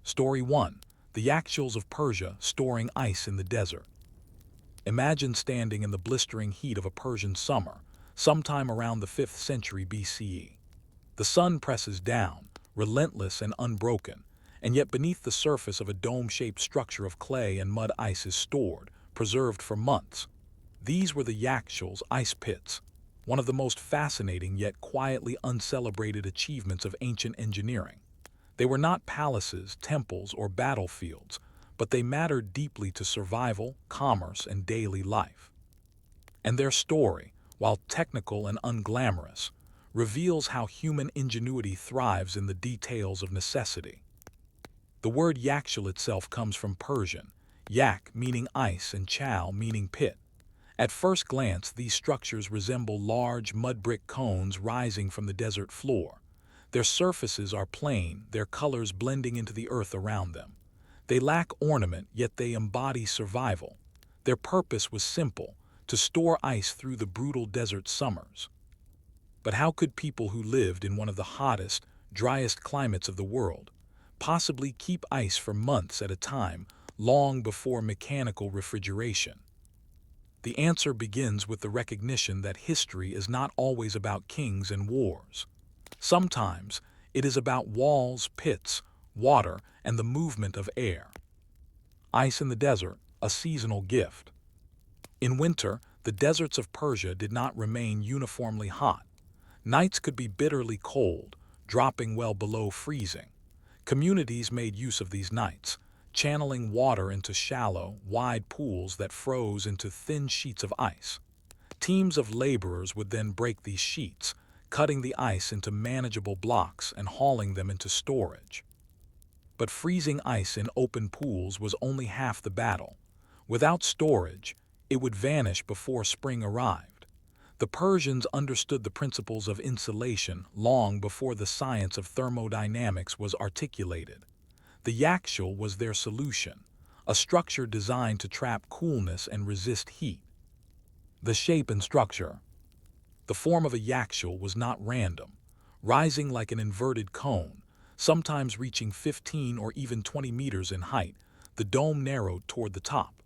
Story 1. The Yakhchals of Persia storing ice in the desert. Imagine standing in the blistering heat of a Persian summer, sometime around the 5th century BCE. The sun presses down, relentless and unbroken, and yet beneath the surface of a dome-shaped structure of clay and mud ice is stored, preserved for months. These were the Yakhchals ice pits, one of the most fascinating yet quietly uncelebrated achievements of ancient engineering. They were not palaces, temples, or battlefields, but they mattered deeply to survival, commerce, and daily life. And their story, while technical and unglamorous, reveals how human ingenuity thrives in the details of necessity. The word Yakhchal itself comes from Persian, yak meaning ice and chal meaning pit. At first glance, these structures resemble large mud brick cones rising from the desert floor. Their surfaces are plain, their colors blending into the earth around them. They lack ornament, yet they embody survival. Their purpose was simple: to store ice through the brutal desert summers. But how could people who lived in one of the hottest, driest climates of the world possibly keep ice for months at a time, long before mechanical refrigeration? The answer begins with the recognition that history is not always about kings and wars. Sometimes it is about walls, pits, water, and the movement of air. Ice in the desert, a seasonal gift. In winter, the deserts of Persia did not remain uniformly hot. Nights could be bitterly cold, dropping well below freezing. Communities made use of these nights, channeling water into shallow, wide pools that froze into thin sheets of ice. Teams of laborers would then break these sheets, cutting the ice into manageable blocks and hauling them into storage. But freezing ice in open pools was only half the battle. Without storage, it would vanish before spring arrived. The Persians understood the principles of insulation long before the science of thermodynamics was articulated. The Yakhchal was their solution, a structure designed to trap coolness and resist heat. The shape and structure. The form of a Yakhchal was not random. Rising like an inverted cone, sometimes reaching 15 or even 20 meters in height, the dome narrowed toward the top.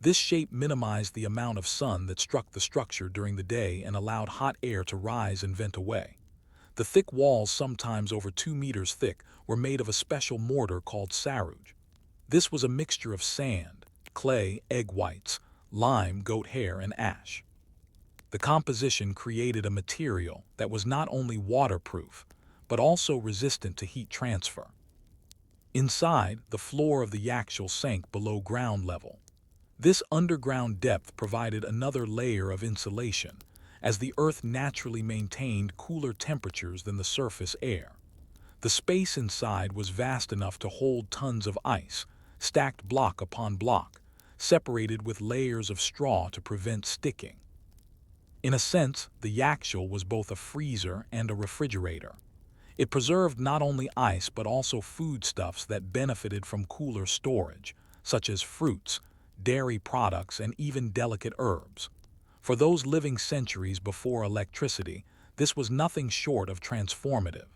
This shape minimized the amount of sun that struck the structure during the day and allowed hot air to rise and vent away. The thick walls, sometimes over 2 meters thick, were made of a special mortar called sarouj. This was a mixture of sand, clay, egg whites, lime, goat hair, and ash. The composition created a material that was not only waterproof, but also resistant to heat transfer. Inside, the floor of the Yakhchal sank below ground level. This underground depth provided another layer of insulation, as the earth naturally maintained cooler temperatures than the surface air. The space inside was vast enough to hold tons of ice, stacked block upon block, separated with layers of straw to prevent sticking. In a sense, the Yakhchal was both a freezer and a refrigerator. It preserved not only ice but also foodstuffs that benefited from cooler storage, such as fruits, dairy products, and even delicate herbs. For those living centuries before electricity, this was nothing short of transformative.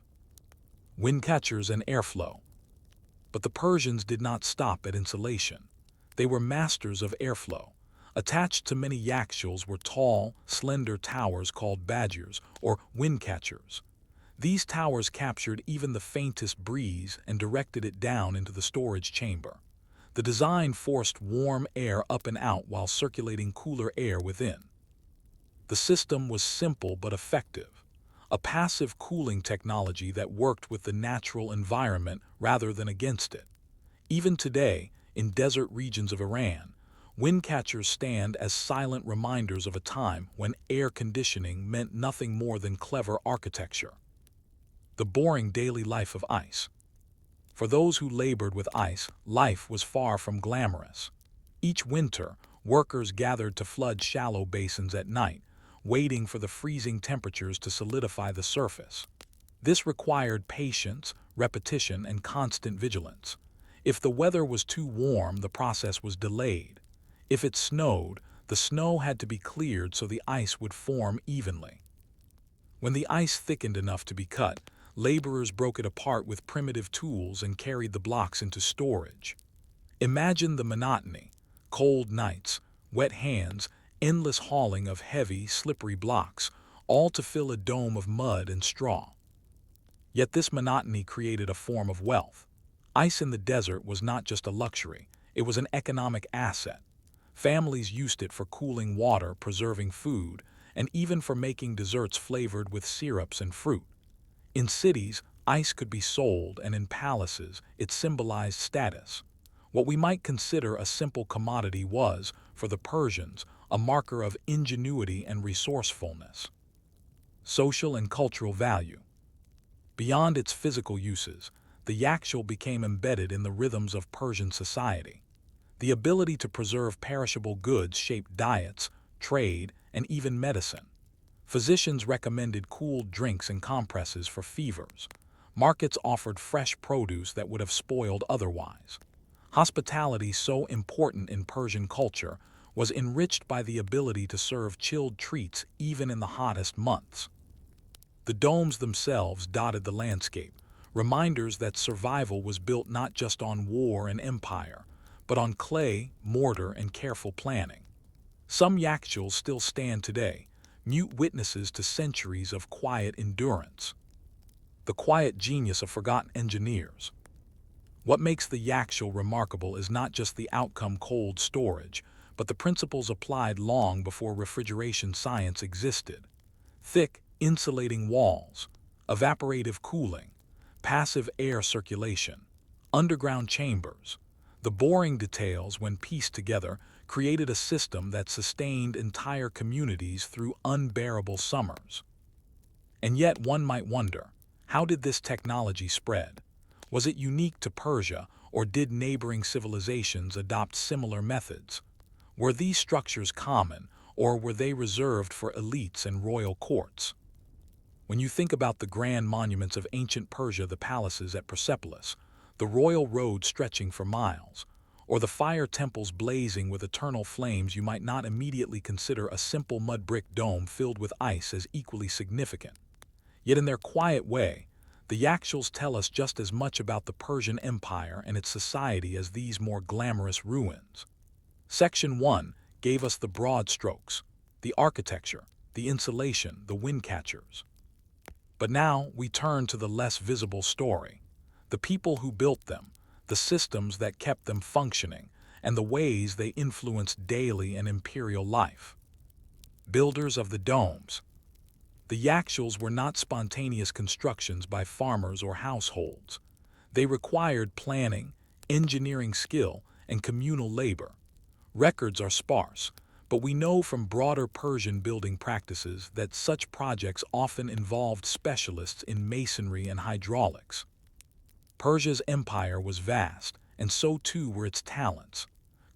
Wind catchers and airflow. But the Persians did not stop at insulation. They were masters of airflow. Attached to many Yakhchals were tall, slender towers called badgers, or wind catchers. These towers captured even the faintest breeze and directed it down into the storage chamber. The design forced warm air up and out while circulating cooler air within. The system was simple but effective, a passive cooling technology that worked with the natural environment rather than against it. Even today, in desert regions of Iran, wind catchers stand as silent reminders of a time when air conditioning meant nothing more than clever architecture. The boring daily life of ice. For those who labored with ice, life was far from glamorous. Each winter, workers gathered to flood shallow basins at night, waiting for the freezing temperatures to solidify the surface. This required patience, repetition, and constant vigilance. If the weather was too warm, the process was delayed. If it snowed, the snow had to be cleared so the ice would form evenly. When the ice thickened enough to be cut, Laborers broke it apart with primitive tools and carried the blocks into storage. Imagine the monotony: cold nights, wet hands, endless hauling of heavy, slippery blocks, all to fill a dome of mud and straw. Yet this monotony created a form of wealth. Ice in the desert was not just a luxury, it was an economic asset. Families used it for cooling water, preserving food, and even for making desserts flavored with syrups and fruit. In cities, ice could be sold, and in palaces, it symbolized status. What we might consider a simple commodity was, for the Persians, a marker of ingenuity and resourcefulness. Social and cultural value. Beyond its physical uses, the yakshal became embedded in the rhythms of Persian society. The ability to preserve perishable goods shaped diets, trade, and even medicine. Physicians recommended cooled drinks and compresses for fevers. Markets offered fresh produce that would have spoiled otherwise. Hospitality, so important in Persian culture, was enriched by the ability to serve chilled treats even in the hottest months. The domes themselves dotted the landscape, reminders that survival was built not just on war and empire, but on clay, mortar, and careful planning. Some yakshals still stand today, mute witnesses to centuries of quiet endurance. The quiet genius of forgotten engineers. What makes the yakshal remarkable is not just the outcome: cold storage, but the principles applied long before refrigeration science existed. Thick, insulating walls, evaporative cooling, passive air circulation, underground chambers. The boring details, when pieced together, created a system that sustained entire communities through unbearable summers. And yet one might wonder, how did this technology spread? Was it unique to Persia, or did neighboring civilizations adopt similar methods? Were these structures common, or were they reserved for elites and royal courts? When you think about the grand monuments of ancient Persia, the palaces at Persepolis, the royal road stretching for miles, or the fire temples blazing with eternal flames, you might not immediately consider a simple mud brick dome filled with ice as equally significant. Yet in their quiet way, the Yakhchals tell us just as much about the Persian Empire and its society as these more glamorous ruins. Section 1 gave us the broad strokes: the architecture, the insulation, the wind catchers. But now we turn to the less visible story: the people who built them, the systems that kept them functioning, and the ways they influenced daily and imperial life. Builders of the domes. The Yakhchals were not spontaneous constructions by farmers or households. They required planning, engineering skill, and communal labor. Records are sparse, but we know from broader Persian building practices that such projects often involved specialists in masonry and hydraulics. Persia's empire was vast, and so too were its talents.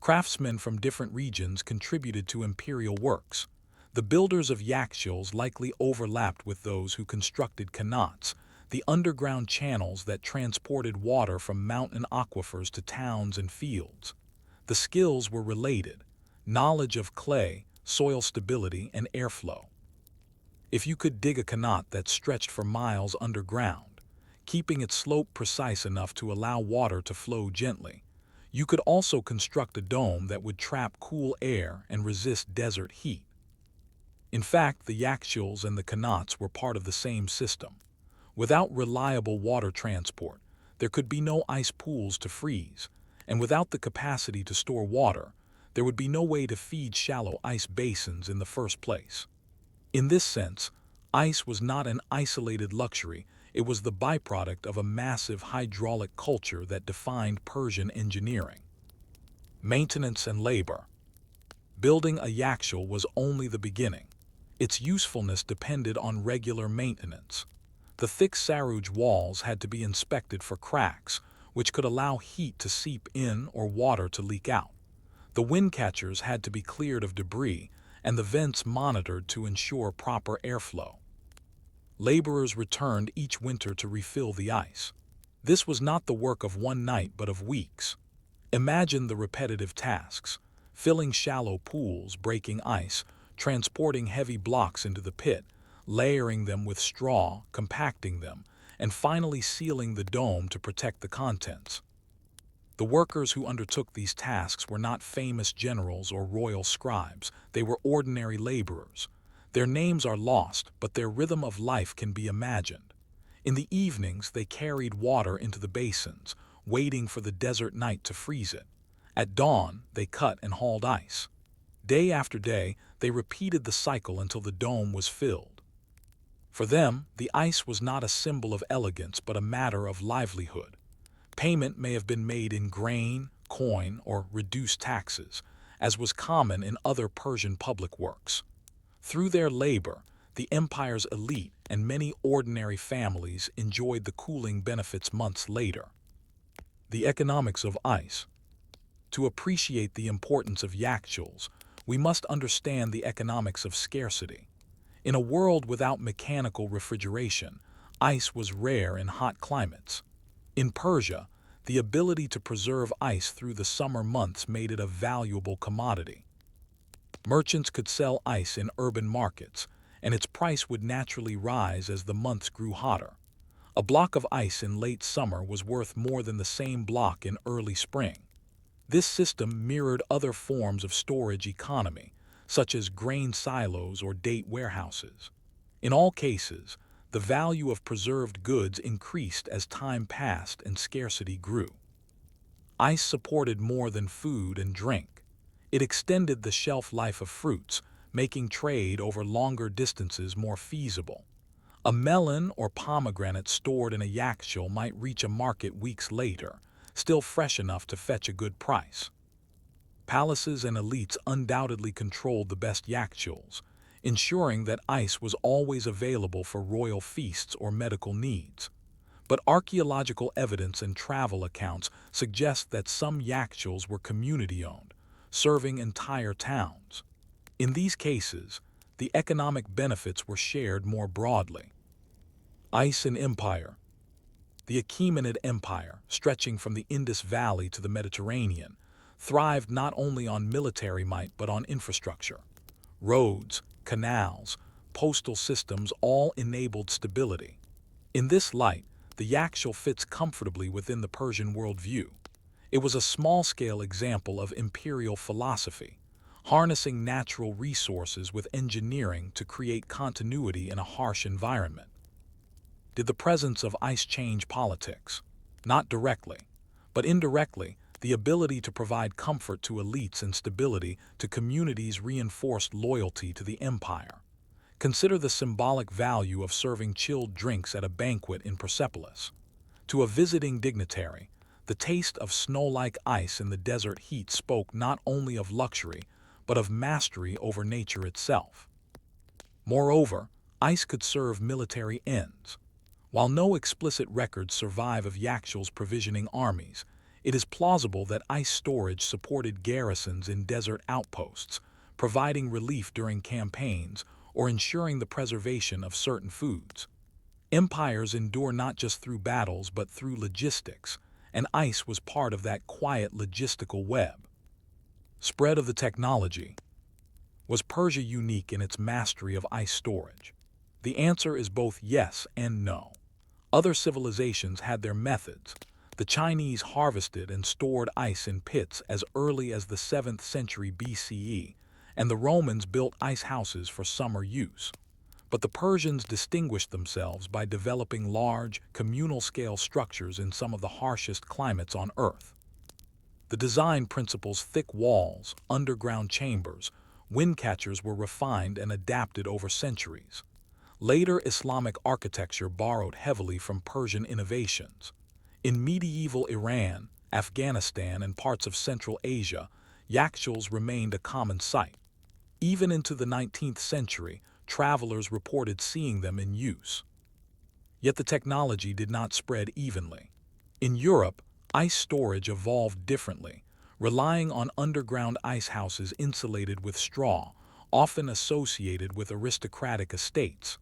Craftsmen from different regions contributed to imperial works. The builders of Yakhchals likely overlapped with those who constructed qanats, the underground channels that transported water from mountain aquifers to towns and fields. The skills were related: knowledge of clay, soil stability, and airflow. If you could dig a qanat that stretched for miles underground, keeping its slope precise enough to allow water to flow gently, you could also construct a dome that would trap cool air and resist desert heat. In fact, the Yakhchals and the qanats were part of the same system. Without reliable water transport, there could be no ice pools to freeze, and without the capacity to store water, there would be no way to feed shallow ice basins in the first place. In this sense, ice was not an isolated luxury, it was the byproduct of a massive hydraulic culture that defined Persian engineering. Maintenance and labor. Building a yakshal was only the beginning. Its usefulness depended on regular maintenance. The thick saruj walls had to be inspected for cracks, which could allow heat to seep in or water to leak out. The wind catchers had to be cleared of debris, and the vents monitored to ensure proper airflow. Laborers returned each winter to refill the ice. This was not the work of one night but of weeks. Imagine the repetitive tasks: filling shallow pools, breaking ice, transporting heavy blocks into the pit, layering them with straw, compacting them, and finally sealing the dome to protect the contents. The workers who undertook these tasks were not famous generals or royal scribes, they were ordinary laborers. Their names are lost, but their rhythm of life can be imagined. In the evenings, they carried water into the basins, waiting for the desert night to freeze it. At dawn, they cut and hauled ice. Day after day, they repeated the cycle until the dome was filled. For them, the ice was not a symbol of elegance but a matter of livelihood. Payment may have been made in grain, coin, or reduced taxes, as was common in other Persian public works. Through their labor, the empire's elite and many ordinary families enjoyed the cooling benefits months later. The economics of ice. To appreciate the importance of Yakhchals, we must understand the economics of scarcity. In a world without mechanical refrigeration, ice was rare in hot climates. In Persia, the ability to preserve ice through the summer months made it a valuable commodity. Merchants could sell ice in urban markets, and its price would naturally rise as the months grew hotter. A block of ice in late summer was worth more than the same block in early spring. This system mirrored other forms of storage economy, such as grain silos or date warehouses. In all cases, the value of preserved goods increased as time passed and scarcity grew. Ice supported more than food and drink. It extended the shelf life of fruits, making trade over longer distances more feasible. A melon or pomegranate stored in a Yakhchal might reach a market weeks later, still fresh enough to fetch a good price. Palaces and elites undoubtedly controlled the best Yakhchals, ensuring that ice was always available for royal feasts or medical needs. But archaeological evidence and travel accounts suggest that some Yakhchals were community-owned, serving entire towns. In these cases, the economic benefits were shared more broadly. Ice and Empire. The Achaemenid Empire, stretching from the Indus Valley to the Mediterranean, thrived not only on military might but on infrastructure. Roads, canals, postal systems all enabled stability. In this light, the Yakhchal fits comfortably within the Persian worldview. It was a small-scale example of imperial philosophy, harnessing natural resources with engineering to create continuity in a harsh environment. Did the presence of ice change politics? Not directly, but indirectly, the ability to provide comfort to elites and stability to communities reinforced loyalty to the empire. Consider the symbolic value of serving chilled drinks at a banquet in Persepolis. To a visiting dignitary, the taste of snow-like ice in the desert heat spoke not only of luxury, but of mastery over nature itself. Moreover, ice could serve military ends. While no explicit records survive of Yakhchal's provisioning armies, it is plausible that ice storage supported garrisons in desert outposts, providing relief during campaigns or ensuring the preservation of certain foods. Empires endure not just through battles but through logistics, and ice was part of that quiet logistical web. Spread of the technology. Was Persia unique in its mastery of ice storage? The answer is both yes and no. Other civilizations had their methods. The Chinese harvested and stored ice in pits as early as the 7th century BCE, and the Romans built ice houses for summer use. But the Persians distinguished themselves by developing large, communal-scale structures in some of the harshest climates on Earth. The design principles, thick walls, underground chambers, wind catchers were refined and adapted over centuries. Later Islamic architecture borrowed heavily from Persian innovations. In medieval Iran, Afghanistan, and parts of Central Asia, Yakhchals remained a common sight. Even into the 19th century, travelers reported seeing them in use. Yet the technology did not spread evenly. In Europe, ice storage evolved differently, relying on underground ice houses insulated with straw, often associated with aristocratic estates.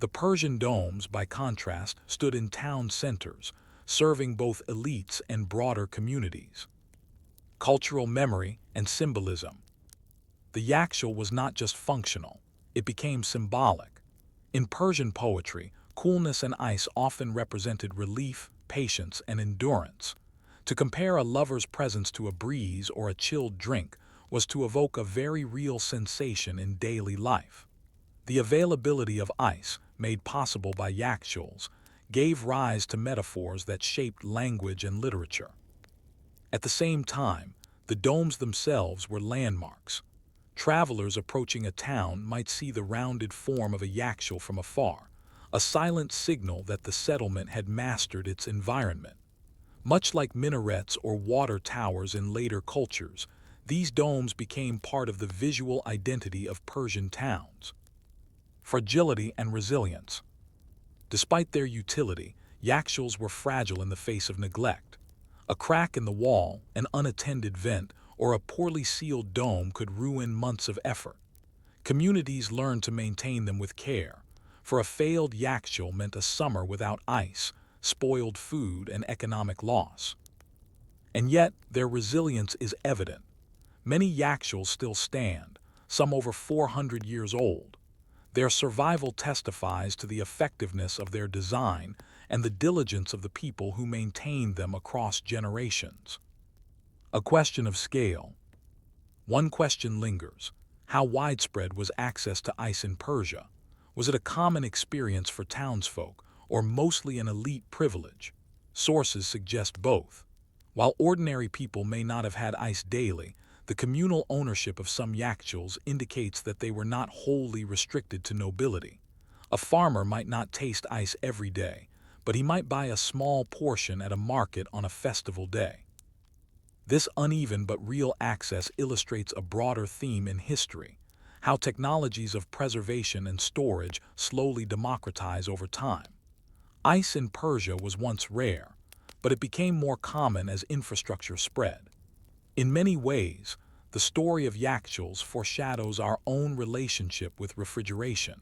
The Persian domes, by contrast, stood in town centers, serving both elites and broader communities. Cultural memory and symbolism. The Yakhchal was not just functional, it became symbolic. In Persian poetry, coolness and ice often represented relief, patience, and endurance. To compare a lover's presence to a breeze or a chilled drink was to evoke a very real sensation in daily life. The availability of ice, made possible by Yakhchals, gave rise to metaphors that shaped language and literature. At the same time, the domes themselves were landmarks. Travelers approaching a town might see the rounded form of a Yakhchal from afar, a silent signal that the settlement had mastered its environment. Much like minarets or water towers in later cultures, these domes became part of the visual identity of Persian towns. Fragility and resilience. Despite their utility, Yakhchals were fragile in the face of neglect. A crack in the wall, an unattended vent, or a poorly sealed dome could ruin months of effort. Communities learned to maintain them with care, for a failed Yakhchal meant a summer without ice, spoiled food, and economic loss. And yet, their resilience is evident. Many Yakhchals still stand, some over 400 years old. Their survival testifies to the effectiveness of their design and the diligence of the people who maintained them across generations. A question of scale. One question lingers. How widespread was access to ice in Persia? Was it a common experience for townsfolk, or mostly an elite privilege? Sources suggest both. While ordinary people may not have had ice daily, the communal ownership of some Yakhchals indicates that they were not wholly restricted to nobility. A farmer might not taste ice every day, but he might buy a small portion at a market on a festival day. This uneven but real access illustrates a broader theme in history: how technologies of preservation and storage slowly democratize over time. Ice in Persia was once rare, but it became more common as infrastructure spread. In many ways, the story of Yakhchals foreshadows our own relationship with refrigeration,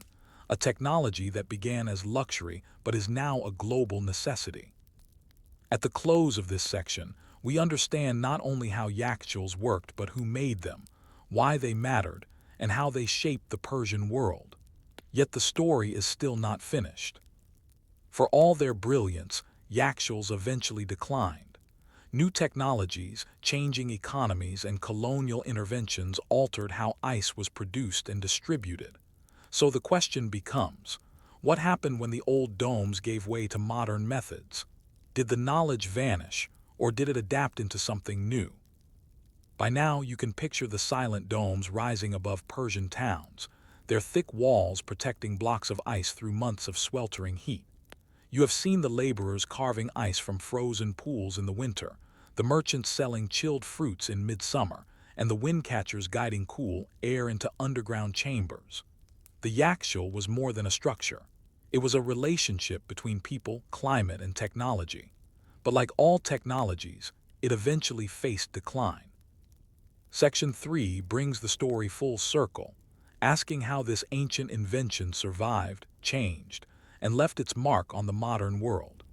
a technology that began as luxury but is now a global necessity. At the close of this section, we understand not only how Yakhchals worked but who made them, why they mattered, and how they shaped the Persian world. Yet the story is still not finished. For all their brilliance, Yakhchals eventually declined. New technologies, changing economies, and colonial interventions altered how ice was produced and distributed. So the question becomes, what happened when the old domes gave way to modern methods? Did the knowledge vanish, or did it adapt into something new? By now, you can picture the silent domes rising above Persian towns, their thick walls protecting blocks of ice through months of sweltering heat. You have seen the laborers carving ice from frozen pools in the winter, the merchants selling chilled fruits in midsummer, and the wind catchers guiding cool air into underground chambers. The Yakhchal was more than a structure. It was a relationship between people, climate, and technology. But like all technologies, it eventually faced decline. Section 3 brings the story full circle, asking how this ancient invention survived, changed, and left its mark on the modern world.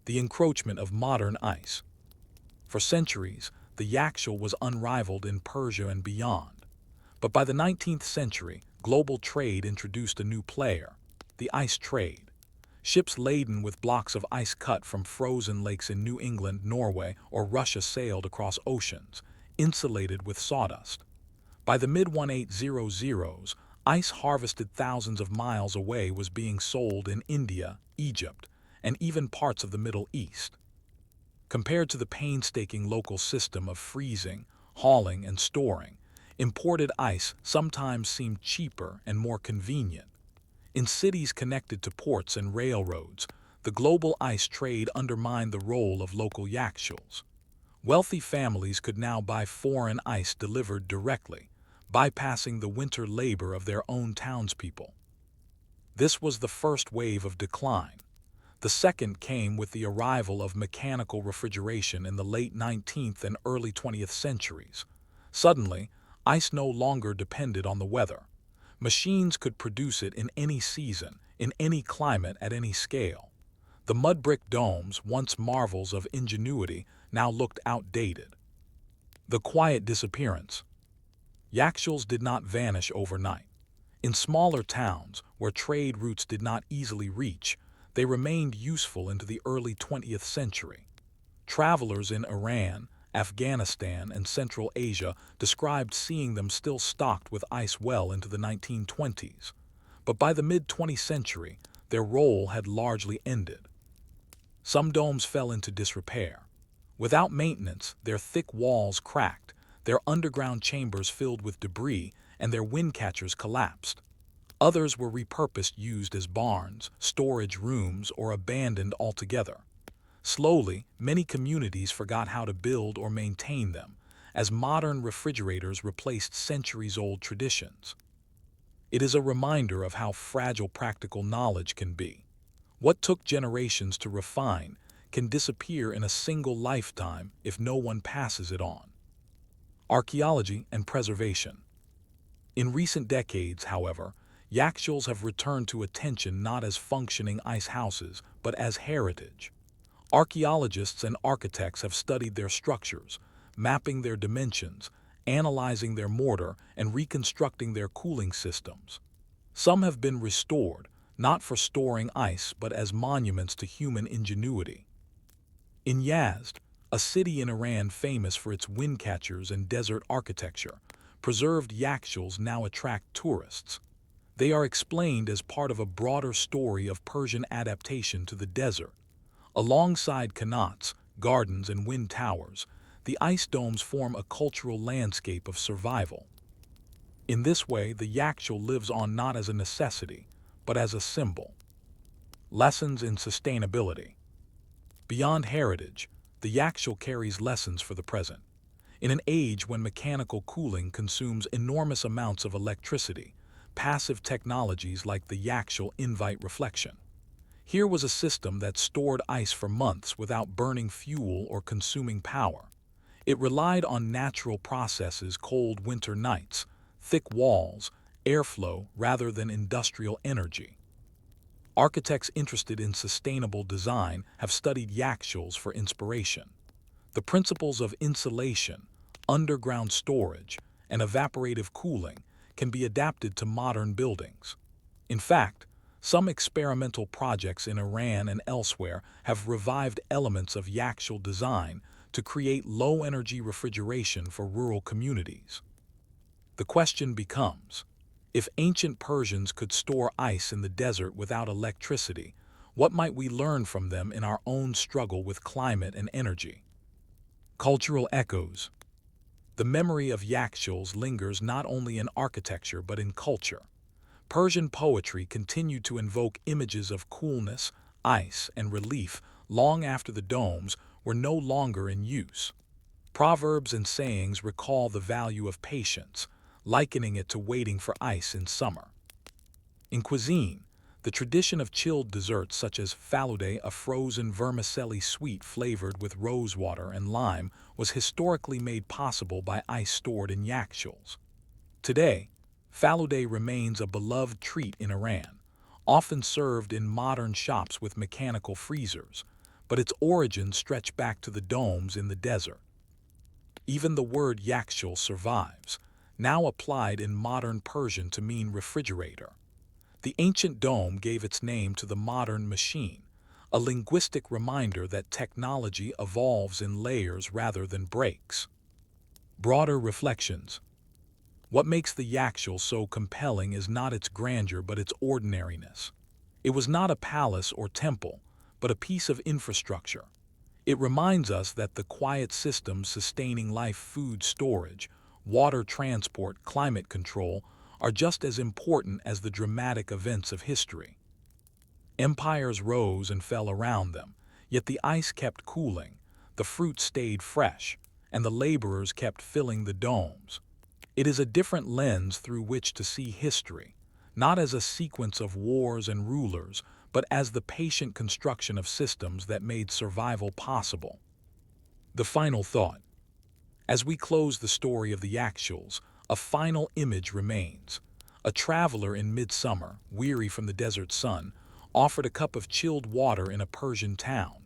The encroachment of modern ice. For centuries, the Yakhchal was unrivaled in Persia and beyond. But by the 19th century, global trade introduced a new player: the ice trade. Ships laden with blocks of ice cut from frozen lakes in New England, Norway, or Russia sailed across oceans, insulated with sawdust. By the mid-1800s, ice harvested thousands of miles away was being sold in India, Egypt, and even parts of the Middle East. Compared to the painstaking local system of freezing, hauling, and storing, imported ice sometimes seemed cheaper and more convenient. In cities connected to ports and railroads, the global ice trade undermined the role of local Yakhchals. Wealthy families could now buy foreign ice delivered directly, bypassing the winter labor of their own townspeople. This was the first wave of decline. The second came with the arrival of mechanical refrigeration in the late 19th and early 20th centuries. Suddenly, ice no longer depended on the weather. Machines could produce it in any season, in any climate, at any scale. The mud brick domes, once marvels of ingenuity, now looked outdated. The quiet disappearance. Yakhchals did not vanish overnight. In smaller towns, where trade routes did not easily reach, they remained useful into the early 20th century. Travelers in Iran, Afghanistan, and Central Asia described seeing them still stocked with ice well into the 1920s. But by the mid-20th century, their role had largely ended. Some domes fell into disrepair. Without maintenance, their thick walls cracked, their underground chambers filled with debris, and their wind catchers collapsed. Others were repurposed, used as barns, storage rooms, or abandoned altogether. Slowly, many communities forgot how to build or maintain them, as modern refrigerators replaced centuries-old traditions. It is a reminder of how fragile practical knowledge can be. What took generations to refine can disappear in a single lifetime if no one passes it on. Archaeology and preservation. In recent decades, however, Yakhchals have returned to attention not as functioning ice houses, but as heritage. Archaeologists and architects have studied their structures, mapping their dimensions, analyzing their mortar, and reconstructing their cooling systems. Some have been restored, not for storing ice but as monuments to human ingenuity. In Yazd, a city in Iran famous for its wind catchers and desert architecture, preserved Yakhchals now attract tourists. They are explained as part of a broader story of Persian adaptation to the desert. Alongside qanats, gardens, and wind towers, the ice domes form a cultural landscape of survival. In this way, the Yakhchal lives on not as a necessity, but as a symbol. Lessons in sustainability. Beyond heritage, the Yakhchal carries lessons for the present. In an age when mechanical cooling consumes enormous amounts of electricity, passive technologies like the Yakhchal invite reflection. Here was a system that stored ice for months without burning fuel or consuming power. It relied on natural processes, cold winter nights, thick walls, airflow rather than industrial energy. Architects interested in sustainable design have studied Yakhchals for inspiration. The principles of insulation, underground storage, and evaporative cooling can be adapted to modern buildings. In fact, some experimental projects in Iran and elsewhere have revived elements of Yakhchal design to create low-energy refrigeration for rural communities. The question becomes, if ancient Persians could store ice in the desert without electricity, what might we learn from them in our own struggle with climate and energy? Cultural echoes. The memory of Yakhchals lingers not only in architecture but in culture. Persian poetry continued to invoke images of coolness, ice, and relief long after the domes were no longer in use. Proverbs and sayings recall the value of patience, likening it to waiting for ice in summer. In cuisine, the tradition of chilled desserts such as falude, a frozen vermicelli sweet flavored with rosewater and lime, was historically made possible by ice stored in Yakhchals. Today, falude remains a beloved treat in Iran, often served in modern shops with mechanical freezers, but its origins stretch back to the domes in the desert. Even the word Yakhchal survives, now applied in modern Persian to mean refrigerator. The ancient dome gave its name to the modern machine, a linguistic reminder that technology evolves in layers rather than breaks. Broader reflections. What makes the Yakhchal so compelling is not its grandeur but its ordinariness. It was not a palace or temple, but a piece of infrastructure. It reminds us that the quiet systems sustaining life, food storage, water transport, climate control, are just as important as the dramatic events of history. Empires rose and fell around them, yet the ice kept cooling, the fruit stayed fresh, and the laborers kept filling the domes. It is a different lens through which to see history, not as a sequence of wars and rulers, but as the patient construction of systems that made survival possible. The final thought. As we close the story of the Yakhchals, a final image remains. A traveler in midsummer, weary from the desert sun, offered a cup of chilled water in a Persian town.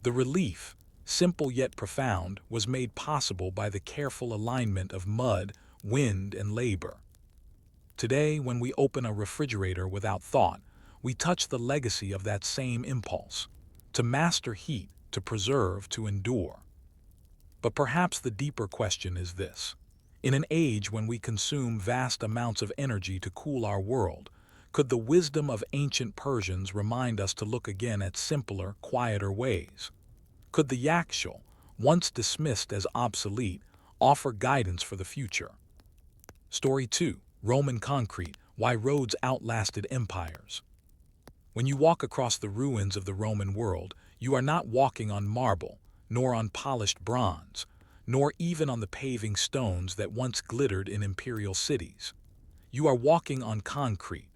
The relief, simple yet profound, was made possible by the careful alignment of mud, wind, and labor. Today, when we open a refrigerator without thought, we touch the legacy of that same impulse to master heat, to preserve, to endure. But perhaps the deeper question is this. In an age when we consume vast amounts of energy to cool our world, could the wisdom of ancient Persians remind us to look again at simpler, quieter ways? Could the Yakhchal, once dismissed as obsolete, offer guidance for the future? Story 2. Roman Concrete: Why Roads Outlasted Empires. When you walk across the ruins of the Roman world, you are not walking on marble, nor on polished bronze, nor even on the paving stones that once glittered in imperial cities. You are walking on concrete,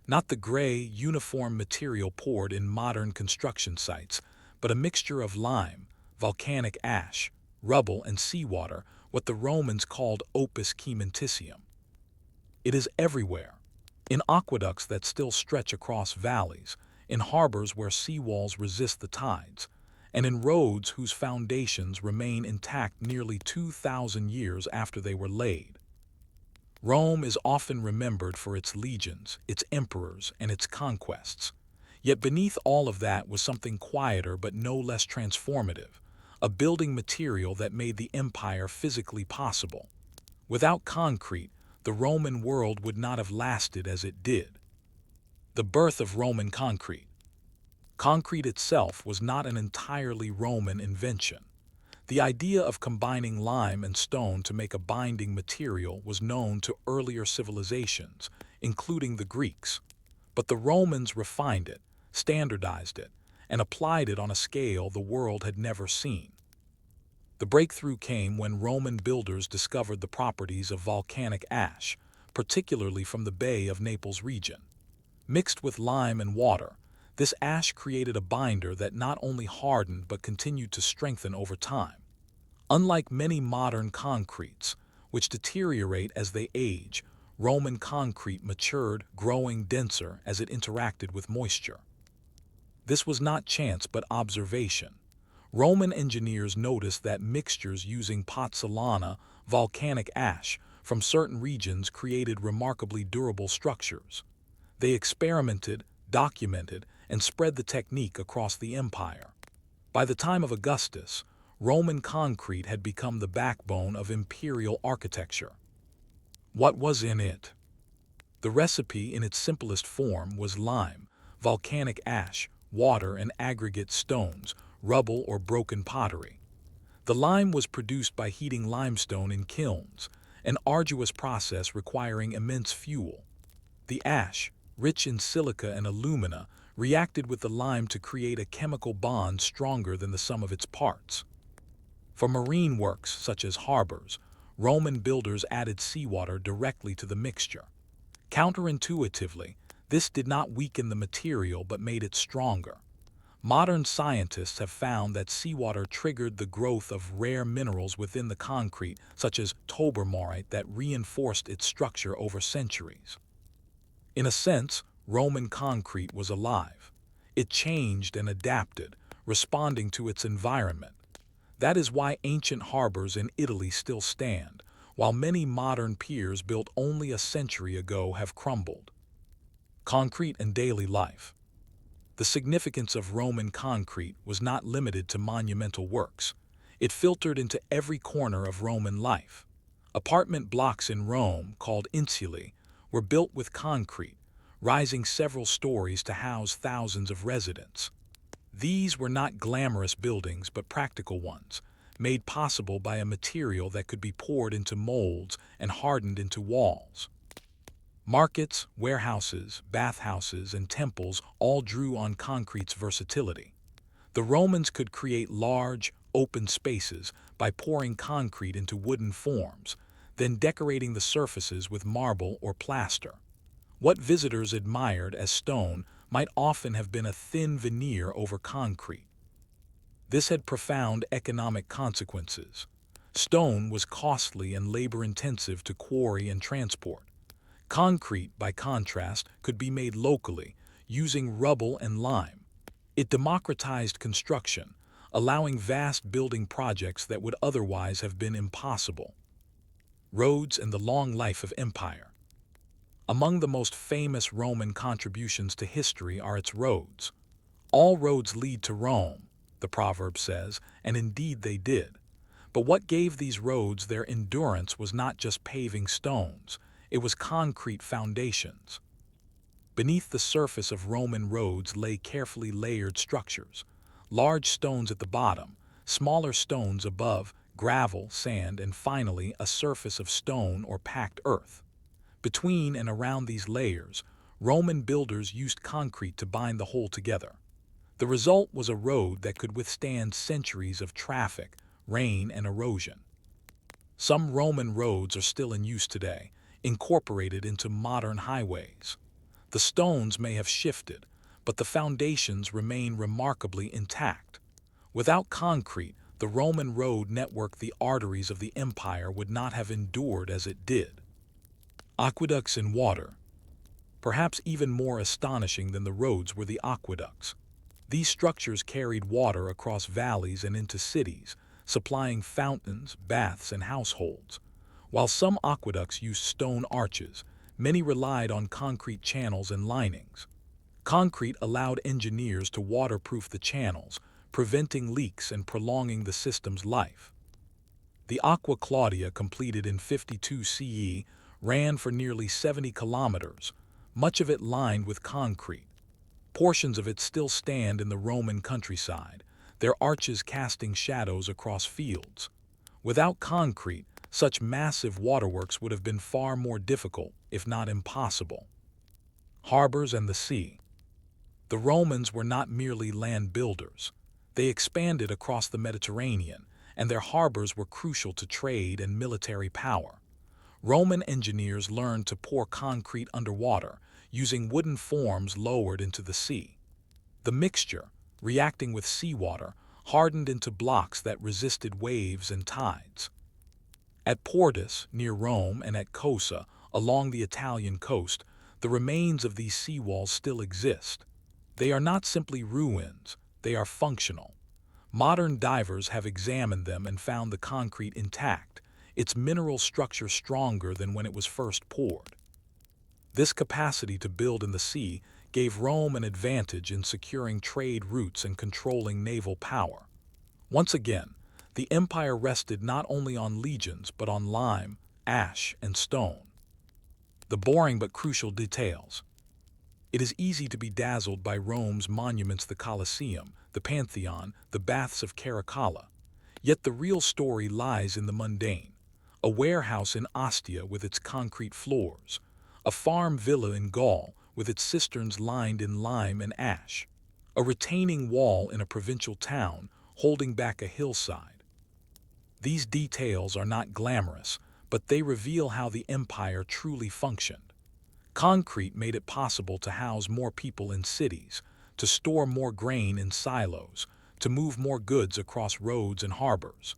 not the gray, uniform material poured in modern construction sites, but a mixture of lime, volcanic ash, rubble, and seawater, what the Romans called opus caementicium. It is everywhere, in aqueducts that still stretch across valleys, in harbors where seawalls resist the tides, and in roads whose foundations remain intact nearly 2,000 years after they were laid. Rome is often remembered for its legions, its emperors, and its conquests. Yet beneath all of that was something quieter but no less transformative, a building material that made the empire physically possible. Without concrete, the Roman world would not have lasted as it did. The birth of Roman concrete. Concrete itself was not an entirely Roman invention. The idea of combining lime and stone to make a binding material was known to earlier civilizations, including the Greeks. But the Romans refined it, standardized it, and applied it on a scale the world had never seen. The breakthrough came when Roman builders discovered the properties of volcanic ash, particularly from the Bay of Naples region. Mixed with lime and water, this ash created a binder that not only hardened but continued to strengthen over time. Unlike many modern concretes, which deteriorate as they age, Roman concrete matured, growing denser as it interacted with moisture. This was not chance but observation. Roman engineers noticed that mixtures using pozzolana, volcanic ash, from certain regions created remarkably durable structures. They experimented, documented, and spread the technique across the empire. By the time of Augustus, Roman concrete had become the backbone of imperial architecture. What was in it? The recipe in its simplest form was lime, volcanic ash, water, and aggregate stones, rubble or broken pottery. The lime was produced by heating limestone in kilns, an arduous process requiring immense fuel. The ash, rich in silica and alumina, reacted with the lime to create a chemical bond stronger than the sum of its parts. For marine works, such as harbors, Roman builders added seawater directly to the mixture. Counterintuitively, this did not weaken the material but made it stronger. Modern scientists have found that seawater triggered the growth of rare minerals within the concrete, such as tobermorite, that reinforced its structure over centuries. In a sense, Roman concrete was alive. It changed and adapted, responding to its environment. That is why ancient harbors in Italy still stand, while many modern piers built only a century ago have crumbled. Concrete and daily life. The significance of Roman concrete was not limited to monumental works. It filtered into every corner of Roman life. Apartment blocks in Rome, called insulae, were built with concrete, rising several stories to house thousands of residents. These were not glamorous buildings but practical ones, made possible by a material that could be poured into molds and hardened into walls. Markets, warehouses, bathhouses, and temples all drew on concrete's versatility. The Romans could create large, open spaces by pouring concrete into wooden forms, then decorating the surfaces with marble or plaster. What visitors admired as stone might often have been a thin veneer over concrete. This had profound economic consequences. Stone was costly and labor-intensive to quarry and transport. Concrete, by contrast, could be made locally, using rubble and lime. It democratized construction, allowing vast building projects that would otherwise have been impossible. Roads and the long life of empire. Among the most famous Roman contributions to history are its roads. All roads lead to Rome, the proverb says, and indeed they did. But what gave these roads their endurance was not just paving stones, it was concrete foundations. Beneath the surface of Roman roads lay carefully layered structures, large stones at the bottom, smaller stones above, gravel, sand, and finally a surface of stone or packed earth. Between and around these layers, Roman builders used concrete to bind the whole together. The result was a road that could withstand centuries of traffic, rain, and erosion. Some Roman roads are still in use today, incorporated into modern highways. The stones may have shifted, but the foundations remain remarkably intact. Without concrete, the Roman road network, the arteries of the empire, would not have endured as it did. Aqueducts and water. Perhaps even more astonishing than the roads were the aqueducts. These structures carried water across valleys and into cities, supplying fountains, baths, and households. While some aqueducts used stone arches, many relied on concrete channels and linings. Concrete allowed engineers to waterproof the channels, preventing leaks and prolonging the system's life. The Aqua Claudia, completed in 52 CE, ran for nearly 70 kilometers, much of it lined with concrete. Portions of it still stand in the Roman countryside, their arches casting shadows across fields. Without concrete, such massive waterworks would have been far more difficult, if not impossible. Harbors and the sea. The Romans were not merely land builders. They expanded across the Mediterranean, and their harbors were crucial to trade and military power. Roman engineers learned to pour concrete underwater, using wooden forms lowered into the sea. The mixture, reacting with seawater, hardened into blocks that resisted waves and tides. At Portus, near Rome, and at Cosa, along the Italian coast, the remains of these seawalls still exist. They are not simply ruins, they are functional. Modern divers have examined them and found the concrete intact, its mineral structure stronger than when it was first poured. This capacity to build in the sea gave Rome an advantage in securing trade routes and controlling naval power. Once again, the empire rested not only on legions but on lime, ash, and stone. The boring but crucial details. It is easy to be dazzled by Rome's monuments, the Colosseum, the Pantheon, the Baths of Caracalla. Yet the real story lies in the mundane. A warehouse in Ostia with its concrete floors, a farm villa in Gaul with its cisterns lined in lime and ash, a retaining wall in a provincial town holding back a hillside. These details are not glamorous, but they reveal how the empire truly functioned. Concrete made it possible to house more people in cities, to store more grain in silos, to move more goods across roads and harbors.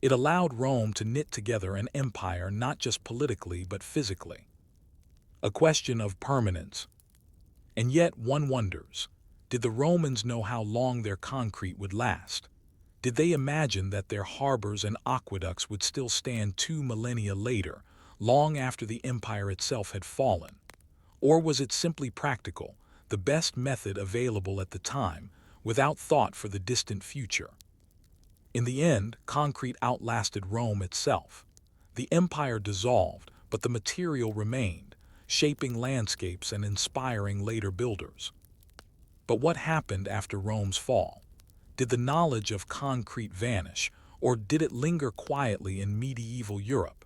It allowed Rome to knit together an empire not just politically but physically. A question of permanence. And yet one wonders, did the Romans know how long their concrete would last? Did they imagine that their harbors and aqueducts would still stand 2 millennia later, long after the empire itself had fallen? Or was it simply practical, the best method available at the time, without thought for the distant future? In the end, concrete outlasted Rome itself. The empire dissolved, but the material remained, shaping landscapes and inspiring later builders. But what happened after Rome's fall? Did the knowledge of concrete vanish, or did it linger quietly in medieval Europe?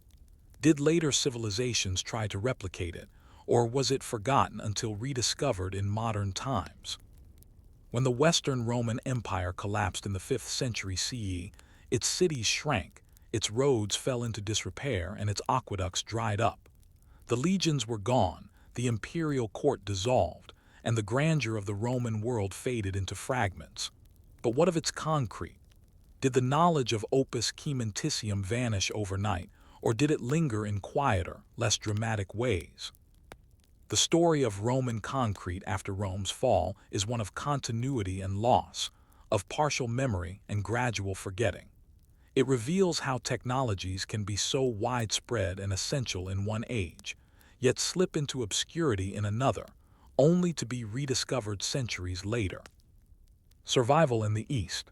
Did later civilizations try to replicate it, or was it forgotten until rediscovered in modern times? When the Western Roman Empire collapsed in the 5th century CE, its cities shrank, its roads fell into disrepair, and its aqueducts dried up. The legions were gone, the imperial court dissolved, and the grandeur of the Roman world faded into fragments. But what of its concrete? Did the knowledge of opus caementicium vanish overnight, or did it linger in quieter, less dramatic ways? The story of Roman concrete after Rome's fall is one of continuity and loss, of partial memory and gradual forgetting. It reveals how technologies can be so widespread and essential in one age, yet slip into obscurity in another, only to be rediscovered centuries later. Survival in the East.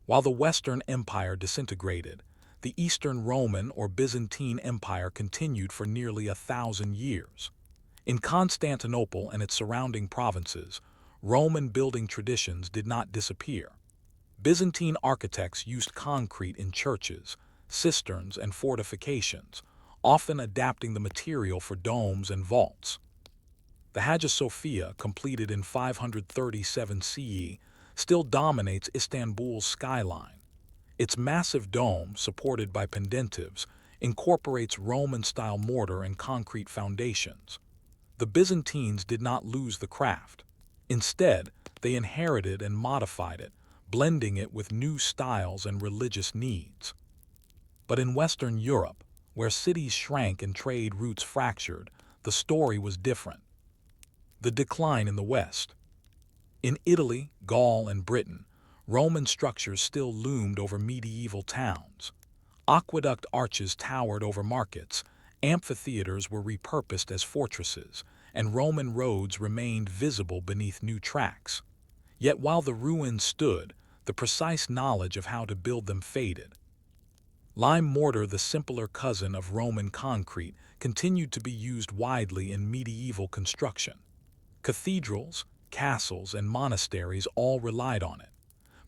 While the Western Empire disintegrated, the Eastern Roman or Byzantine Empire continued for nearly 1,000 years. In Constantinople and its surrounding provinces, Roman building traditions did not disappear. Byzantine architects used concrete in churches, cisterns, and fortifications, often adapting the material for domes and vaults. The Hagia Sophia, completed in 537 CE, still dominates Istanbul's skyline. Its massive dome, supported by pendentives, incorporates Roman-style mortar and concrete foundations. The Byzantines did not lose the craft. Instead, they inherited and modified it, blending it with new styles and religious needs. But in Western Europe, where cities shrank and trade routes fractured, the story was different. The decline in the West. In Italy, Gaul, and Britain, Roman structures still loomed over medieval towns. Aqueduct arches towered over markets, amphitheaters were repurposed as fortresses, and Roman roads remained visible beneath new tracks. Yet while the ruins stood, the precise knowledge of how to build them faded. Lime mortar, the simpler cousin of Roman concrete, continued to be used widely in medieval construction. Cathedrals, castles, and monasteries all relied on it.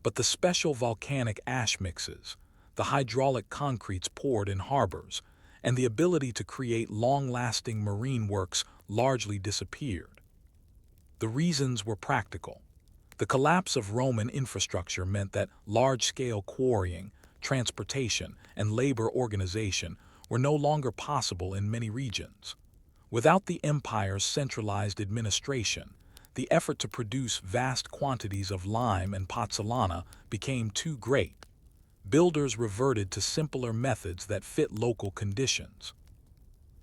But the special volcanic ash mixes, the hydraulic concretes poured in harbors, and the ability to create long-lasting marine works largely disappeared. The reasons were practical. The collapse of Roman infrastructure meant that large-scale quarrying, transportation, and labor organization were no longer possible in many regions. Without the empire's centralized administration, the effort to produce vast quantities of lime and pozzolana became too great. Builders reverted to simpler methods that fit local conditions.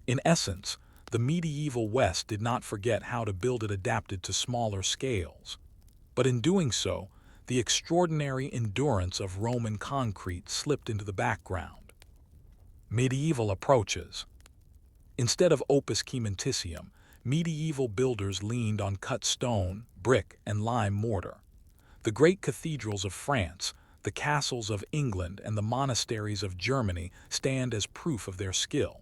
In essence, the medieval West did not forget how to build it adapted to smaller scales. But in doing so, the extraordinary endurance of Roman concrete slipped into the background. Medieval approaches. Instead of opus caementicium, medieval builders leaned on cut stone, brick, and lime mortar. The great cathedrals of France, the castles of England, and the monasteries of Germany stand as proof of their skill.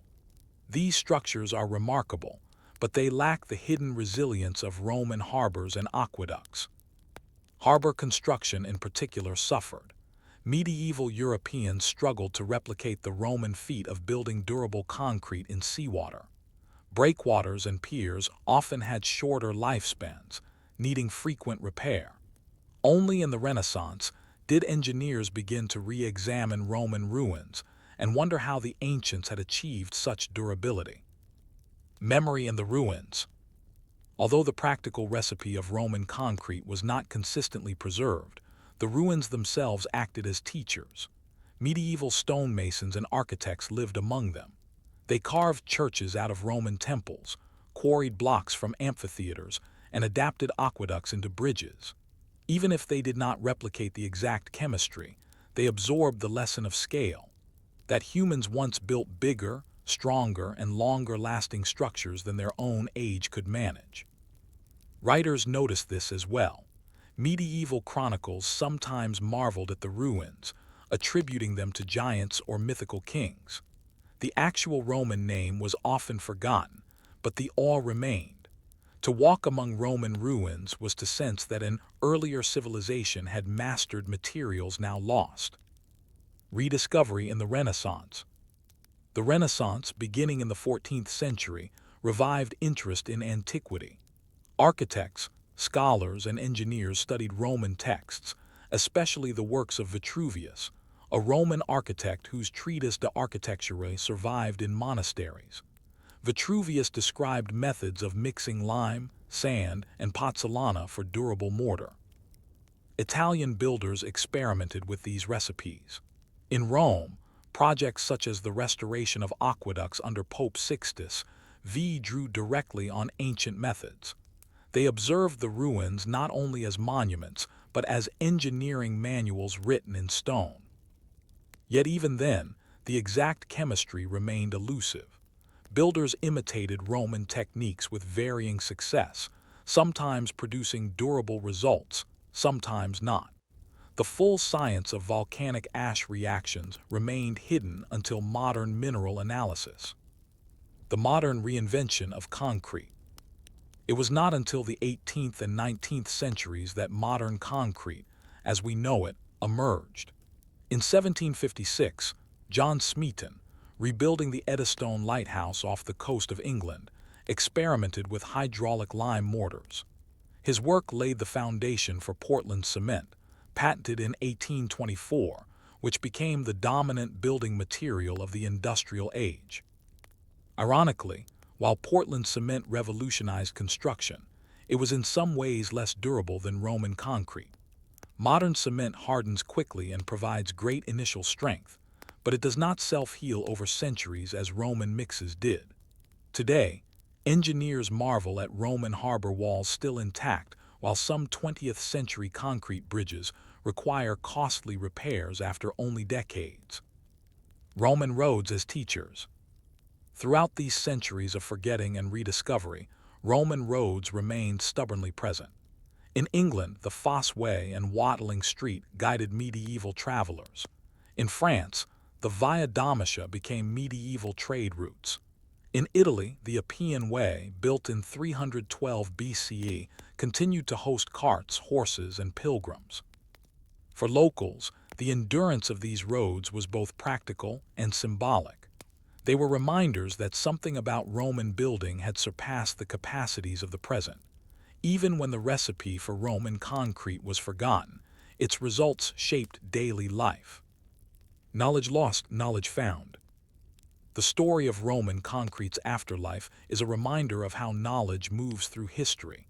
These structures are remarkable, but they lack the hidden resilience of Roman harbors and aqueducts. Harbor construction in particular suffered. Medieval Europeans struggled to replicate the Roman feat of building durable concrete in seawater. Breakwaters and piers often had shorter lifespans, needing frequent repair. Only in the Renaissance did engineers begin to re-examine Roman ruins and wonder how the ancients had achieved such durability. Memory in the ruins. Although the practical recipe of Roman concrete was not consistently preserved, the ruins themselves acted as teachers. Medieval stonemasons and architects lived among them. They carved churches out of Roman temples, quarried blocks from amphitheaters, and adapted aqueducts into bridges. Even if they did not replicate the exact chemistry, they absorbed the lesson of scale, that humans once built bigger, stronger, and longer-lasting structures than their own age could manage. Writers noticed this as well. Medieval chronicles sometimes marveled at the ruins, attributing them to giants or mythical kings. The actual Roman name was often forgotten, but the awe remained. To walk among Roman ruins was to sense that an earlier civilization had mastered materials now lost. Rediscovery in the Renaissance. The Renaissance, beginning in the 14th century, revived interest in antiquity. Architects, scholars, and engineers studied Roman texts, especially the works of Vitruvius, a Roman architect whose treatise De Architecturae survived in monasteries. Vitruvius described methods of mixing lime, sand, and pozzolana for durable mortar. Italian builders experimented with these recipes. In Rome, projects such as the restoration of aqueducts under Pope Sixtus V drew directly on ancient methods. They observed the ruins not only as monuments, but as engineering manuals written in stone. Yet even then, the exact chemistry remained elusive. builders imitated Roman techniques with varying success, sometimes producing durable results, sometimes not. The full science of volcanic ash reactions remained hidden until modern mineral analysis. The modern reinvention of concrete. It was not until the 18th and 19th centuries that modern concrete, as we know it, emerged. In 1756, John Smeaton, rebuilding the Eddystone Lighthouse off the coast of England, experimented with hydraulic lime mortars. His work laid the foundation for Portland cement, patented in 1824, which became the dominant building material of the industrial age. Ironically, while Portland cement revolutionized construction, it was in some ways less durable than Roman concrete. Modern cement hardens quickly and provides great initial strength, but it does not self-heal over centuries as Roman mixes did. Today, engineers marvel at Roman harbor walls still intact, while some 20th century concrete bridges require costly repairs after only decades. Roman roads as teachers. Throughout these centuries of forgetting and rediscovery, Roman roads remained stubbornly present. In England, the Fosse Way and Watling Street guided medieval travelers. In France, the Via Domitia became medieval trade routes. In Italy, the Appian Way, built in 312 BCE, continued to host carts, horses, and pilgrims. For locals, the endurance of these roads was both practical and symbolic. They were reminders that something about Roman building had surpassed the capacities of the present. Even when the recipe for Roman concrete was forgotten, its results shaped daily life. Knowledge lost, knowledge found. The story of Roman concrete's afterlife is a reminder of how knowledge moves through history.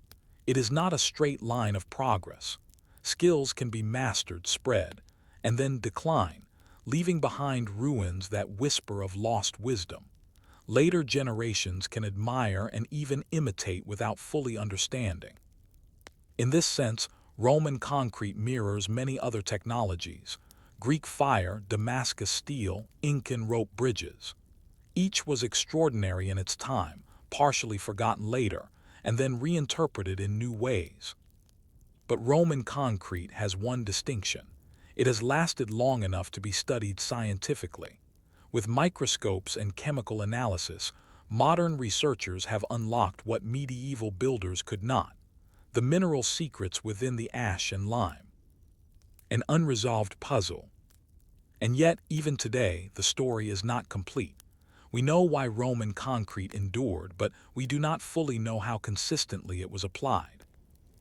It is not a straight line of progress. Skills can be mastered, spread, and then decline, leaving behind ruins that whisper of lost wisdom. Later generations can admire and even imitate without fully understanding. In this sense, Roman concrete mirrors many other technologies: Greek fire, Damascus steel, Incan rope bridges. Each was extraordinary in its time, partially forgotten later, and then reinterpreted in new ways. But Roman concrete has one distinction: it has lasted long enough to be studied scientifically. With microscopes and chemical analysis, modern researchers have unlocked what medieval builders could not: the mineral secrets within the ash and lime. An unresolved puzzle. And yet, even today, the story is not complete. We know why Roman concrete endured, but we do not fully know how consistently it was applied.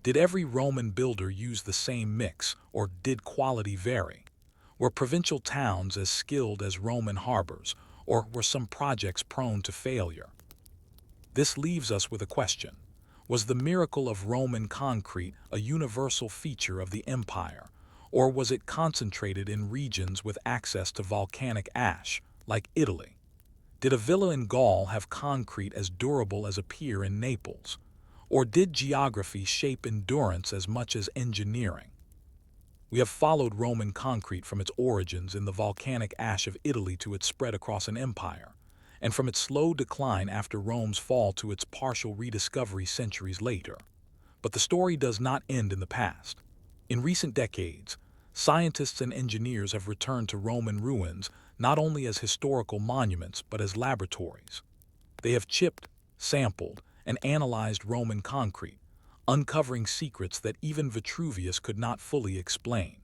Did every Roman builder use the same mix, or did quality vary? Were provincial towns as skilled as Roman harbors, or were some projects prone to failure? This leaves us with a question. Was the miracle of Roman concrete a universal feature of the empire, or was it concentrated in regions with access to volcanic ash, like Italy? Did a villa in Gaul have concrete as durable as a pier in Naples? Or did geography shape endurance as much as engineering? We have followed Roman concrete from its origins in the volcanic ash of Italy to its spread across an empire, and from its slow decline after Rome's fall to its partial rediscovery centuries later. But the story does not end in the past. In recent decades, scientists and engineers have returned to Roman ruins not only as historical monuments but as laboratories. They have chipped, sampled, and analyzed Roman concrete, uncovering secrets that even Vitruvius could not fully explain.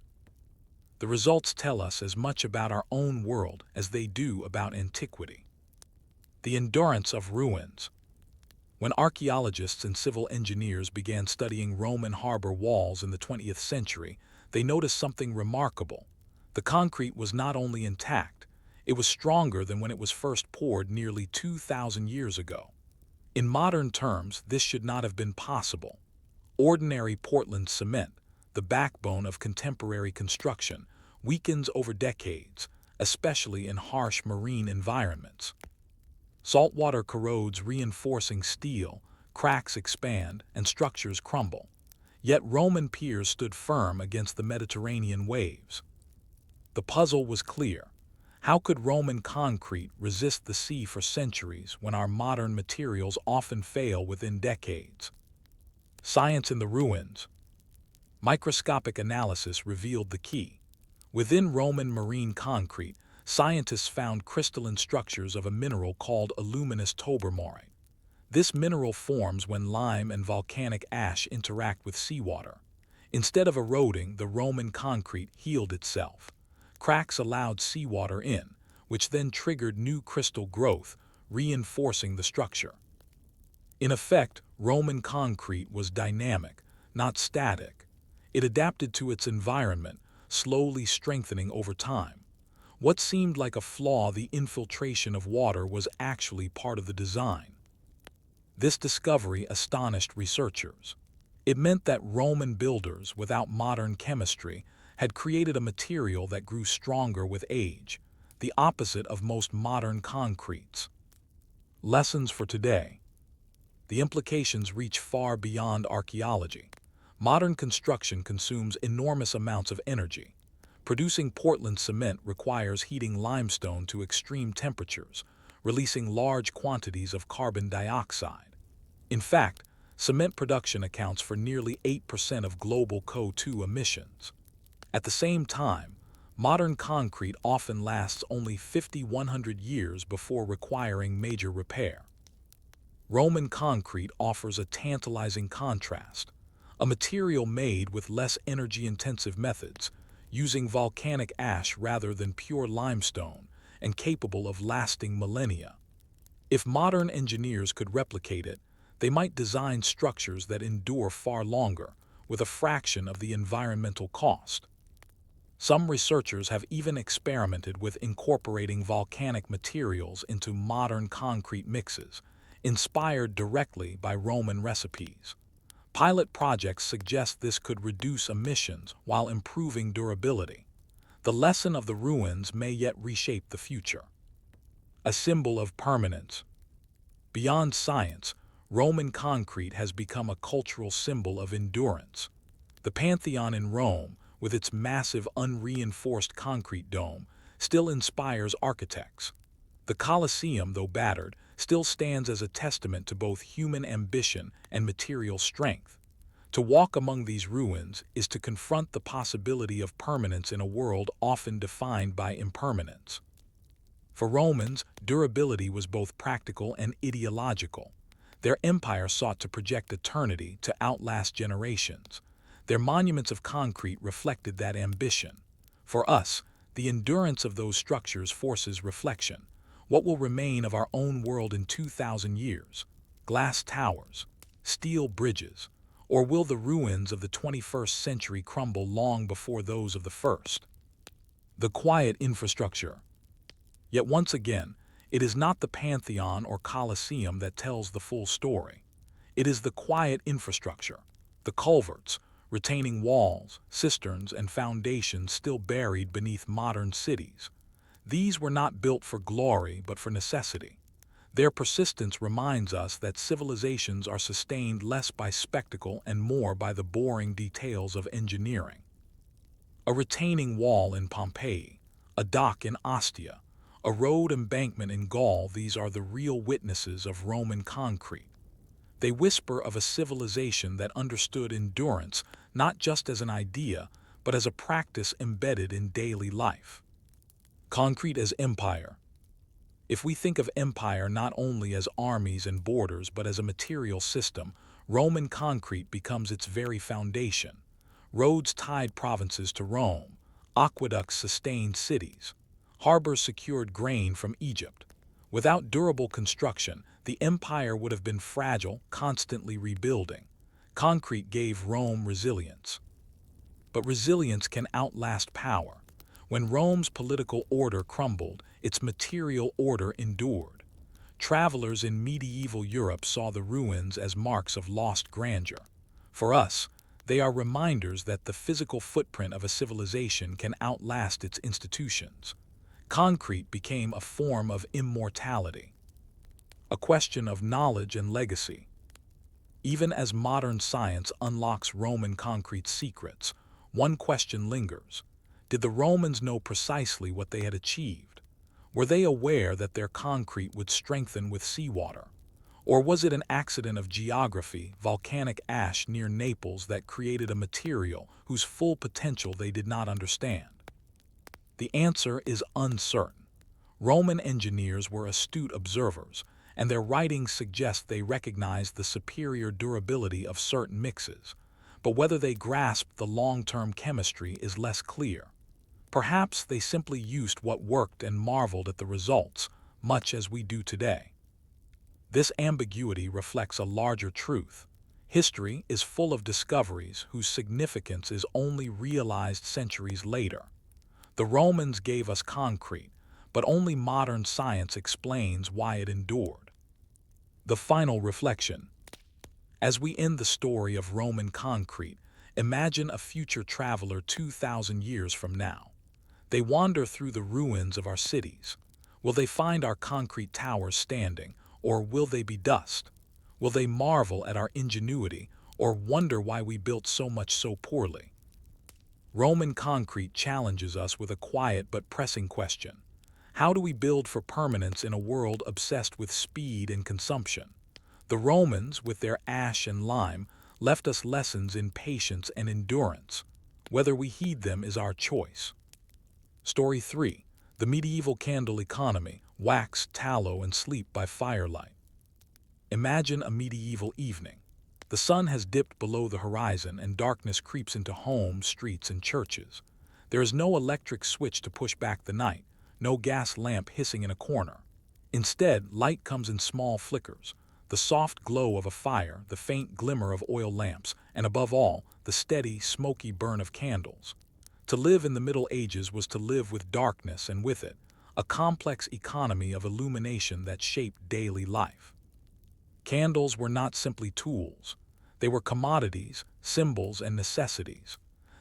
The results tell us as much about our own world as they do about antiquity. The endurance of ruins. When archaeologists and civil engineers began studying Roman harbor walls in the 20th century, they noticed something remarkable. The concrete was not only intact, it was stronger than when it was first poured nearly 2,000 years ago. In modern terms, this should not have been possible. Ordinary Portland cement, the backbone of contemporary construction, weakens over decades, especially in harsh marine environments. Saltwater corrodes reinforcing steel, cracks expand, and structures crumble. Yet Roman piers stood firm against the Mediterranean waves. The puzzle was clear. How could Roman concrete resist the sea for centuries when our modern materials often fail within decades? Science in the ruins. Microscopic analysis revealed the key. Within Roman marine concrete, scientists found crystalline structures of a mineral called aluminous tobermory. This mineral forms when lime and volcanic ash interact with seawater. Instead of eroding, the Roman concrete healed itself. Cracks allowed seawater in, which then triggered new crystal growth, reinforcing the structure. In effect, Roman concrete was dynamic, not static. It adapted to its environment, slowly strengthening over time. What seemed like a flaw, the infiltration of water, was actually part of the design. This discovery astonished researchers. It meant that Roman builders, without modern chemistry, had created a material that grew stronger with age, the opposite of most modern concretes. Lessons for today. The implications reach far beyond archaeology. Modern construction consumes enormous amounts of energy. Producing Portland cement requires heating limestone to extreme temperatures, releasing large quantities of carbon dioxide. In fact, cement production accounts for nearly 8% of global CO2 emissions. At the same time, modern concrete often lasts only 50–100 years before requiring major repair. Roman concrete offers a tantalizing contrast, a material made with less energy-intensive methods, using volcanic ash rather than pure limestone, and capable of lasting millennia. If modern engineers could replicate it, they might design structures that endure far longer, with a fraction of the environmental cost. Some researchers have even experimented with incorporating volcanic materials into modern concrete mixes, inspired directly by Roman recipes. Pilot projects suggest this could reduce emissions while improving durability. The lesson of the ruins may yet reshape the future. A symbol of permanence. Beyond science, Roman concrete has become a cultural symbol of endurance. The Pantheon in Rome, with its massive unreinforced concrete dome, still inspires architects. The Colosseum, though battered, still stands as a testament to both human ambition and material strength. To walk among these ruins is to confront the possibility of permanence in a world often defined by impermanence. For Romans, durability was both practical and ideological. Their empire sought to project eternity to outlast generations. Their monuments of concrete reflected that ambition. For us, the endurance of those structures forces reflection. What will remain of our own world in 2,000 years? Glass towers, steel bridges, or will the ruins of the 21st century crumble long before those of the first? The quiet infrastructure. Yet once again, it is not the Pantheon or Colosseum that tells the full story. It is the quiet infrastructure, the culverts, retaining walls, cisterns, and foundations still buried beneath modern cities. These were not built for glory but for necessity. Their persistence reminds us that civilizations are sustained less by spectacle and more by the boring details of engineering. A retaining wall in Pompeii, a dock in Ostia, a road embankment in Gaul, these are the real witnesses of Roman concrete. They whisper of a civilization that understood endurance not just as an idea, but as a practice embedded in daily life. Concrete as empire. If we think of empire not only as armies and borders but as a material system, Roman concrete becomes its very foundation. Roads tied provinces to Rome, aqueducts sustained cities, harbors secured grain from Egypt. Without durable construction, the empire would have been fragile, constantly rebuilding. Concrete gave Rome resilience. But resilience can outlast power. When Rome's political order crumbled, its material order endured. Travelers in medieval Europe saw the ruins as marks of lost grandeur. For us, they are reminders that the physical footprint of a civilization can outlast its institutions. Concrete became a form of immortality, a question of knowledge and legacy. Even as modern science unlocks Roman concrete's secrets, one question lingers. Did the Romans know precisely what they had achieved? Were they aware that their concrete would strengthen with seawater? Or was it an accident of geography, volcanic ash near Naples, that created a material whose full potential they did not understand? The answer is uncertain. Roman engineers were astute observers, and their writings suggest they recognized the superior durability of certain mixes, but whether they grasped the long-term chemistry is less clear. Perhaps they simply used what worked and marveled at the results, much as we do today. This ambiguity reflects a larger truth. History is full of discoveries whose significance is only realized centuries later. The Romans gave us concrete, but only modern science explains why it endured. The final reflection. As we end the story of Roman concrete, imagine a future traveler 2,000 years from now. They wander through the ruins of our cities. Will they find our concrete towers standing, or will they be dust? Will they marvel at our ingenuity, or wonder why we built so much so poorly? Roman concrete challenges us with a quiet but pressing question. How do we build for permanence in a world obsessed with speed and consumption? The Romans, with their ash and lime, left us lessons in patience and endurance. Whether we heed them is our choice. Story 3. The Medieval Candle Economy, Wax, Tallow, and Sleep by Firelight. Imagine a medieval evening. The sun has dipped below the horizon and darkness creeps into homes, streets, and churches. There is no electric switch to push back the night, no gas lamp hissing in a corner. Instead, light comes in small flickers, the soft glow of a fire, the faint glimmer of oil lamps, and above all, the steady, smoky burn of candles. To live in the Middle Ages was to live with darkness and with it, a complex economy of illumination that shaped daily life. Candles were not simply tools. They were commodities, symbols, and necessities.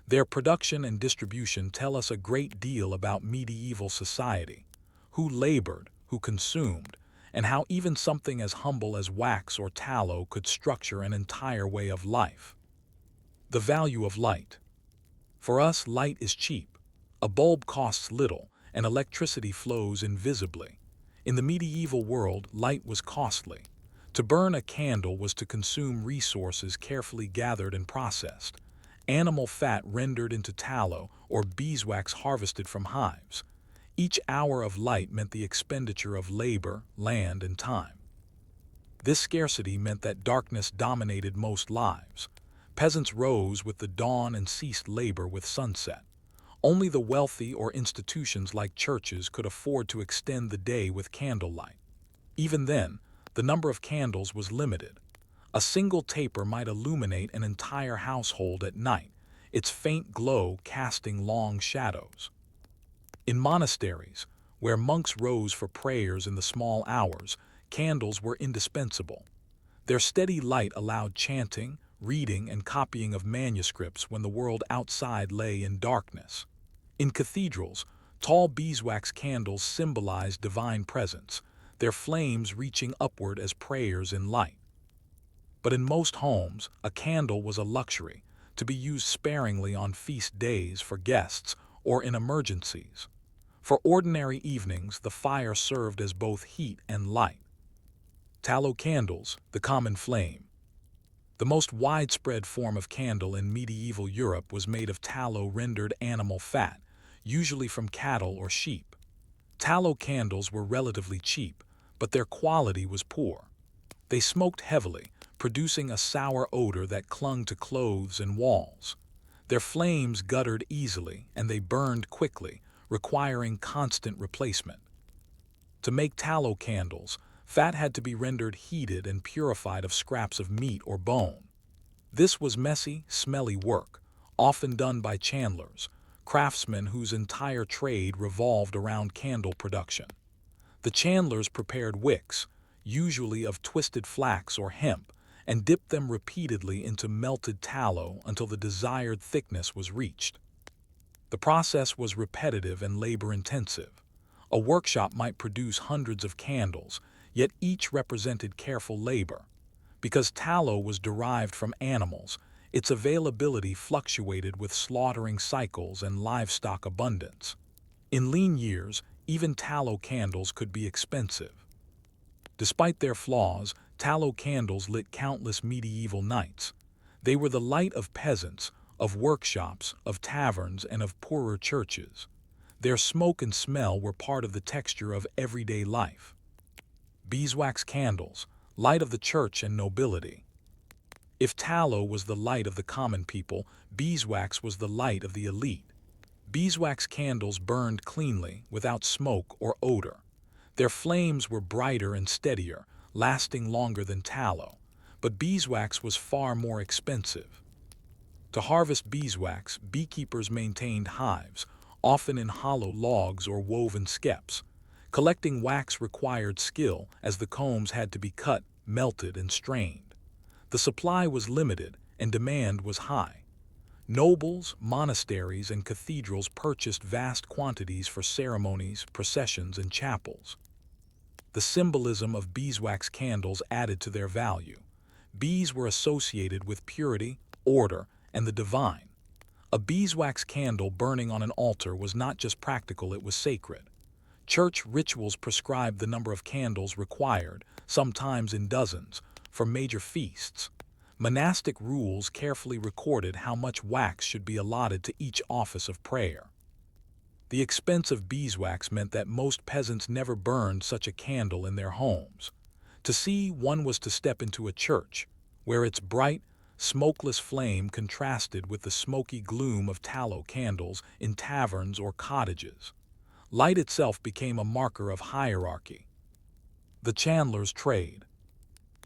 Their production and distribution tell us a great deal about medieval society, who labored, who consumed, and how even something as humble as wax or tallow could structure an entire way of life. The value of light. For us, light is cheap. A bulb costs little, and electricity flows invisibly. In the medieval world, light was costly. To burn a candle was to consume resources carefully gathered and processed, animal fat rendered into tallow or beeswax harvested from hives. Each hour of light meant the expenditure of labor, land, and time. This scarcity meant that darkness dominated most lives. Peasants rose with the dawn and ceased labor with sunset. Only the wealthy or institutions like churches could afford to extend the day with candlelight. Even then, the number of candles was limited. A single taper might illuminate an entire household at night, its faint glow casting long shadows. In monasteries, where monks rose for prayers in the small hours, candles were indispensable. Their steady light allowed chanting, reading, and copying of manuscripts when the world outside lay in darkness. In cathedrals, tall beeswax candles symbolized divine presence, their flames reaching upward as prayers in light. But in most homes, a candle was a luxury, to be used sparingly on feast days for guests or in emergencies. For ordinary evenings, the fire served as both heat and light. Tallow candles, the common flame. The most widespread form of candle in medieval Europe was made of tallow rendered animal fat, usually from cattle or sheep. Tallow candles were relatively cheap, but their quality was poor. They smoked heavily, producing a sour odor that clung to clothes and walls. Their flames guttered easily, and they burned quickly, requiring constant replacement. To make tallow candles, fat had to be rendered heated and purified of scraps of meat or bone. This was messy, smelly work, often done by chandlers, craftsmen whose entire trade revolved around candle production. The chandlers prepared wicks, usually of twisted flax or hemp, and dipped them repeatedly into melted tallow until the desired thickness was reached. The process was repetitive and labor-intensive. A workshop might produce hundreds of candles, yet each represented careful labor. Because tallow was derived from animals, its availability fluctuated with slaughtering cycles and livestock abundance. In lean years, even tallow candles could be expensive. Despite their flaws, tallow candles lit countless medieval nights. They were the light of peasants, of workshops, of taverns, and of poorer churches. Their smoke and smell were part of the texture of everyday life. Beeswax candles, light of the church and nobility. If tallow was the light of the common people, beeswax was the light of the elite. Beeswax candles burned cleanly, without smoke or odor. Their flames were brighter and steadier, lasting longer than tallow, but beeswax was far more expensive. To harvest beeswax, beekeepers maintained hives, often in hollow logs or woven skeps. Collecting wax required skill, as the combs had to be cut, melted, and strained. The supply was limited, and demand was high. Nobles, monasteries, and cathedrals purchased vast quantities for ceremonies, processions, and chapels. The symbolism of beeswax candles added to their value. Bees were associated with purity, order, and the divine. A beeswax candle burning on an altar was not just practical, it was sacred. Church rituals prescribed the number of candles required, sometimes in dozens, for major feasts. Monastic rules carefully recorded how much wax should be allotted to each office of prayer. The expense of beeswax meant that most peasants never burned such a candle in their homes. To see one was to step into a church, where its bright, smokeless flame contrasted with the smoky gloom of tallow candles in taverns or cottages. Light itself became a marker of hierarchy. The chandler's trade.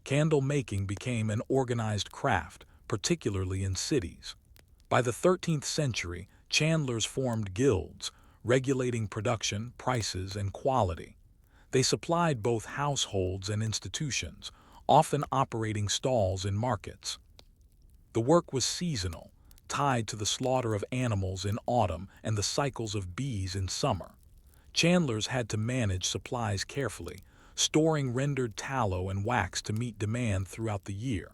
Candle making became an organized craft, particularly in cities. By the 13th century, chandlers formed guilds, regulating production, prices, and quality. They supplied both households and institutions, often operating stalls in markets. The work was seasonal, tied to the slaughter of animals in autumn and the cycles of bees in summer. Chandlers had to manage supplies carefully, storing rendered tallow and wax to meet demand throughout the year.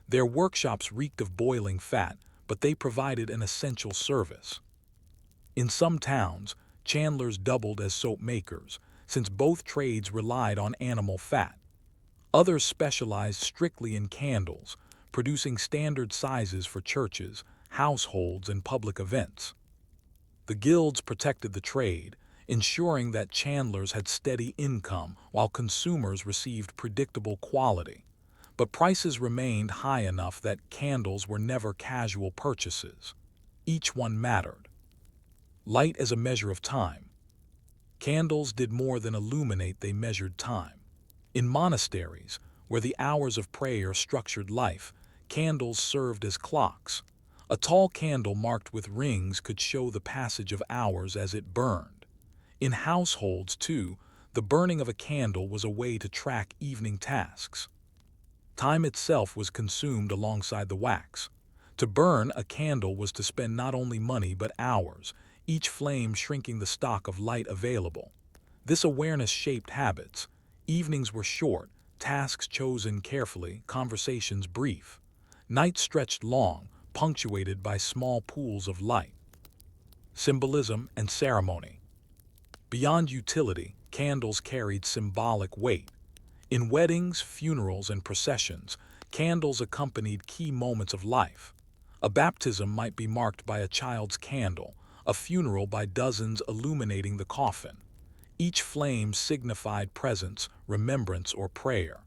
Their workshops reeked of boiling fat, but they provided an essential service. In some towns, chandlers doubled as soap makers, since both trades relied on animal fat. Others specialized strictly in candles, producing standard sizes for churches, households, and public events. The guilds protected the trade, ensuring that chandlers had steady income while consumers received predictable quality. But prices remained high enough that candles were never casual purchases. Each one mattered. Light as a measure of time. Candles did more than illuminate, they measured time. In monasteries, where the hours of prayer structured life, candles served as clocks. A tall candle marked with rings could show the passage of hours as it burned. In households, too, the burning of a candle was a way to track evening tasks. Time itself was consumed alongside the wax. To burn a candle was to spend not only money but hours, each flame shrinking the stock of light available. This awareness shaped habits. Evenings were short, tasks chosen carefully, conversations brief. Nights stretched long, punctuated by small pools of light. Symbolism and ceremony. Beyond utility, candles carried symbolic weight. In weddings, funerals, and processions, candles accompanied key moments of life. A baptism might be marked by a child's candle, a funeral by dozens illuminating the coffin. Each flame signified presence, remembrance, or prayer.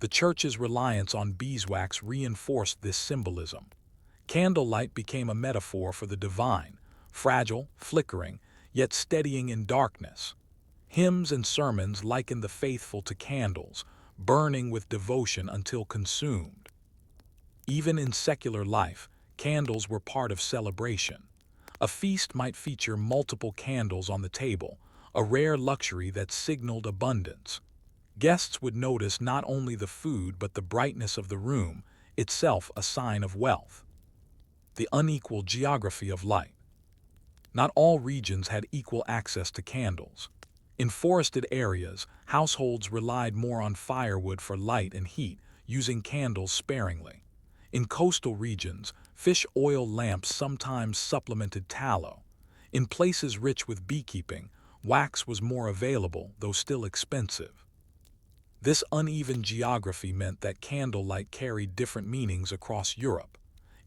The church's reliance on beeswax reinforced this symbolism. Candlelight became a metaphor for the divine, fragile, flickering, yet steadying in darkness. Hymns and sermons likened the faithful to candles, burning with devotion until consumed. Even in secular life, candles were part of celebration. A feast might feature multiple candles on the table, a rare luxury that signaled abundance. Guests would notice not only the food but the brightness of the room, itself a sign of wealth. The unequal geography of light. Not all regions had equal access to candles. In forested areas, households relied more on firewood for light and heat, using candles sparingly. In coastal regions, fish oil lamps sometimes supplemented tallow. In places rich with beekeeping, Wax was more available, though still expensive. This uneven geography meant that candlelight carried different meanings across Europe.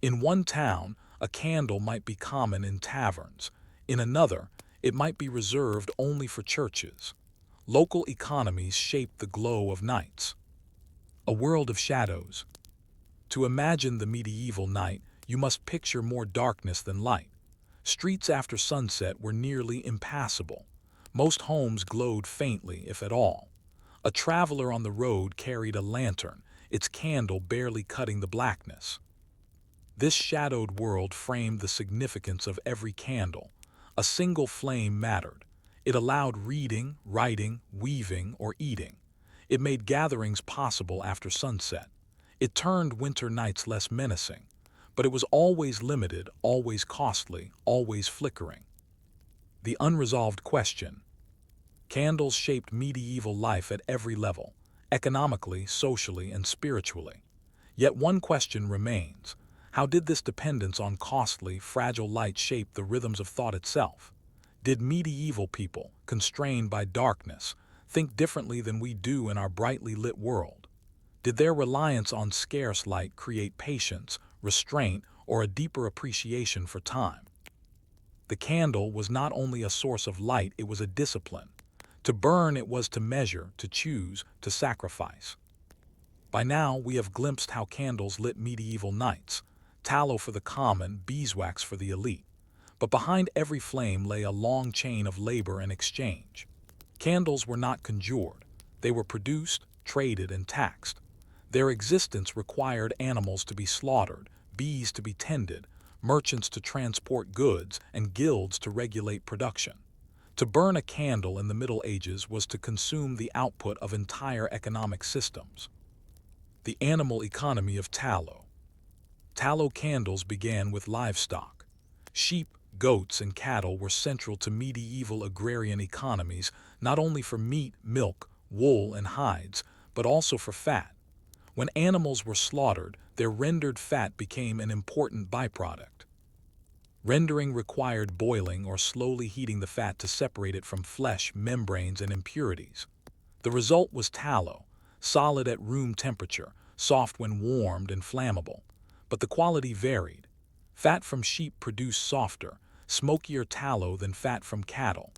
In one town, a candle might be common in taverns. In another, it might be reserved only for churches. Local economies shaped the glow of nights. A world of shadows. To imagine the medieval night, you must picture more darkness than light. Streets after sunset were nearly impassable. Most homes glowed faintly, if at all. A traveler on the road carried a lantern, its candle barely cutting the blackness. This shadowed world framed the significance of every candle. A single flame mattered. It allowed reading, writing, weaving, or eating. It made gatherings possible after sunset. It turned winter nights less menacing. But it was always limited, always costly, always flickering. The unresolved question. Candles shaped medieval life at every level, economically, socially, and spiritually. Yet one question remains. How did this dependence on costly, fragile light shape the rhythms of thought itself? Did medieval people, constrained by darkness, think differently than we do in our brightly lit world? Did their reliance on scarce light create patience, restraint, or a deeper appreciation for time? The candle was not only a source of light, it was a discipline. To burn it was to measure, to choose, to sacrifice. By now, we have glimpsed how candles lit medieval nights. Tallow for the common, beeswax for the elite. But behind every flame lay a long chain of labor and exchange. Candles were not conjured. They were produced, traded, and taxed. Their existence required animals to be slaughtered, bees to be tended, merchants to transport goods, and guilds to regulate production. To burn a candle in the Middle Ages was to consume the output of entire economic systems. The animal economy of tallow. Tallow candles began with livestock. Sheep, goats, and cattle were central to medieval agrarian economies, not only for meat, milk, wool, and hides, but also for fat. When animals were slaughtered, their rendered fat became an important byproduct. Rendering required boiling or slowly heating the fat to separate it from flesh, membranes, and impurities. The result was tallow, solid at room temperature, soft when warmed, and flammable. But the quality varied. Fat from sheep produced softer, smokier tallow than fat from cattle.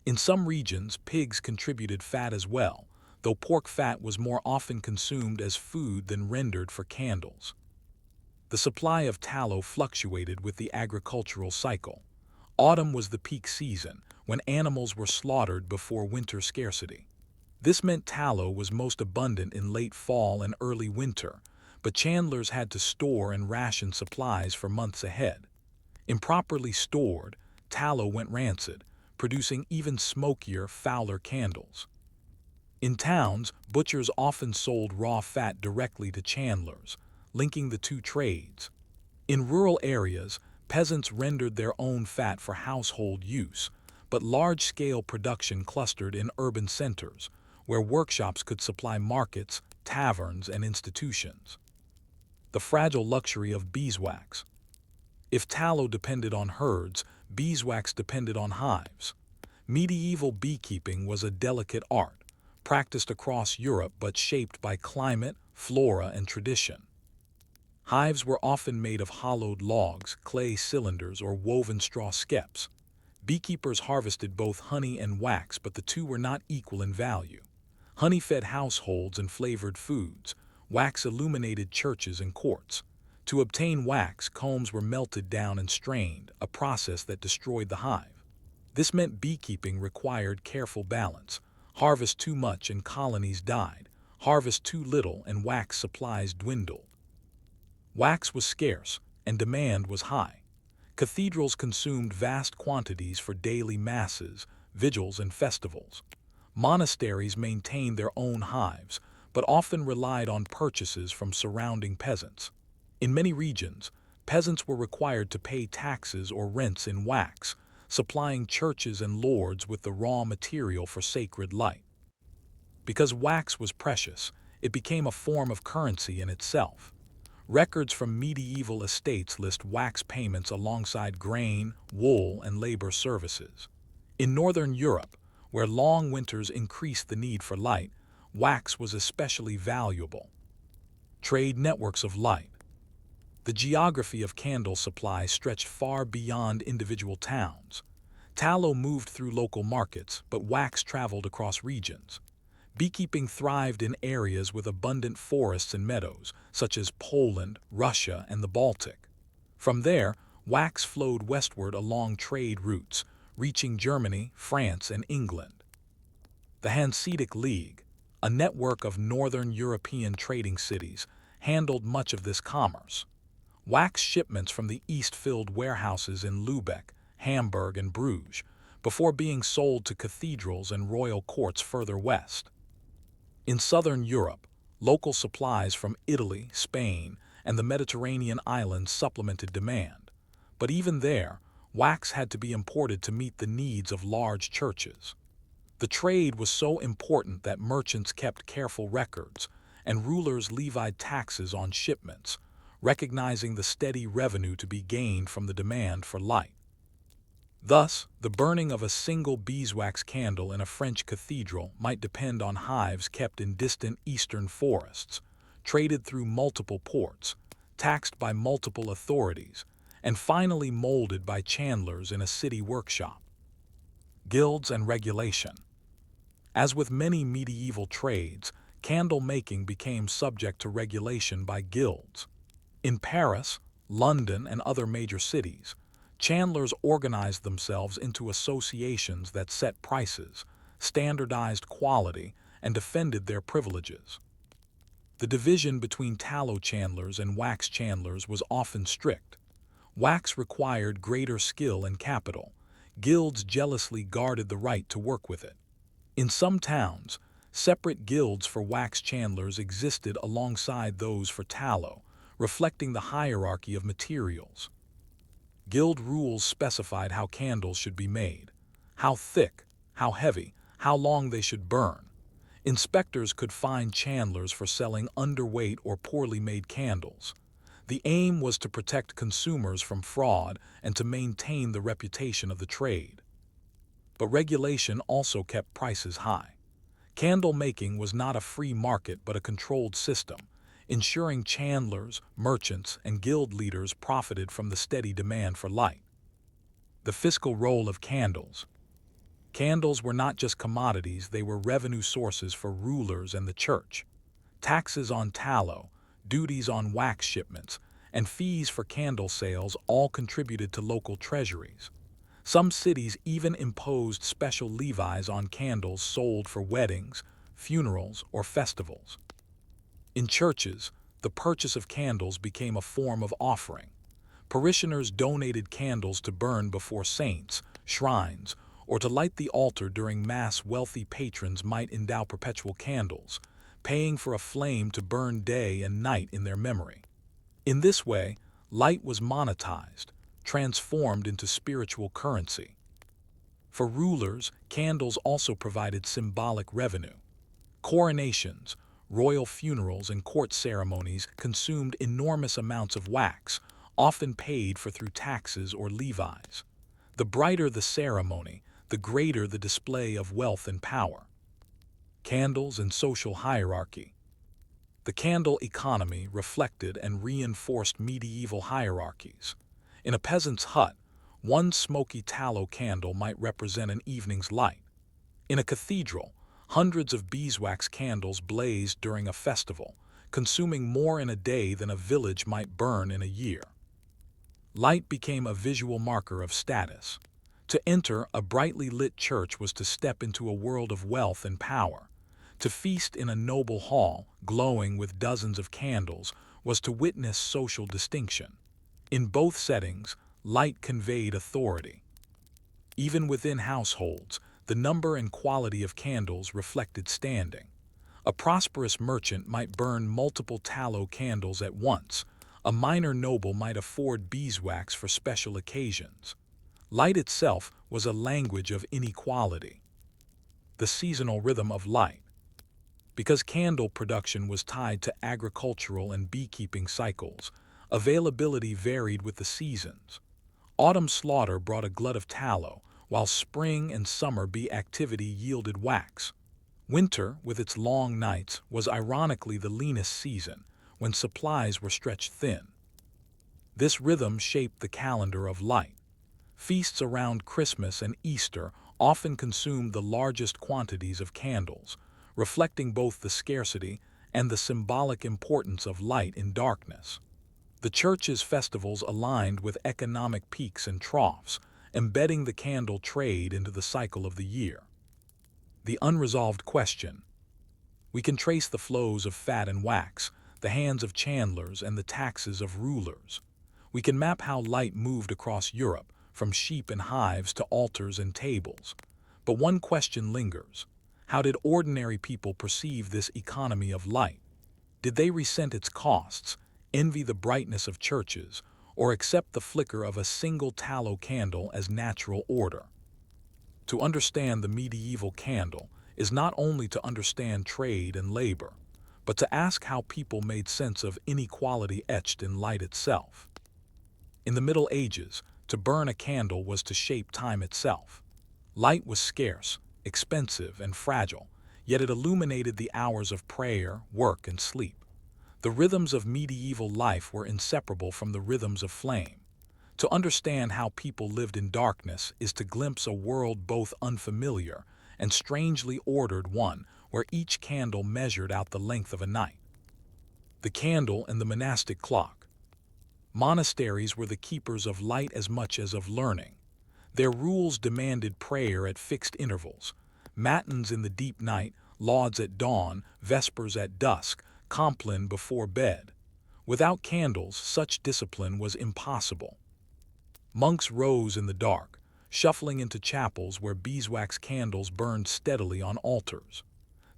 In some regions, pigs contributed fat as well, though pork fat was more often consumed as food than rendered for candles. The supply of tallow fluctuated with the agricultural cycle. Autumn was the peak season, when animals were slaughtered before winter scarcity. This meant tallow was most abundant in late fall and early winter, but chandlers had to store and ration supplies for months ahead. Improperly stored, tallow went rancid, producing even smokier, fouler candles. In towns, butchers often sold raw fat directly to chandlers, linking the two trades. In rural areas, peasants rendered their own fat for household use, but large-scale production clustered in urban centers, where workshops could supply markets, taverns, and institutions. The fragile luxury of beeswax. If tallow depended on herds, beeswax depended on hives. Medieval beekeeping was a delicate art, practiced across Europe but shaped by climate, flora, and tradition. Hives were often made of hollowed logs, clay cylinders, or woven straw skeps. Beekeepers harvested both honey and wax, but the two were not equal in value. Honey fed households and flavored foods. Wax illuminated churches and courts. To obtain wax, combs were melted down and strained, a process that destroyed the hive. This meant beekeeping required careful balance. Harvest too much and colonies died. Harvest too little and wax supplies dwindled. Wax was scarce, and demand was high. Cathedrals consumed vast quantities for daily masses, vigils, and festivals. Monasteries maintained their own hives, but often relied on purchases from surrounding peasants. In many regions, peasants were required to pay taxes or rents in wax, supplying churches and lords with the raw material for sacred light. Because wax was precious, it became a form of currency in itself. Records from medieval estates list wax payments alongside grain, wool, and labor services. In Northern Europe, Where long winters increased the need for light, wax was especially valuable. Trade networks of light. The geography of candle supply stretched far beyond individual towns. Tallow moved through local markets, but wax traveled across regions. Beekeeping thrived in areas with abundant forests and meadows, such as Poland, Russia, and the Baltic. From there, wax flowed westward along trade routes, reaching Germany, France, and England. The Hanseatic League, a network of northern European trading cities, handled much of this commerce. Wax shipments from the east filled warehouses in Lübeck, Hamburg, and Bruges, before being sold to cathedrals and royal courts further west. In southern Europe, local supplies from Italy, Spain, and the Mediterranean islands supplemented demand. But even there, wax had to be imported to meet the needs of large churches. The trade was so important that merchants kept careful records, and rulers levied taxes on shipments, recognizing the steady revenue to be gained from the demand for light. Thus, the burning of a single beeswax candle in a French cathedral might depend on hives kept in distant eastern forests, traded through multiple ports, taxed by multiple authorities, and finally molded by chandlers in a city workshop. Guilds and regulation. As with many medieval trades, candle making became subject to regulation by guilds. In Paris, London, and other major cities, chandlers organized themselves into associations that set prices, standardized quality, and defended their privileges. The division between tallow chandlers and wax chandlers was often strict. Wax required greater skill and capital. Guilds jealously guarded the right to work with it. In some towns, separate guilds for wax chandlers existed alongside those for tallow, reflecting the hierarchy of materials. Guild rules specified how candles should be made, how thick, how heavy, how long they should burn. Inspectors could fine chandlers for selling underweight or poorly made candles. The aim was to protect consumers from fraud and to maintain the reputation of the trade. But regulation also kept prices high. Candle making was not a free market but a controlled system, ensuring chandlers, merchants, and guild leaders profited from the steady demand for light. The fiscal role of candles. Candles were not just commodities, they were revenue sources for rulers and the church. Taxes on tallow, duties on wax shipments, and fees for candle sales all contributed to local treasuries. Some cities even imposed special levies on candles sold for weddings, funerals, or festivals. In churches, the purchase of candles became a form of offering. Parishioners donated candles to burn before saints, shrines, or to light the altar during Mass. Wealthy patrons might endow perpetual candles, paying for a flame to burn day and night in their memory. In this way, light was monetized, transformed into spiritual currency. For rulers, candles also provided symbolic revenue. Coronations, royal funerals, and court ceremonies consumed enormous amounts of wax, often paid for through taxes or levies. The brighter the ceremony, the greater the display of wealth and power. Candles and social hierarchy. The candle economy reflected and reinforced medieval hierarchies. In a peasant's hut, one smoky tallow candle might represent an evening's light. In a cathedral, hundreds of beeswax candles blazed during a festival, consuming more in a day than a village might burn in a year. Light became a visual marker of status. To enter a brightly lit church was to step into a world of wealth and power. To feast in a noble hall, glowing with dozens of candles, was to witness social distinction. In both settings, light conveyed authority. Even within households, the number and quality of candles reflected standing. A prosperous merchant might burn multiple tallow candles at once. A minor noble might afford beeswax for special occasions. Light itself was a language of inequality. The seasonal rhythm of light. Because candle production was tied to agricultural and beekeeping cycles, availability varied with the seasons. Autumn slaughter brought a glut of tallow, while spring and summer bee activity yielded wax. Winter, with its long nights, was ironically the leanest season, when supplies were stretched thin. This rhythm shaped the calendar of light. Feasts around Christmas and Easter often consumed the largest quantities of candles, reflecting both the scarcity and the symbolic importance of light in darkness. The church's festivals aligned with economic peaks and troughs, embedding the candle trade into the cycle of the year. The unresolved question. We can trace the flows of fat and wax, the hands of chandlers and the taxes of rulers. We can map how light moved across Europe, from sheep and hives to altars and tables. But one question lingers. How did ordinary people perceive this economy of light? Did they resent its costs, envy the brightness of churches, or accept the flicker of a single tallow candle as natural order? To understand the medieval candle is not only to understand trade and labor, but to ask how people made sense of inequality etched in light itself. In the Middle Ages, to burn a candle was to shape time itself. Light was scarce, expensive, and fragile, yet it illuminated the hours of prayer, work, and sleep. The rhythms of medieval life were inseparable from the rhythms of flame. To understand how people lived in darkness is to glimpse a world both unfamiliar and strangely ordered, one where each candle measured out the length of a night. The candle and the monastic clock. Monasteries were the keepers of light as much as of learning. Their rules demanded prayer at fixed intervals, matins in the deep night, lauds at dawn, vespers at dusk, compline before bed. Without candles, such discipline was impossible. Monks rose in the dark, shuffling into chapels where beeswax candles burned steadily on altars.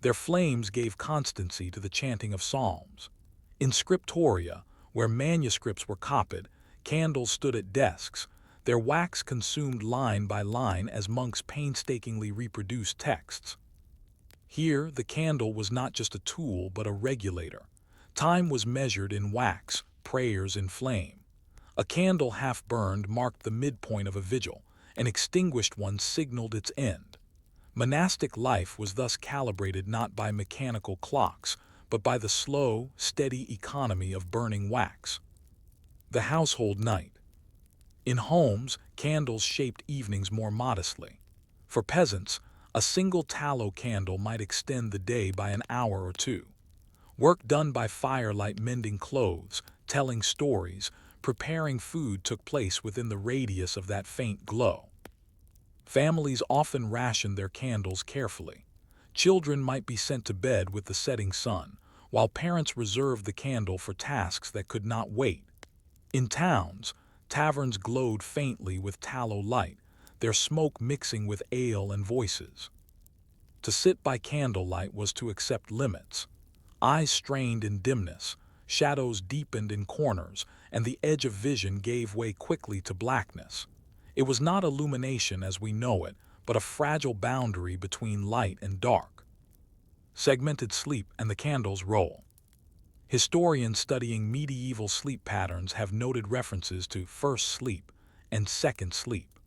Their flames gave constancy to the chanting of psalms. In scriptoria, where manuscripts were copied, candles stood at desks, their wax consumed line by line as monks painstakingly reproduced texts. Here, the candle was not just a tool but a regulator. Time was measured in wax, prayers in flame. A candle half burned marked the midpoint of a vigil, an extinguished one signaled its end. Monastic life was thus calibrated not by mechanical clocks, but by the slow, steady economy of burning wax. The household night. In homes, candles shaped evenings more modestly. For peasants, a single tallow candle might extend the day by an hour or two. Work done by firelight, mending clothes, telling stories, preparing food took place within the radius of that faint glow. Families often rationed their candles carefully. Children might be sent to bed with the setting sun, while parents reserved the candle for tasks that could not wait. In towns, taverns glowed faintly with tallow light, their smoke mixing with ale and voices. To sit by candlelight was to accept limits. Eyes strained in dimness, shadows deepened in corners, and the edge of vision gave way quickly to blackness. It was not illumination as we know it, but a fragile boundary between light and dark. Segmented sleep and the candle's role. Historians studying medieval sleep patterns have noted references to first sleep and second sleep.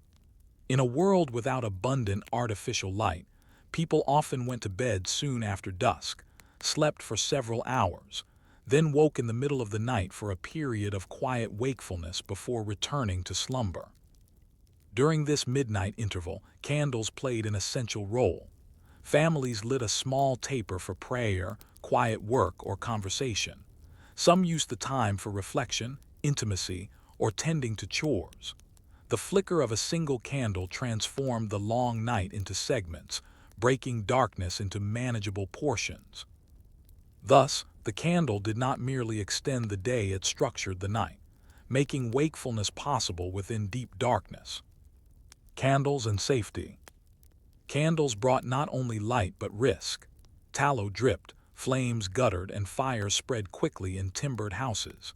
In a world without abundant artificial light, people often went to bed soon after dusk, slept for several hours, then woke in the middle of the night for a period of quiet wakefulness before returning to slumber. During this midnight interval, candles played an essential role. Families lit a small taper for prayer, quiet work, or conversation. Some used the time for reflection, intimacy, or tending to chores. The flicker of a single candle transformed the long night into segments, breaking darkness into manageable portions. Thus, the candle did not merely extend the day, it structured the night, making wakefulness possible within deep darkness. Candles and safety. Candles brought not only light but risk. Tallow dripped, flames guttered, and fires spread quickly in timbered houses.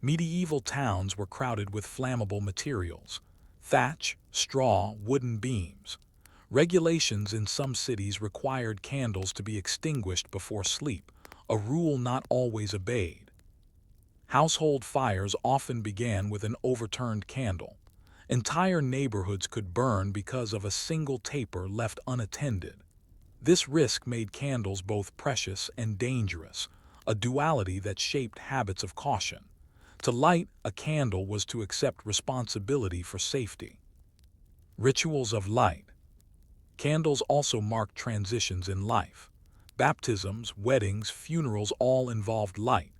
Medieval towns were crowded with flammable materials: thatch, straw, wooden beams. Regulations in some cities required candles to be extinguished before sleep, a rule not always obeyed. Household fires often began with an overturned candle. Entire neighborhoods could burn because of a single taper left unattended. This risk made candles both precious and dangerous, a duality that shaped habits of caution. To light a candle was to accept responsibility for safety. Rituals of light. Candles also marked transitions in life. Baptisms, weddings, funerals all involved light.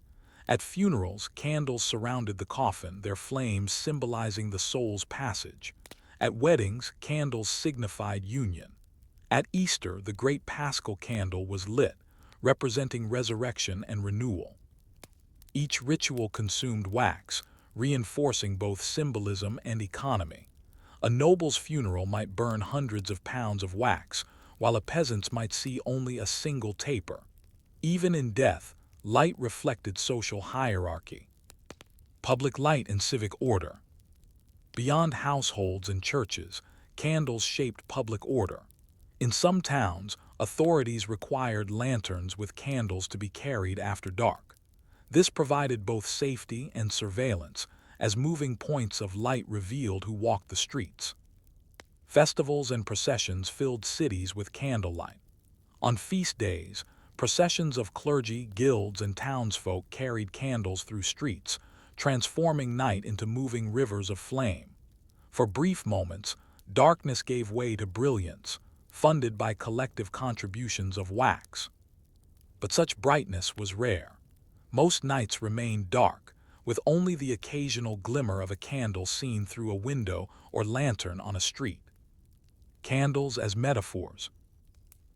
At funerals, candles surrounded the coffin, their flames symbolizing the soul's passage. At weddings, candles signified union. At Easter, the great Paschal candle was lit, representing resurrection and renewal. Each ritual consumed wax, reinforcing both symbolism and economy. A noble's funeral might burn hundreds of pounds of wax, while a peasant's might see only a single taper. Even in death, light reflected social hierarchy. Public light and civic order. Beyond households and churches, candles shaped public order. In some towns, authorities required lanterns with candles to be carried after dark. This provided both safety and surveillance, as moving points of light revealed who walked the streets. Festivals and processions filled cities with candlelight. On feast days, processions of clergy, guilds, and townsfolk carried candles through streets, transforming night into moving rivers of flame. For brief moments, darkness gave way to brilliance, funded by collective contributions of wax. But such brightness was rare. Most nights remained dark, with only the occasional glimmer of a candle seen through a window or lantern on a street. Candles as metaphors.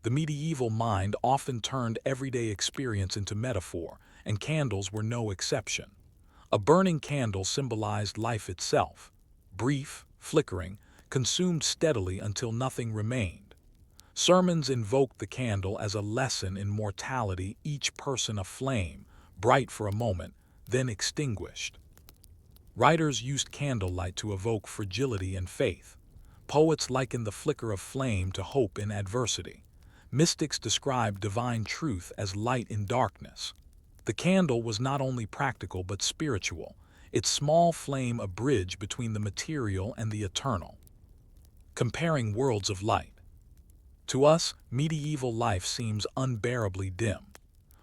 The medieval mind often turned everyday experience into metaphor, and candles were no exception. A burning candle symbolized life itself, brief, flickering, consumed steadily until nothing remained. Sermons invoked the candle as a lesson in mortality, each person a flame, bright for a moment, then extinguished. Writers used candlelight to evoke fragility and faith. Poets likened the flicker of flame to hope in adversity. Mystics described divine truth as light in darkness. The candle was not only practical but spiritual, its small flame a bridge between the material and the eternal. Comparing worlds of light. To us, medieval life seems unbearably dim.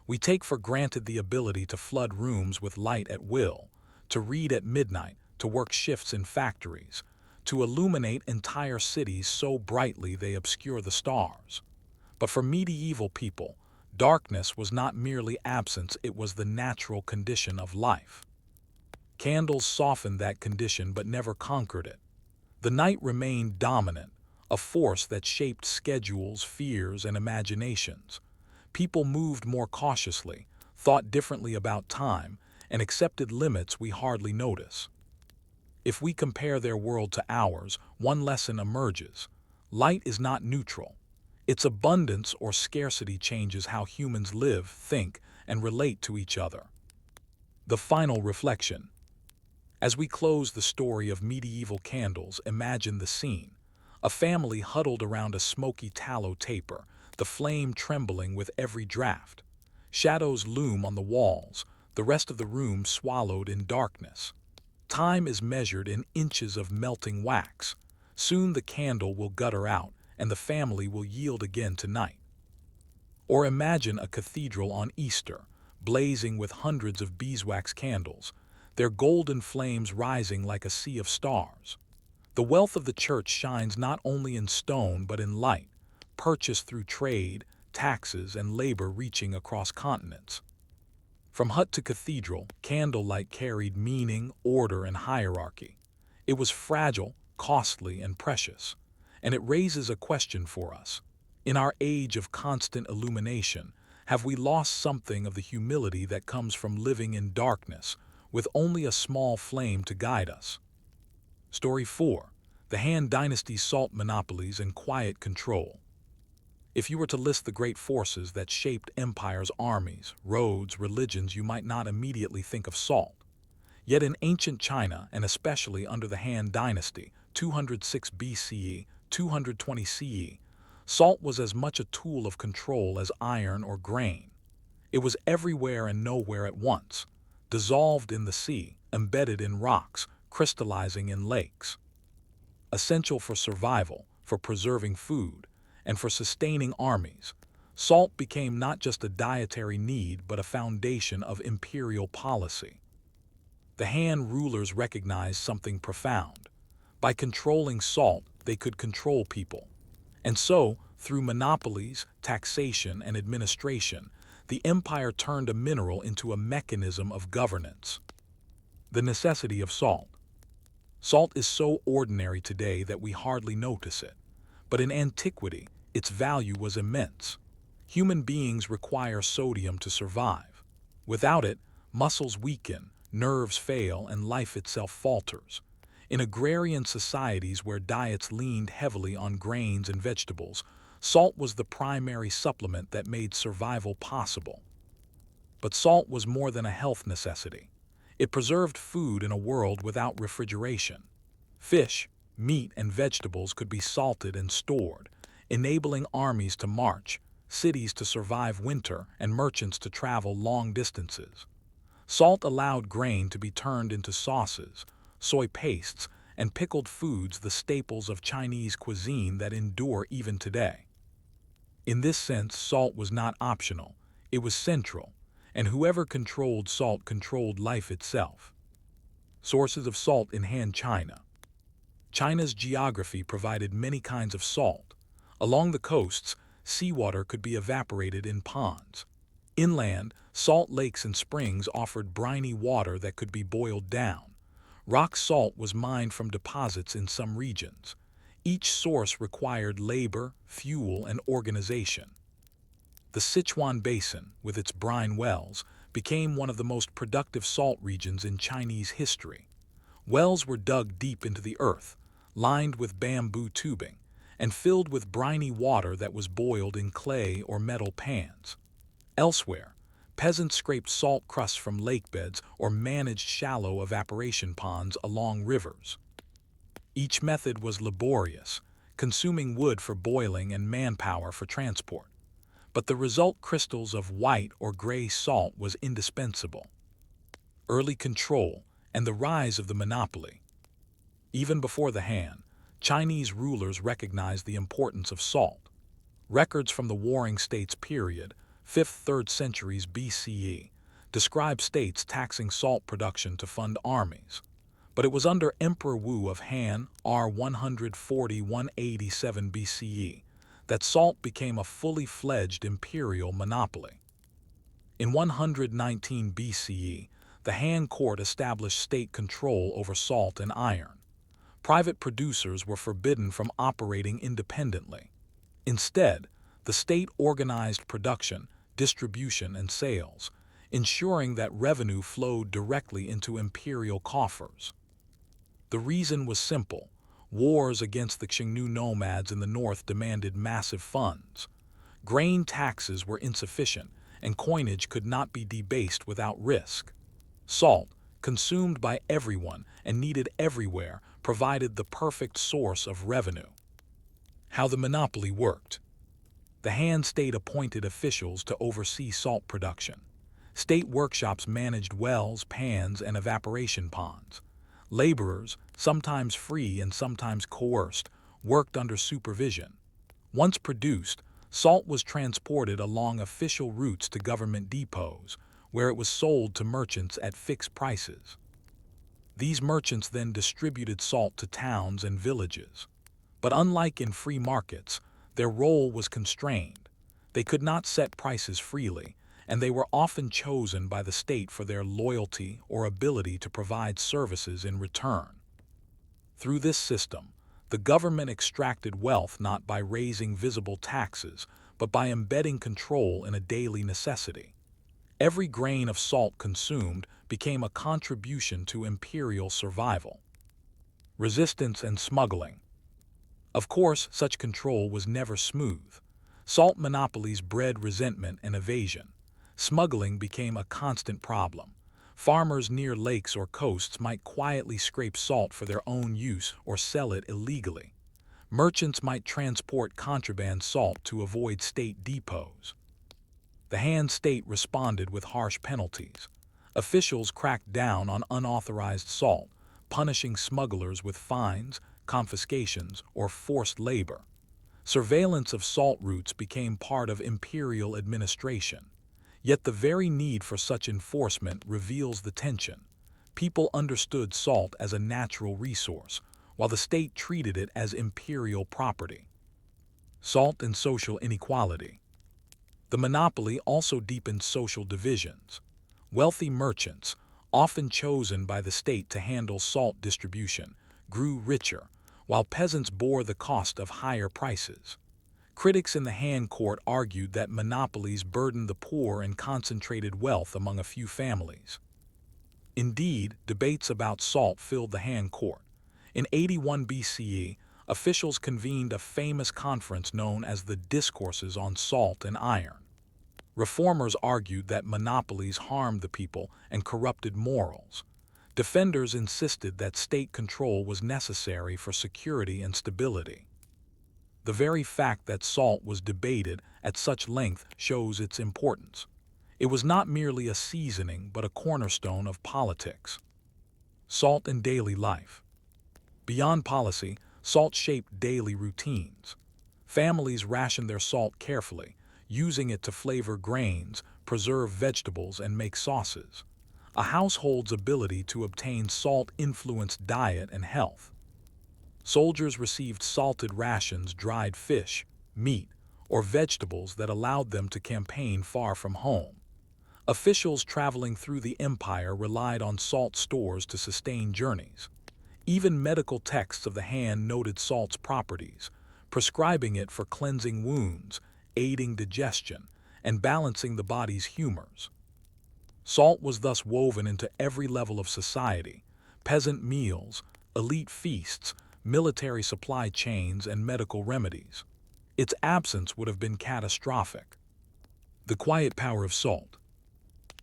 We take for granted the ability to flood rooms with light at will, to read at midnight, to work shifts in factories, to illuminate entire cities so brightly they obscure the stars. But for medieval people, darkness was not merely absence, it was the natural condition of life. Candles softened that condition but never conquered it. The night remained dominant, a force that shaped schedules, fears, and imaginations. People moved more cautiously, thought differently about time, and accepted limits we hardly notice. If we compare their world to ours, one lesson emerges. Light is not neutral. Its abundance or scarcity changes how humans live, think, and relate to each other. The final reflection. As we close the story of medieval candles, imagine the scene. A family huddled around a smoky tallow taper, the flame trembling with every draft. Shadows loom on the walls, the rest of the room swallowed in darkness. Time is measured in inches of melting wax. Soon the candle will gutter out, and the family will yield again to night. Or imagine a cathedral on Easter, blazing with hundreds of beeswax candles, their golden flames rising like a sea of stars. The wealth of the church shines not only in stone but in light, purchased through trade, taxes, and labor reaching across continents. From hut to cathedral, candlelight carried meaning, order, and hierarchy. It was fragile, costly, and precious. And it raises a question for us. In our age of constant illumination, have we lost something of the humility that comes from living in darkness, with only a small flame to guide us? Story 4. The Han Dynasty's salt monopolies and quiet control. If you were to list the great forces that shaped empires, armies, roads, religions, you might not immediately think of salt. Yet in ancient China, and especially under the Han Dynasty, 206 BCE, 220 CE, salt was as much a tool of control as iron or grain. It was everywhere and nowhere at once, dissolved in the sea, embedded in rocks, crystallizing in lakes. Essential for survival, for preserving food, and for sustaining armies, salt became not just a dietary need but a foundation of imperial policy. The Han rulers recognized something profound. By controlling salt, they could control people. And so, through monopolies, taxation, and administration, the empire turned a mineral into a mechanism of governance. The necessity of salt. Salt is so ordinary today that we hardly notice it. But in antiquity, its value was immense. Human beings require sodium to survive. Without it, muscles weaken, nerves fail, and life itself falters. In agrarian societies where diets leaned heavily on grains and vegetables, salt was the primary supplement that made survival possible. But salt was more than a health necessity. It preserved food in a world without refrigeration. Fish, meat, and vegetables could be salted and stored, enabling armies to march, cities to survive winter, and merchants to travel long distances. Salt allowed grain to be turned into sauces, soy pastes, and pickled foods, the staples of Chinese cuisine that endure even today. In this sense, salt was not optional, it was central, and whoever controlled salt controlled life itself. Sources of salt in Han China. China's geography provided many kinds of salt. Along the coasts, seawater could be evaporated in ponds. Inland, salt lakes and springs offered briny water that could be boiled down. Rock salt was mined from deposits in some regions. Each source required labor, fuel, and organization. The Sichuan Basin, with its brine wells, became one of the most productive salt regions in Chinese history. Wells were dug deep into the earth, lined with bamboo tubing, and filled with briny water that was boiled in clay or metal pans. Elsewhere, peasants scraped salt crusts from lakebeds or managed shallow evaporation ponds along rivers. Each method was laborious, consuming wood for boiling and manpower for transport. But the result, crystals of white or gray salt, was indispensable. Early control and the rise of the monopoly. Even before the Han, Chinese rulers recognized the importance of salt. Records from the Warring States period, 5th–3rd centuries BCE, describe states taxing salt production to fund armies. But it was under Emperor Wu of Han, r. 140–187 BCE, that salt became a fully fledged imperial monopoly. In 119 BCE, the Han court established state control over salt and iron. Private producers were forbidden from operating independently. Instead, the state organized production, distribution, and sales, ensuring that revenue flowed directly into imperial coffers. The reason was simple. Wars against the Xiongnu nomads in the north demanded massive funds. Grain taxes were insufficient, and coinage could not be debased without risk. Salt, consumed by everyone and needed everywhere, provided the perfect source of revenue. How the monopoly worked. The Han state appointed officials to oversee salt production. State workshops managed wells, pans, and evaporation ponds. Laborers, sometimes free and sometimes coerced, worked under supervision. Once produced, salt was transported along official routes to government depots, where it was sold to merchants at fixed prices. These merchants then distributed salt to towns and villages. But unlike in free markets, their role was constrained. They could not set prices freely, and they were often chosen by the state for their loyalty or ability to provide services in return. Through this system, the government extracted wealth not by raising visible taxes, but by embedding control in a daily necessity. Every grain of salt consumed became a contribution to imperial survival. Resistance and smuggling. Of course, such control was never smooth. Salt monopolies bred resentment and evasion. Smuggling became a constant problem. Farmers near lakes or coasts might quietly scrape salt for their own use or sell it illegally. Merchants might transport contraband salt to avoid state depots. The Han state responded with harsh penalties. Officials cracked down on unauthorized salt, punishing smugglers with fines, confiscations, or forced labor. Surveillance of salt routes became part of imperial administration. Yet the very need for such enforcement reveals the tension. People understood salt as a natural resource, while the state treated it as imperial property. Salt and social inequality. The monopoly also deepened social divisions. Wealthy merchants, often chosen by the state to handle salt distribution, grew richer, while peasants bore the cost of higher prices. Critics in the hand court argued that monopolies burdened the poor and concentrated wealth among a few families. Indeed, debates about salt filled the hand court. In 81 BCE, officials convened a famous conference known as the Discourses on Salt and Iron. Reformers argued that monopolies harmed the people and corrupted morals. Defenders insisted that state control was necessary for security and stability. The very fact that salt was debated at such length shows its importance. It was not merely a seasoning but a cornerstone of politics. Salt in daily life. Beyond policy, salt shaped daily routines. Families rationed their salt carefully, using it to flavor grains, preserve vegetables, and make sauces. A household's ability to obtain salt influenced diet and health. Soldiers received salted rations, dried fish, meat, or vegetables that allowed them to campaign far from home. Officials traveling through the empire relied on salt stores to sustain journeys. Even medical texts of the hand noted salt's properties, prescribing it for cleansing wounds, aiding digestion, and balancing the body's humors. Salt was thus woven into every level of society: peasant meals, elite feasts, military supply chains, and medical remedies. Its absence would have been catastrophic. The quiet power of salt.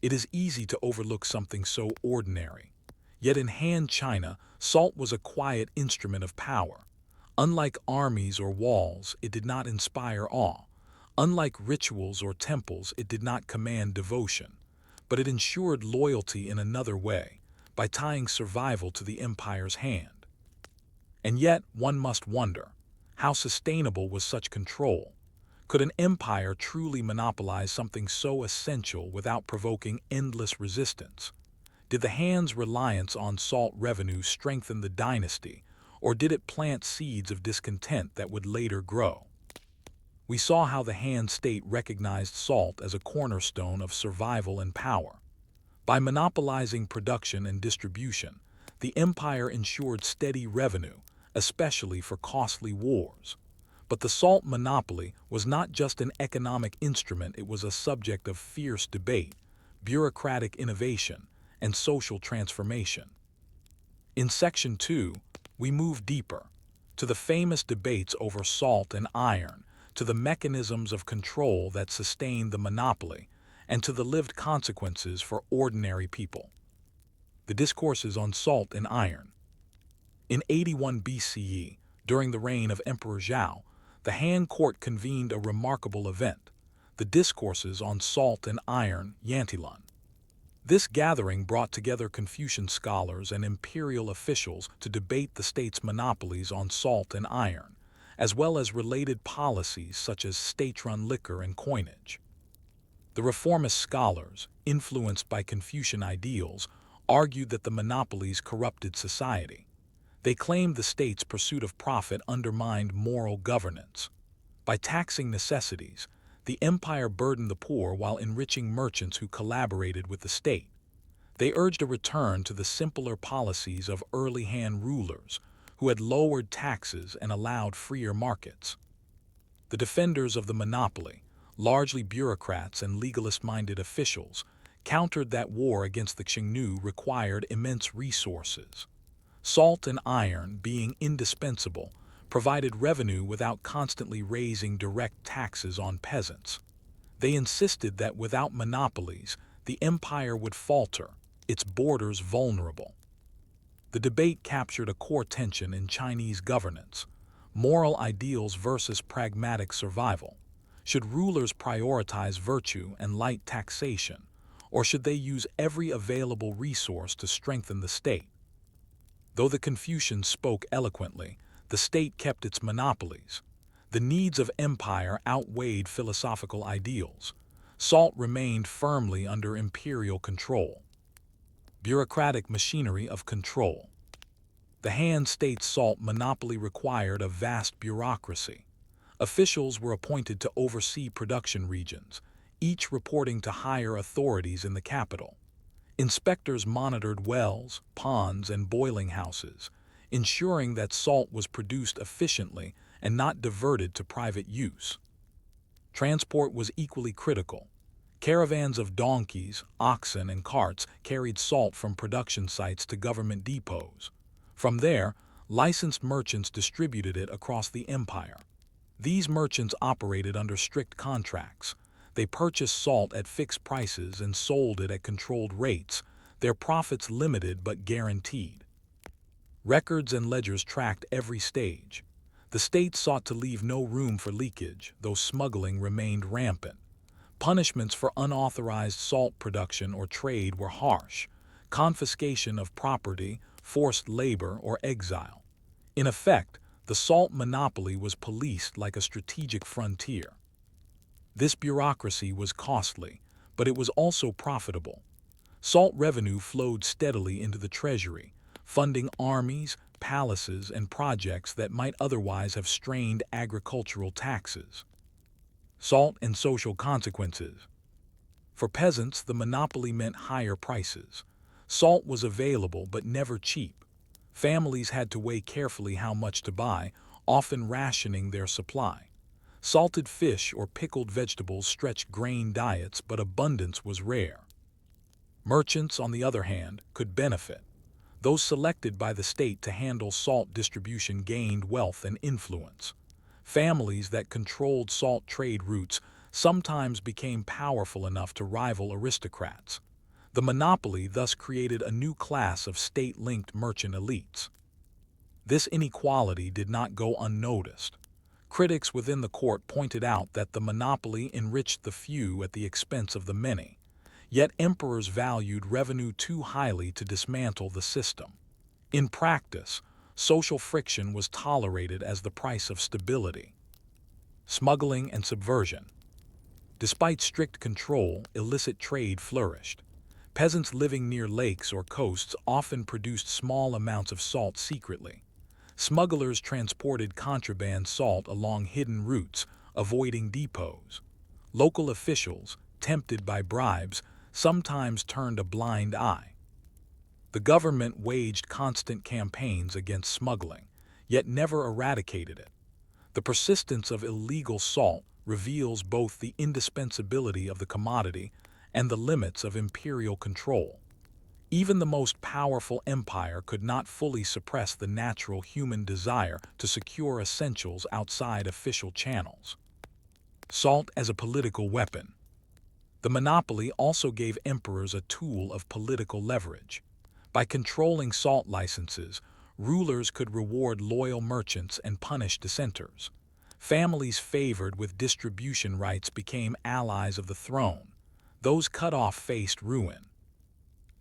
It is easy to overlook something so ordinary. Yet in Han China, salt was a quiet instrument of power. Unlike armies or walls, it did not inspire awe. Unlike rituals or temples, it did not command devotion. But it ensured loyalty in another way, by tying survival to the empire's hand. And yet, one must wonder, how sustainable was such control? Could an empire truly monopolize something so essential without provoking endless resistance? Did the Han's reliance on salt revenue strengthen the dynasty, or did it plant seeds of discontent that would later grow? We saw how the Han state recognized salt as a cornerstone of survival and power. By monopolizing production and distribution, the empire ensured steady revenue, especially for costly wars. But the salt monopoly was not just an economic instrument, it was a subject of fierce debate, bureaucratic innovation, and social transformation. In Section 2, we move deeper, to the famous debates over salt and iron, to the mechanisms of control that sustained the monopoly, and to the lived consequences for ordinary people. The Discourses on Salt and Iron. In 81 BCE, during the reign of Emperor Zhao, the Han court convened a remarkable event, the Discourses on Salt and Iron, Yakhchals. This gathering brought together Confucian scholars and imperial officials to debate the state's monopolies on salt and iron, as well as related policies such as state-run liquor and coinage. The reformist scholars, influenced by Confucian ideals, argued that the monopolies corrupted society. They claimed the state's pursuit of profit undermined moral governance. By taxing necessities, the empire burdened the poor while enriching merchants who collaborated with the state. They urged a return to the simpler policies of early Han rulers, who had lowered taxes and allowed freer markets. The defenders of the monopoly, largely bureaucrats and legalist-minded officials, countered that war against the Xiongnu required immense resources. Salt and iron, being indispensable, provided revenue without constantly raising direct taxes on peasants. They insisted that without monopolies, the empire would falter, its borders vulnerable. The debate captured a core tension in Chinese governance: moral ideals versus pragmatic survival. Should rulers prioritize virtue and light taxation, or should they use every available resource to strengthen the state? Though the Confucians spoke eloquently, the state kept its monopolies. The needs of empire outweighed philosophical ideals. Salt remained firmly under imperial control. Bureaucratic machinery of control. The Han state's salt monopoly required a vast bureaucracy. Officials were appointed to oversee production regions, each reporting to higher authorities in the capital. Inspectors monitored wells, ponds, and boiling houses, ensuring that salt was produced efficiently and not diverted to private use. Transport was equally critical. Caravans of donkeys, oxen, and carts carried salt from production sites to government depots. From there, licensed merchants distributed it across the empire. These merchants operated under strict contracts. They purchased salt at fixed prices and sold it at controlled rates, their profits limited but guaranteed. Records and ledgers tracked every stage. The state sought to leave no room for leakage, though smuggling remained rampant. Punishments for unauthorized salt production or trade were harsh: confiscation of property, forced labor, or exile. In effect, the salt monopoly was policed like a strategic frontier. This bureaucracy was costly, but it was also profitable. Salt revenue flowed steadily into the treasury, funding armies, palaces, and projects that might otherwise have strained agricultural taxes. Salt and social consequences. For peasants, the monopoly meant higher prices. Salt was available but never cheap. Families had to weigh carefully how much to buy, often rationing their supply. Salted fish or pickled vegetables stretched grain diets, but abundance was rare. Merchants, on the other hand, could benefit. Those selected by the state to handle salt distribution gained wealth and influence. Families that controlled salt trade routes sometimes became powerful enough to rival aristocrats. The monopoly thus created a new class of state-linked merchant elites. This inequality did not go unnoticed. Critics within the court pointed out that the monopoly enriched the few at the expense of the many. Yet emperors valued revenue too highly to dismantle the system. In practice, social friction was tolerated as the price of stability. Smuggling and subversion. Despite strict control, illicit trade flourished. Peasants living near lakes or coasts often produced small amounts of salt secretly. Smugglers transported contraband salt along hidden routes, avoiding depots. Local officials, tempted by bribes, sometimes turned a blind eye. The government waged constant campaigns against smuggling, yet never eradicated it. The persistence of illegal salt reveals both the indispensability of the commodity and the limits of imperial control. Even the most powerful empire could not fully suppress the natural human desire to secure essentials outside official channels. Salt as a political weapon. The monopoly also gave emperors a tool of political leverage. By controlling salt licenses, rulers could reward loyal merchants and punish dissenters. Families favored with distribution rights became allies of the throne. Those cut off faced ruin.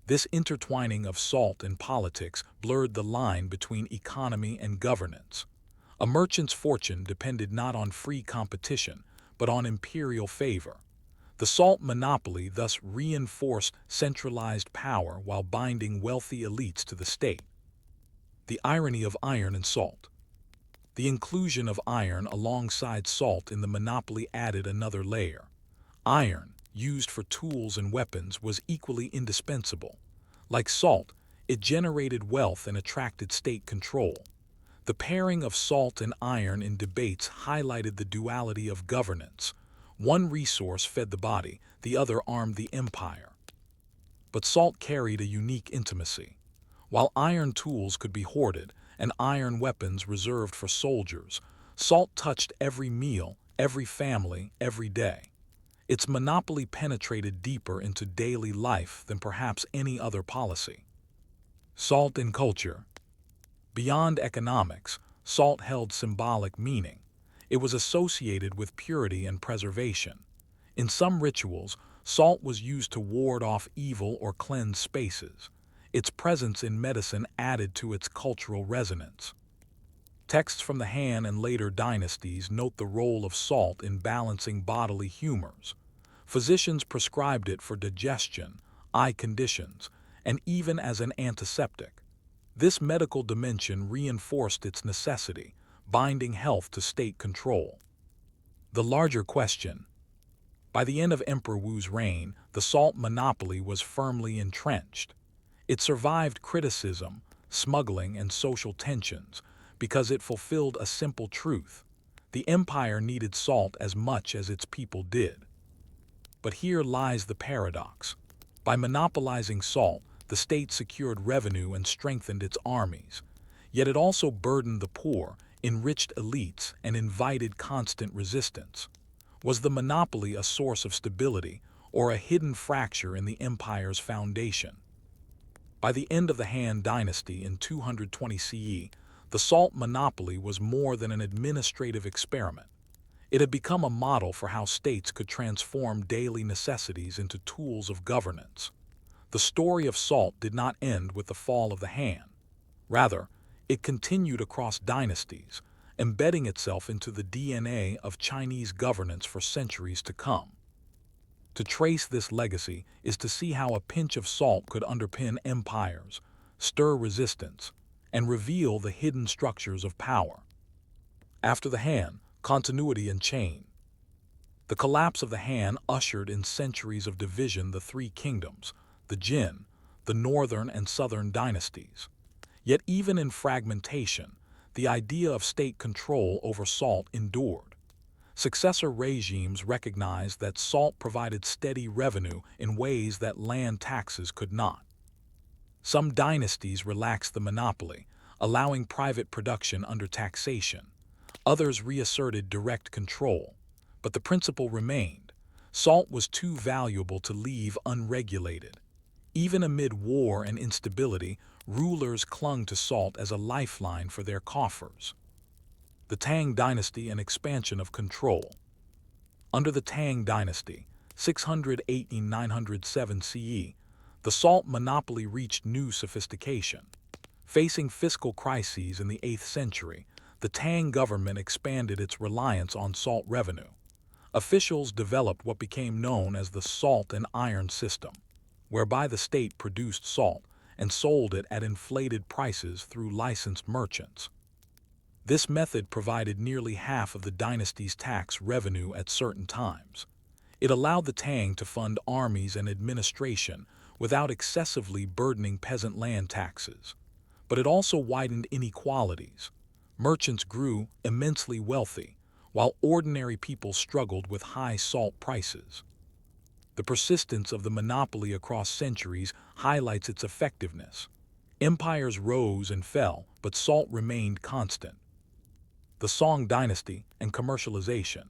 This intertwining of salt and politics blurred the line between economy and governance. A merchant's fortune depended not on free competition, but on imperial favor. The salt monopoly thus reinforced centralized power while binding wealthy elites to the state. The irony of iron and salt. The inclusion of iron alongside salt in the monopoly added another layer. Iron, used for tools and weapons, was equally indispensable. Like salt, it generated wealth and attracted state control. The pairing of salt and iron in debates highlighted the duality of governance. One resource fed the body, the other armed the empire. But salt carried a unique intimacy. While iron tools could be hoarded and iron weapons reserved for soldiers, salt touched every meal, every family, every day. Its monopoly penetrated deeper into daily life than perhaps any other policy. Salt in culture. Beyond economics, salt held symbolic meaning. It was associated with purity and preservation. In some rituals, salt was used to ward off evil or cleanse spaces. Its presence in medicine added to its cultural resonance. Texts from the Han and later dynasties note the role of salt in balancing bodily humors. Physicians prescribed it for digestion, eye conditions, and even as an antiseptic. This medical dimension reinforced its necessity, binding health to state control. The larger question. By the end of Emperor Wu's reign, the salt monopoly was firmly entrenched. It survived criticism, smuggling, and social tensions because it fulfilled a simple truth. The empire needed salt as much as its people did. But here lies the paradox. By monopolizing salt, the state secured revenue and strengthened its armies. Yet it also burdened the poor, enriched elites, and invited constant resistance. Was the monopoly a source of stability or a hidden fracture in the empire's foundation? By the end of the Han dynasty in 220 CE, the salt monopoly was more than an administrative experiment. It had become a model for how states could transform daily necessities into tools of governance. The story of salt did not end with the fall of the Han. Rather, it continued across dynasties, embedding itself into the DNA of Chinese governance for centuries to come. To trace this legacy is to see how a pinch of salt could underpin empires, stir resistance, and reveal the hidden structures of power. After the Han, continuity and change. The collapse of the Han ushered in centuries of division the three kingdoms, the Jin, the northern and southern dynasties. Yet even in fragmentation, the idea of state control over salt endured. Successor regimes recognized that salt provided steady revenue in ways that land taxes could not. Some dynasties relaxed the monopoly, allowing private production under taxation. Others reasserted direct control. But the principle remained. Salt was too valuable to leave unregulated. Even amid war and instability, rulers clung to salt as a lifeline for their coffers. The Tang dynasty and expansion of control. Under the Tang dynasty, 618–907 CE, the salt monopoly reached new sophistication. Facing fiscal crises in the 8th century, the Tang government expanded its reliance on salt revenue. Officials developed what became known as the salt and iron system, whereby the state produced salt and sold it at inflated prices through licensed merchants. This method provided nearly half of the dynasty's tax revenue at certain times. It allowed the Tang to fund armies and administration without excessively burdening peasant land taxes. But it also widened inequalities. Merchants grew immensely wealthy, while ordinary people struggled with high salt prices. The persistence of the monopoly across centuries highlights its effectiveness. Empires rose and fell, but salt remained constant. The Song dynasty and commercialization.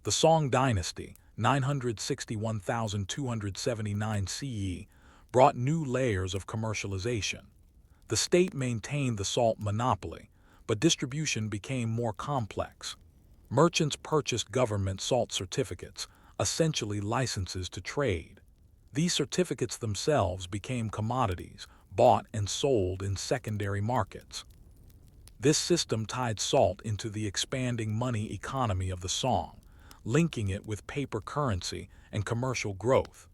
The Song dynasty, 961–279 CE, brought new layers of commercialization. The state maintained the salt monopoly, but distribution became more complex. Merchants purchased government salt certificates, essentially licenses to trade. These certificates themselves became commodities, bought and sold in secondary markets. This system tied salt into the expanding money economy of the Song, linking it with paper currency and commercial growth.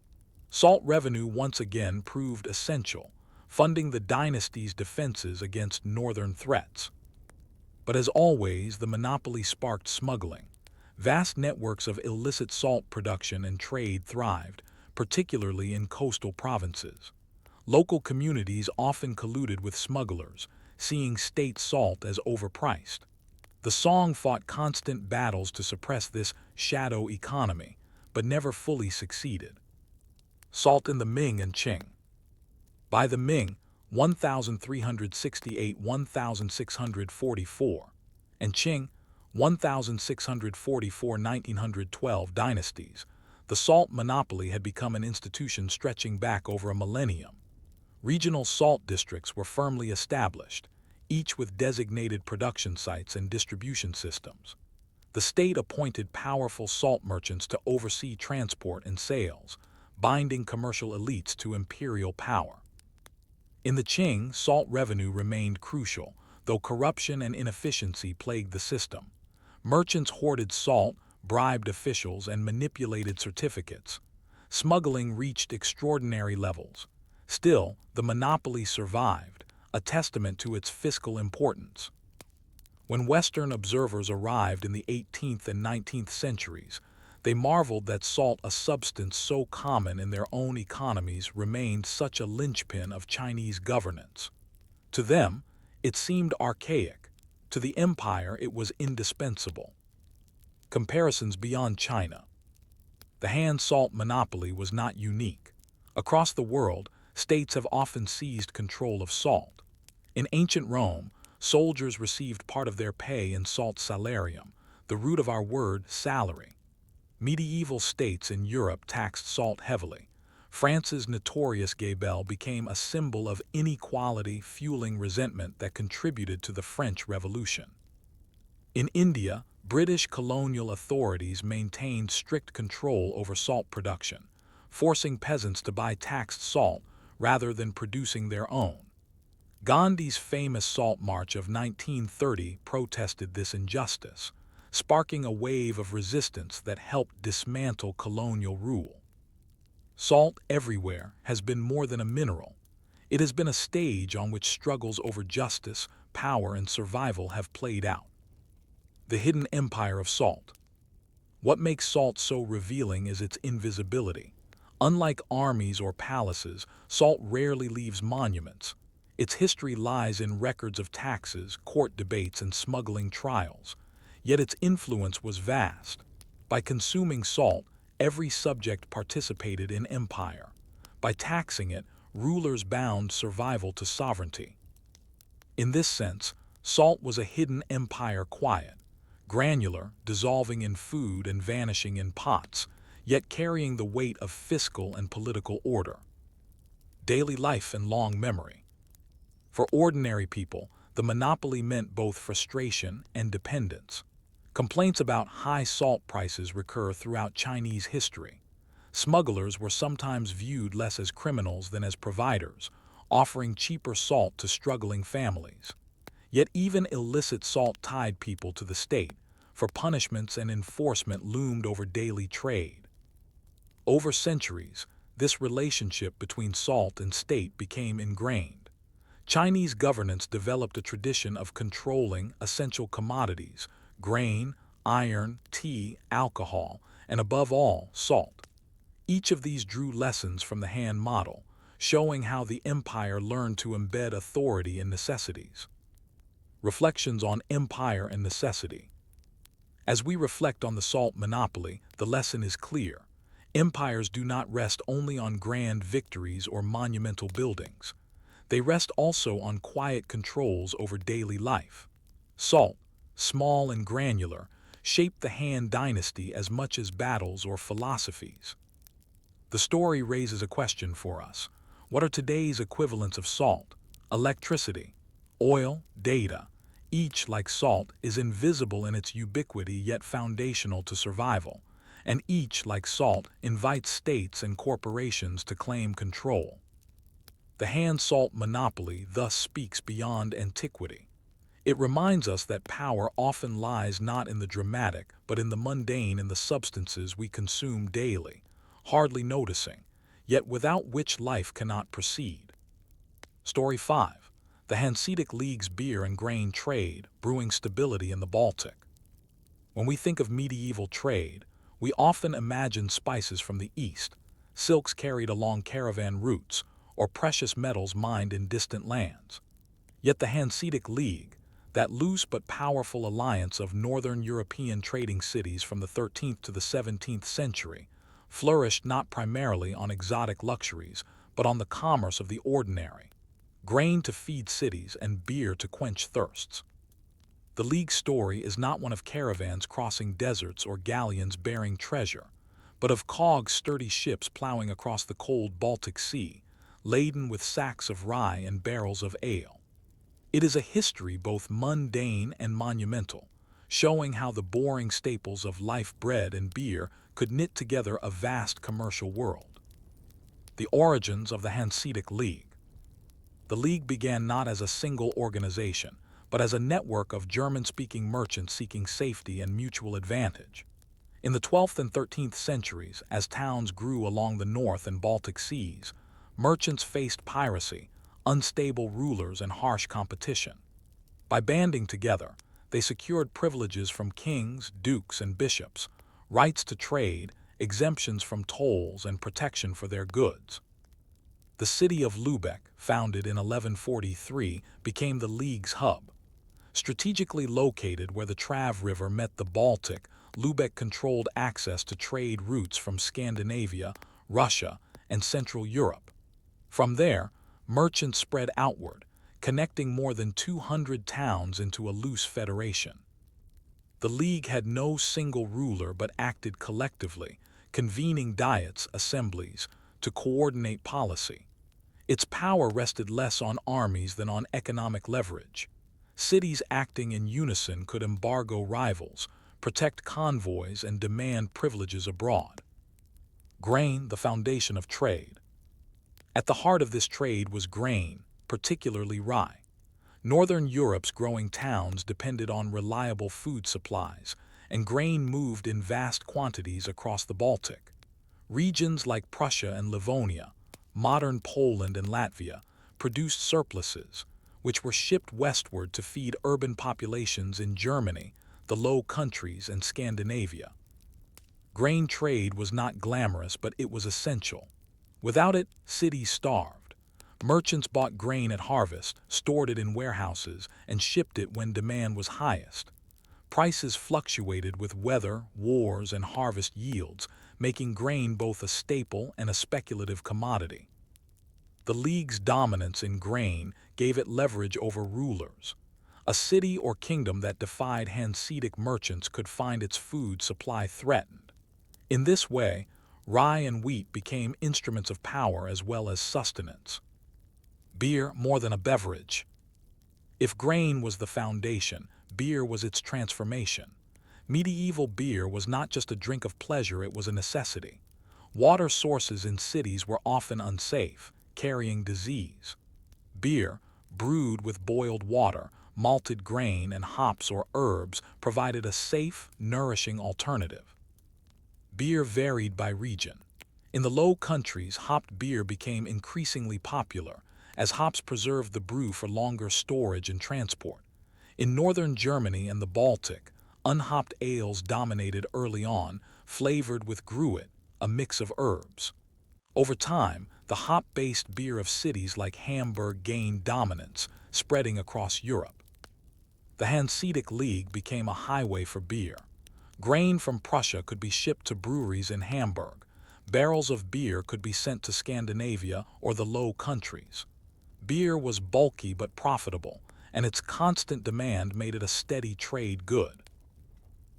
Salt revenue once again proved essential, funding the dynasty's defenses against northern threats. But as always, the monopoly sparked smuggling. Vast networks of illicit salt production and trade thrived, particularly in coastal provinces. Local communities often colluded with smugglers, seeing state salt as overpriced. The Song fought constant battles to suppress this shadow economy, but never fully succeeded. Salt in the Ming and Qing. By the Ming, 1368–1644, and Qing, 1644–1912 dynasties, the salt monopoly had become an institution stretching back over a millennium. Regional salt districts were firmly established, each with designated production sites and distribution systems. The state appointed powerful salt merchants to oversee transport and sales, binding commercial elites to imperial power. In the Qing, salt revenue remained crucial, though corruption and inefficiency plagued the system. Merchants hoarded salt, bribed officials, and manipulated certificates. Smuggling reached extraordinary levels. Still, the monopoly survived, a testament to its fiscal importance. When Western observers arrived in the 18th and 19th centuries, they marveled that salt, a substance so common in their own economies, remained such a linchpin of Chinese governance. To them, it seemed archaic. To the empire, it was indispensable. Comparisons beyond China. The hand salt monopoly was not unique. Across the world, states have often seized control of salt. In ancient Rome, soldiers received part of their pay in salt salarium, the root of our word salary. Medieval states in Europe taxed salt heavily. France's notorious gabelle became a symbol of inequality, fueling resentment that contributed to the French Revolution. In India, British colonial authorities maintained strict control over salt production, forcing peasants to buy taxed salt rather than producing their own. Gandhi's famous Salt March of 1930 protested this injustice, sparking a wave of resistance that helped dismantle colonial rule. Salt everywhere has been more than a mineral. It has been a stage on which struggles over justice, power, and survival have played out. The hidden empire of salt. What makes salt so revealing is its invisibility. Unlike armies or palaces, salt rarely leaves monuments. Its history lies in records of taxes, court debates, and smuggling trials. Yet its influence was vast. By consuming salt, every subject participated in empire. By taxing it, rulers bound survival to sovereignty. In this sense, salt was a hidden empire, quiet, granular, dissolving in food and vanishing in pots, yet carrying the weight of fiscal and political order. Daily life and long memory. For ordinary people, the monopoly meant both frustration and dependence. Complaints about high salt prices recur throughout Chinese history. Smugglers were sometimes viewed less as criminals than as providers, offering cheaper salt to struggling families. Yet even illicit salt tied people to the state, for punishments and enforcement loomed over daily trade. Over centuries, this relationship between salt and state became ingrained. Chinese governance developed a tradition of controlling essential commodities, grain, iron, tea, alcohol, and above all, salt. Each of these drew lessons from the Han model, showing how the empire learned to embed authority in necessities. Reflections on empire and necessity. As we reflect on the salt monopoly, the lesson is clear. Empires do not rest only on grand victories or monumental buildings. They rest also on quiet controls over daily life. Salt, small and granular, shaped the Han dynasty as much as battles or philosophies. The story raises a question for us. What are today's equivalents of salt? Electricity, oil, data. Each, like salt, is invisible in its ubiquity yet foundational to survival. And each, like salt, invites states and corporations to claim control. The Han salt monopoly thus speaks beyond antiquity. It reminds us that power often lies not in the dramatic, but in the mundane, in the substances we consume daily, hardly noticing, yet without which life cannot proceed. Story 5. The Hanseatic League's beer and grain trade, brewing stability in the Baltic. When we think of medieval trade, we often imagine spices from the east, silks carried along caravan routes, or precious metals mined in distant lands. Yet the Hanseatic League, that loose but powerful alliance of northern European trading cities from the 13th to the 17th century, flourished not primarily on exotic luxuries, but on the commerce of the ordinary. Grain to feed cities and beer to quench thirsts. The League's story is not one of caravans crossing deserts or galleons bearing treasure, but of cogs sturdy ships plowing across the cold Baltic Sea, laden with sacks of rye and barrels of ale. It is a history both mundane and monumental, showing how the boring staples of life, bread and beer, could knit together a vast commercial world. The origins of the Hanseatic League. The League began not as a single organization, but as a network of German-speaking merchants seeking safety and mutual advantage. In the 12th and 13th centuries, as towns grew along the North and Baltic Seas, merchants faced piracy, unstable rulers, and harsh competition. By banding together, they secured privileges from kings, dukes, and bishops, rights to trade, exemptions from tolls, and protection for their goods. The city of Lübeck, founded in 1143, became the League's hub. Strategically located where the Trave River met the Baltic, Lübeck controlled access to trade routes from Scandinavia, Russia, and Central Europe. From there, merchants spread outward, connecting more than 200 towns into a loose federation. The League had no single ruler but acted collectively, convening diets, assemblies, to coordinate policy. Its power rested less on armies than on economic leverage. Cities acting in unison could embargo rivals, protect convoys, and demand privileges abroad. Grain, the foundation of trade. At the heart of this trade was grain, particularly rye. Northern Europe's growing towns depended on reliable food supplies, and grain moved in vast quantities across the Baltic. Regions like Prussia and Livonia, modern Poland and Latvia, produced surpluses, which were shipped westward to feed urban populations in Germany, the Low Countries, and Scandinavia. Grain trade was not glamorous, but it was essential. Without it, cities starved. Merchants bought grain at harvest, stored it in warehouses, and shipped it when demand was highest. Prices fluctuated with weather, wars, and harvest yields, making grain both a staple and a speculative commodity. The League's dominance in grain gave it leverage over rulers. A city or kingdom that defied Hanseatic merchants could find its food supply threatened. In this way, rye and wheat became instruments of power as well as sustenance. Beer, more than a beverage. If grain was the foundation, beer was its transformation. Medieval beer was not just a drink of pleasure, it was a necessity. Water sources in cities were often unsafe, carrying disease. Beer, brewed with boiled water, malted grain, and hops or herbs, provided a safe, nourishing alternative. Beer varied by region. In the Low Countries, hopped beer became increasingly popular, as hops preserved the brew for longer storage and transport. In northern Germany and the Baltic, unhopped ales dominated early on, flavored with gruit, a mix of herbs. Over time, the hop-based beer of cities like Hamburg gained dominance, spreading across Europe. The Hanseatic League became a highway for beer. Grain from Prussia could be shipped to breweries in Hamburg. Barrels of beer could be sent to Scandinavia or the Low Countries. Beer was bulky but profitable, and its constant demand made it a steady trade good.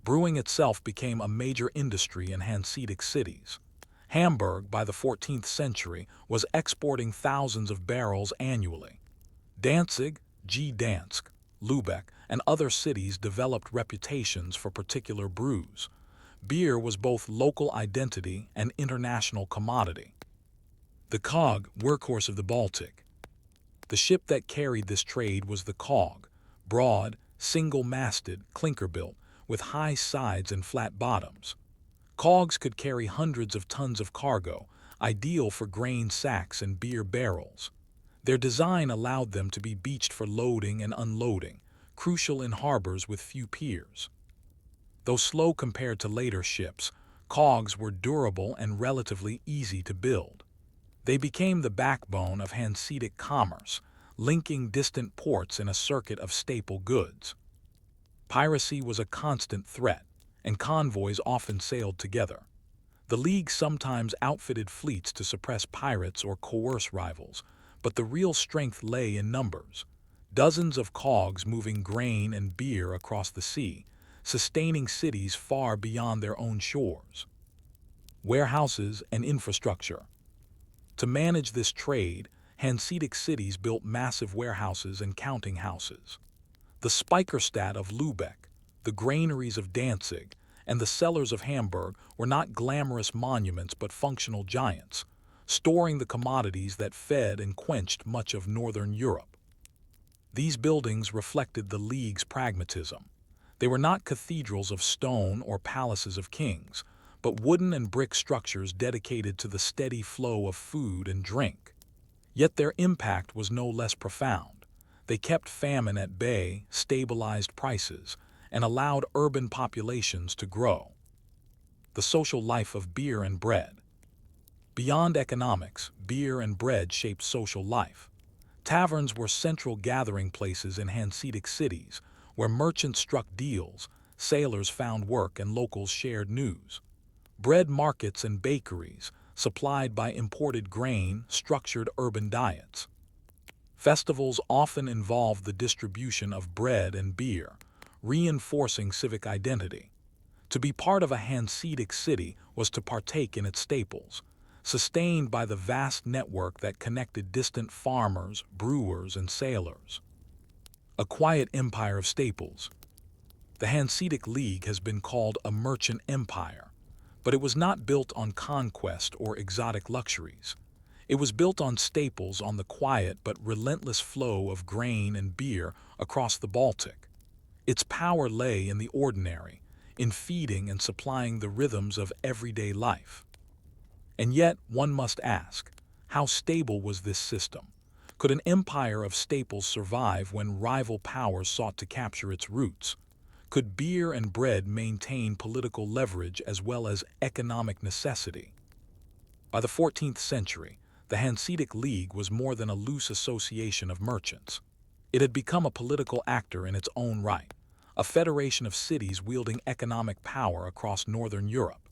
Brewing itself became a major industry in Hanseatic cities. Hamburg, by the 14th century, was exporting thousands of barrels annually. Danzig, Dansk, Lübeck, and other cities developed reputations for particular brews. Beer was both local identity and international commodity. The cog, workhorse of the Baltic. The ship that carried this trade was the cog, broad, single-masted, clinker-built, with high sides and flat bottoms. Cogs could carry hundreds of tons of cargo, ideal for grain sacks and beer barrels. Their design allowed them to be beached for loading and unloading, crucial in harbors with few piers. Though slow compared to later ships, cogs were durable and relatively easy to build. They became the backbone of Hanseatic commerce, linking distant ports in a circuit of staple goods. Piracy was a constant threat, and convoys often sailed together. The League sometimes outfitted fleets to suppress pirates or coerce rivals, but the real strength lay in numbers. Dozens of cogs moving grain and beer across the sea, sustaining cities far beyond their own shores. Warehouses and infrastructure. To manage this trade, Hanseatic cities built massive warehouses and counting houses. The Speicherstadt of Lübeck, the granaries of Danzig, and the cellars of Hamburg were not glamorous monuments but functional giants, storing the commodities that fed and quenched much of northern Europe. These buildings reflected the League's pragmatism. They were not cathedrals of stone or palaces of kings, but wooden and brick structures dedicated to the steady flow of food and drink. Yet their impact was no less profound. They kept famine at bay, stabilized prices, and allowed urban populations to grow. The social life of beer and bread. Beyond economics, beer and bread shaped social life. Taverns were central gathering places in Hanseatic cities, where merchants struck deals, sailors found work, and locals shared news. Bread markets and bakeries, supplied by imported grain, structured urban diets. Festivals often involved the distribution of bread and beer, reinforcing civic identity. To be part of a Hanseatic city was to partake in its staples, sustained by the vast network that connected distant farmers, brewers, and sailors. A quiet empire of staples. The Hanseatic League has been called a merchant empire, but it was not built on conquest or exotic luxuries. It was built on staples, on the quiet but relentless flow of grain and beer across the Baltic. Its power lay in the ordinary, in feeding and supplying the rhythms of everyday life. And yet, one must ask, how stable was this system? Could an empire of staples survive when rival powers sought to capture its roots? Could beer and bread maintain political leverage as well as economic necessity? By the 14th century, the Hanseatic League was more than a loose association of merchants. It had become a political actor in its own right, a federation of cities wielding economic power across northern Europe.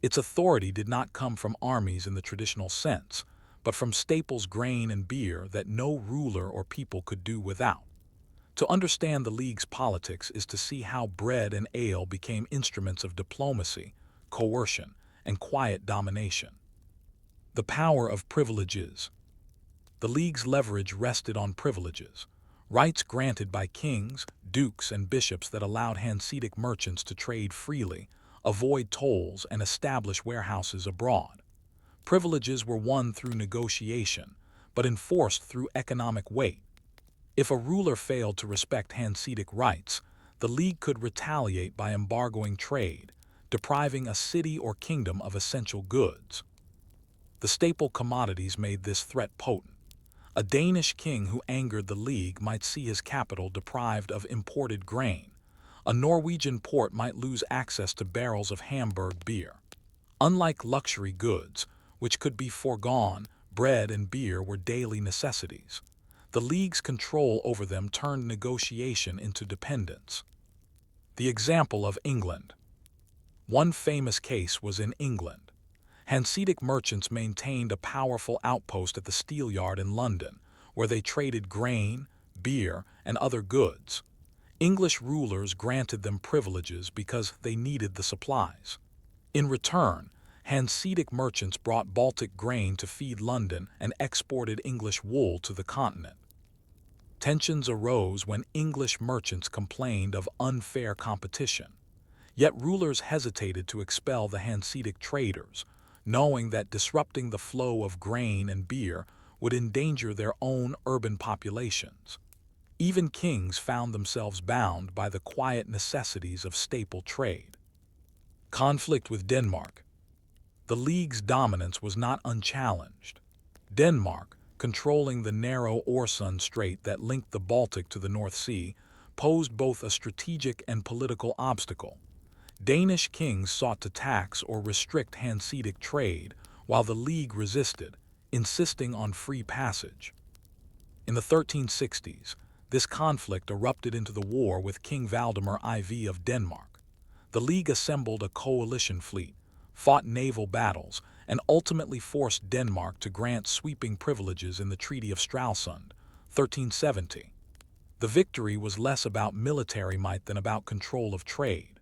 Its authority did not come from armies in the traditional sense, but from staples, grain, and beer that no ruler or people could do without. To understand the League's politics is to see how bread and ale became instruments of diplomacy, coercion, and quiet domination. The power of privileges. The League's leverage rested on privileges, rights granted by kings, dukes, and bishops that allowed Hanseatic merchants to trade freely, avoid tolls, and establish warehouses abroad. Privileges were won through negotiation, but enforced through economic weight. If a ruler failed to respect Hanseatic rights, the League could retaliate by embargoing trade, depriving a city or kingdom of essential goods. The staple commodities made this threat potent. A Danish king who angered the League might see his capital deprived of imported grain. A Norwegian port might lose access to barrels of Hamburg beer. Unlike luxury goods, which could be foregone, bread and beer were daily necessities. The League's control over them turned negotiation into dependence. The example of England. One famous case was in England. Hanseatic merchants maintained a powerful outpost at the Steelyard in London, where they traded grain, beer, and other goods. English rulers granted them privileges because they needed the supplies. In return, Hanseatic merchants brought Baltic grain to feed London and exported English wool to the continent. Tensions arose when English merchants complained of unfair competition. Yet rulers hesitated to expel the Hanseatic traders, knowing that disrupting the flow of grain and beer would endanger their own urban populations. Even kings found themselves bound by the quiet necessities of staple trade. Conflict with Denmark. The League's dominance was not unchallenged. Denmark, controlling the narrow Øresund Strait that linked the Baltic to the North Sea, posed both a strategic and political obstacle. Danish kings sought to tax or restrict Hanseatic trade, while the League resisted, insisting on free passage. In the 1360s, this conflict erupted into the war with King Valdemar IV of Denmark. The League assembled a coalition fleet, fought naval battles, and ultimately forced Denmark to grant sweeping privileges in the Treaty of Stralsund, 1370. The victory was less about military might than about control of trade.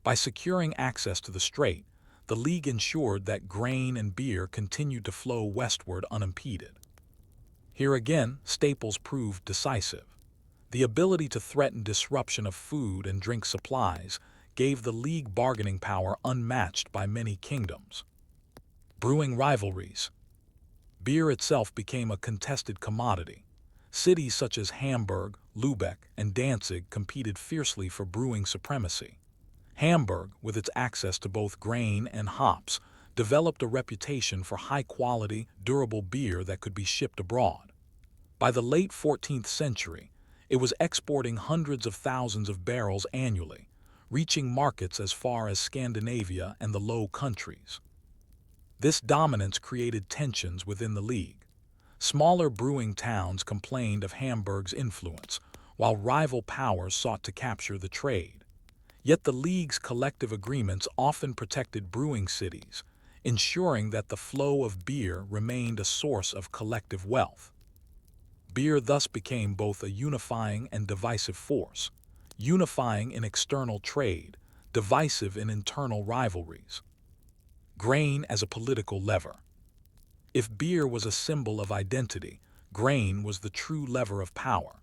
By securing access to the strait, the League ensured that grain and beer continued to flow westward unimpeded. Here again, staples proved decisive. The ability to threaten disruption of food and drink supplies gave the League bargaining power unmatched by many kingdoms. Brewing rivalries. Beer itself became a contested commodity. Cities such as Hamburg, Lübeck, and Danzig competed fiercely for brewing supremacy. Hamburg, with its access to both grain and hops, developed a reputation for high-quality, durable beer that could be shipped abroad. By the late 14th century, it was exporting hundreds of thousands of barrels annually, reaching markets as far as Scandinavia and the Low Countries. This dominance created tensions within the League. Smaller brewing towns complained of Hamburg's influence, while rival powers sought to capture the trade. Yet the League's collective agreements often protected brewing cities, ensuring that the flow of beer remained a source of collective wealth. Beer thus became both a unifying and divisive force, unifying in external trade, divisive in internal rivalries. Grain as a political lever. If beer was a symbol of identity, grain was the true lever of power.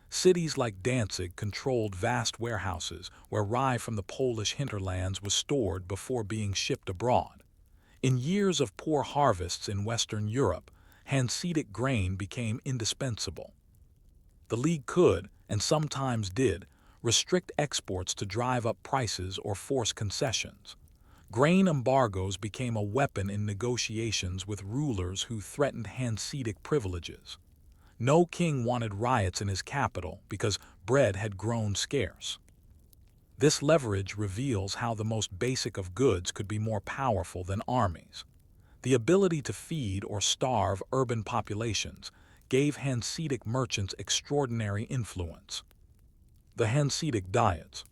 Cities like Danzig controlled vast warehouses where rye from the Polish hinterlands was stored before being shipped abroad. In years of poor harvests in Western Europe, Hanseatic grain became indispensable. The League could, and sometimes did, restrict exports to drive up prices or force concessions. Grain embargoes became a weapon in negotiations with rulers who threatened Hanseatic privileges. No king wanted riots in his capital because bread had grown scarce. This leverage reveals how the most basic of goods could be more powerful than armies. The ability to feed or starve urban populations gave Hanseatic merchants extraordinary influence. The Hanseatic Diets.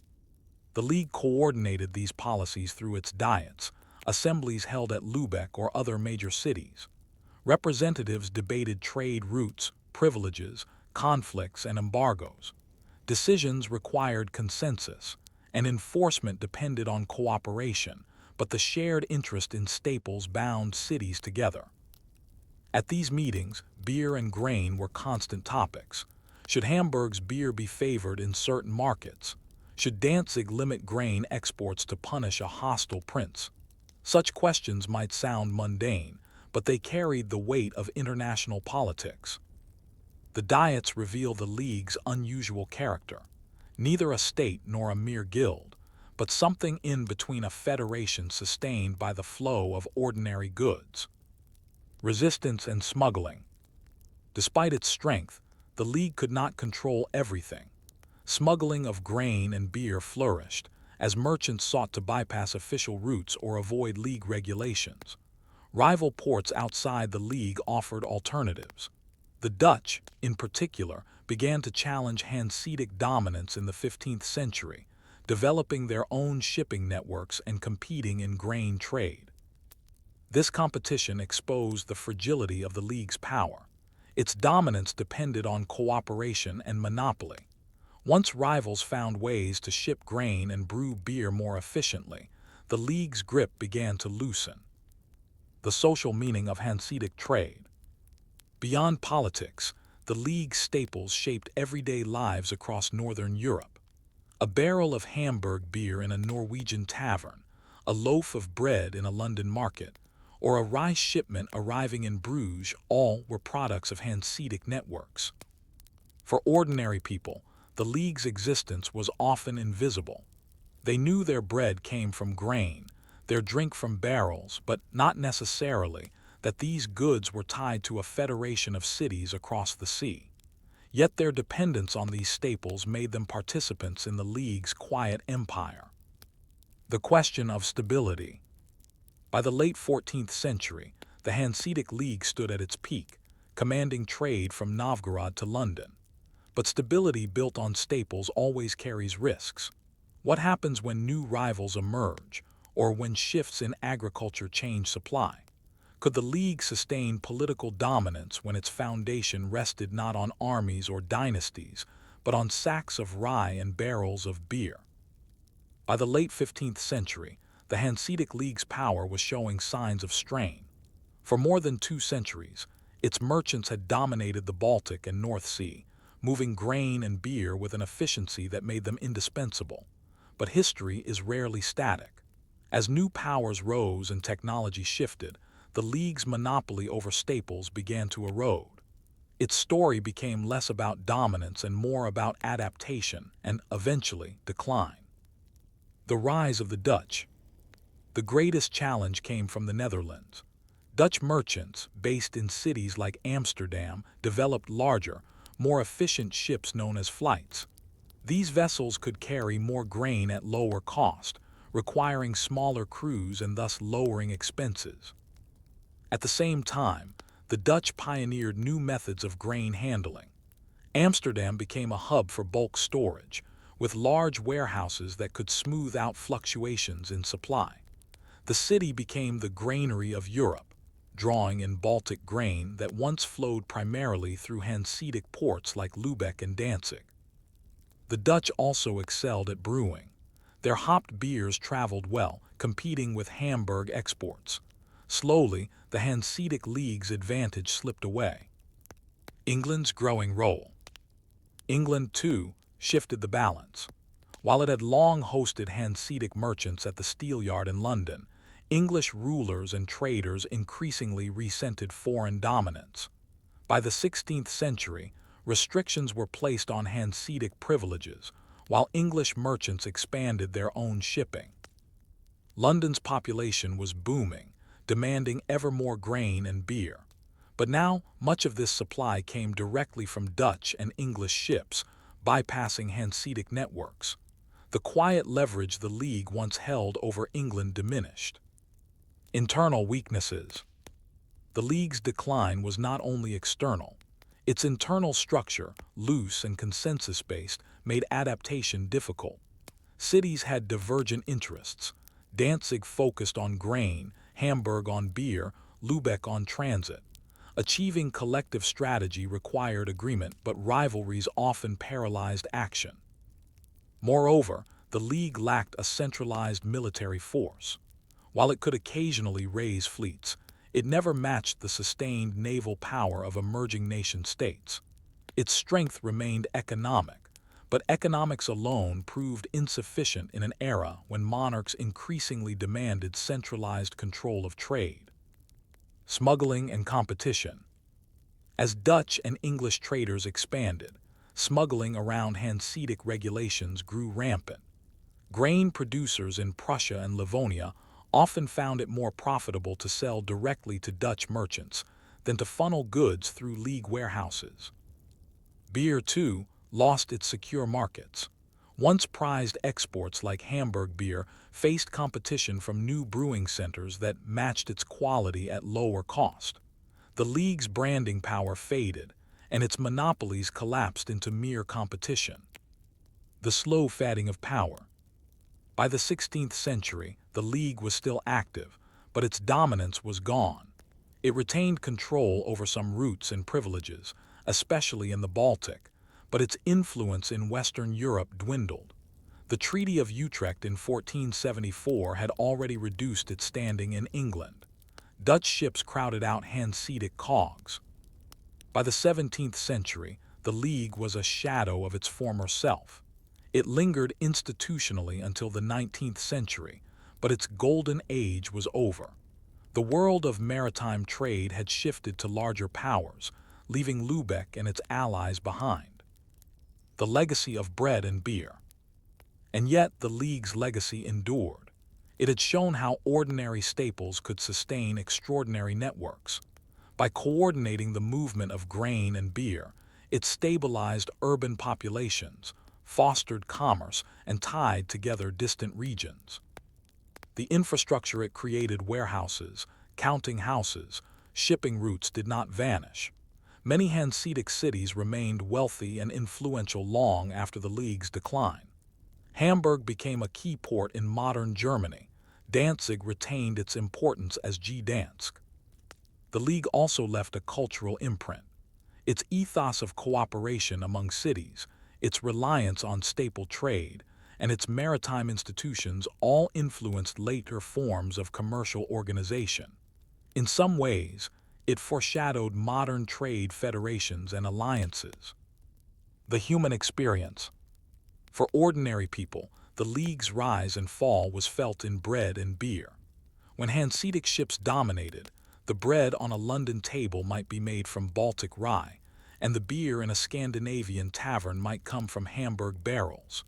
The League coordinated these policies through its diets, assemblies held at Lübeck or other major cities. Representatives debated trade routes, privileges, conflicts, and embargoes. Decisions required consensus, and enforcement depended on cooperation, but the shared interest in staples bound cities together. At these meetings, beer and grain were constant topics. Should Hamburg's beer be favored in certain markets? Should Danzig limit grain exports to punish a hostile prince? Such questions might sound mundane, but they carried the weight of international politics. The diets reveal the League's unusual character. Neither a state nor a mere guild, but something in between, a federation sustained by the flow of ordinary goods. Resistance and smuggling. Despite its strength, the League could not control everything. Smuggling of grain and beer flourished, as merchants sought to bypass official routes or avoid League regulations. Rival ports outside the League offered alternatives. The Dutch, in particular, began to challenge Hanseatic dominance in the 15th century, developing their own shipping networks and competing in grain trade. This competition exposed the fragility of the League's power. Its dominance depended on cooperation and monopoly. Once rivals found ways to ship grain and brew beer more efficiently, the League's grip began to loosen. The social meaning of Hanseatic trade. Beyond politics, the League's staples shaped everyday lives across Northern Europe. A barrel of Hamburg beer in a Norwegian tavern, a loaf of bread in a London market, or a rice shipment arriving in Bruges, all were products of Hanseatic networks. For ordinary people, the League's existence was often invisible. They knew their bread came from grain, their drink from barrels, but not necessarily that these goods were tied to a federation of cities across the sea. Yet their dependence on these staples made them participants in the League's quiet empire. The question of stability. By the late 14th century, the Hanseatic League stood at its peak, commanding trade from Novgorod to London. But stability built on staples always carries risks. What happens when new rivals emerge, or when shifts in agriculture change supply? Could the League sustain political dominance when its foundation rested not on armies or dynasties, but on sacks of rye and barrels of beer? By the late 15th century, the Hanseatic League's power was showing signs of strain. For more than 2 centuries, its merchants had dominated the Baltic and North Sea, moving grain and beer with an efficiency that made them indispensable. But history is rarely static. As new powers rose and technology shifted, the League's monopoly over staples began to erode. its story became less about dominance and more about adaptation and, eventually, decline. The rise of the Dutch. The greatest challenge came from the Netherlands. Dutch merchants, based in cities like Amsterdam, developed larger, more efficient ships known as flights. These vessels could carry more grain at lower cost, requiring smaller crews and thus lowering expenses. At the same time, the Dutch pioneered new methods of grain handling. Amsterdam became a hub for bulk storage, with large warehouses that could smooth out fluctuations in supply. The city became the granary of Europe, drawing in Baltic grain that once flowed primarily through Hanseatic ports like Lübeck and Danzig. The Dutch also excelled at brewing. Their hopped beers traveled well, competing with Hamburg exports. Slowly, the Hanseatic League's advantage slipped away. England's growing role. England, too, shifted the balance. While it had long hosted Hanseatic merchants at the Steelyard in London, English rulers and traders increasingly resented foreign dominance. By the 16th century, restrictions were placed on Hanseatic privileges, while English merchants expanded their own shipping. London's population was booming, demanding ever more grain and beer. But now, much of this supply came directly from Dutch and English ships, bypassing Hanseatic networks. The quiet leverage the League once held over England diminished. Internal weaknesses. The League's decline was not only external. Its internal structure, loose and consensus-based, made adaptation difficult. Cities had divergent interests. Danzig focused on grain, Hamburg on beer, Lübeck on transit. Achieving collective strategy required agreement, but rivalries often paralyzed action. Moreover, the League lacked a centralized military force. While it could occasionally raise fleets, it never matched the sustained naval power of emerging nation-states. Its strength remained economic, but economics alone proved insufficient in an era when monarchs increasingly demanded centralized control of trade. Smuggling and competition. As Dutch and English traders expanded, smuggling around Hanseatic regulations grew rampant. Grain producers in Prussia and Livonia often found it more profitable to sell directly to Dutch merchants than to funnel goods through League warehouses. Beer, too, lost its secure markets. Once prized exports like Hamburg beer faced competition from new brewing centers that matched its quality at lower cost. The League's branding power faded, and its monopolies collapsed into mere competition. The slow fading of power. By the 16th century, the League was still active, but its dominance was gone. It retained control over some routes and privileges, especially in the Baltic, but its influence in Western Europe dwindled. The Treaty of Utrecht in 1474 had already reduced its standing in England. Dutch ships crowded out Hanseatic cogs. By the 17th century, the League was a shadow of its former self. It lingered institutionally until the 19th century, but its golden age was over. The world of maritime trade had shifted to larger powers, leaving Lübeck and its allies behind. The legacy of bread and beer. And yet the League's legacy endured. It had shown how ordinary staples could sustain extraordinary networks. By coordinating the movement of grain and beer, it stabilized urban populations, fostered commerce, and tied together distant regions. The infrastructure it created, warehouses, counting houses, shipping routes, did not vanish. Many Hanseatic cities remained wealthy and influential long after the League's decline. Hamburg became a key port in modern Germany. Danzig retained its importance as Gdansk. The League also left a cultural imprint. Its ethos of cooperation among cities, its reliance on staple trade, and its maritime institutions all influenced later forms of commercial organization. In some ways, it foreshadowed modern trade federations and alliances. The human experience. For ordinary people, the League's rise and fall was felt in bread and beer. When Hanseatic ships dominated, the bread on a London table might be made from Baltic rye, and the beer in a Scandinavian tavern might come from Hamburg barrels.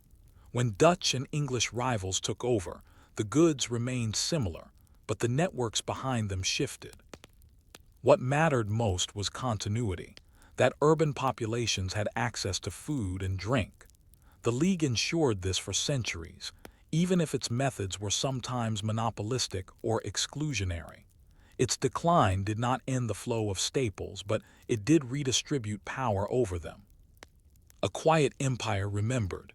When Dutch and English rivals took over, the goods remained similar, but the networks behind them shifted. What mattered most was continuity, that urban populations had access to food and drink. The League ensured this for centuries, even if its methods were sometimes monopolistic or exclusionary. Its decline did not end the flow of staples, but it did redistribute power over them. A quiet empire remembered.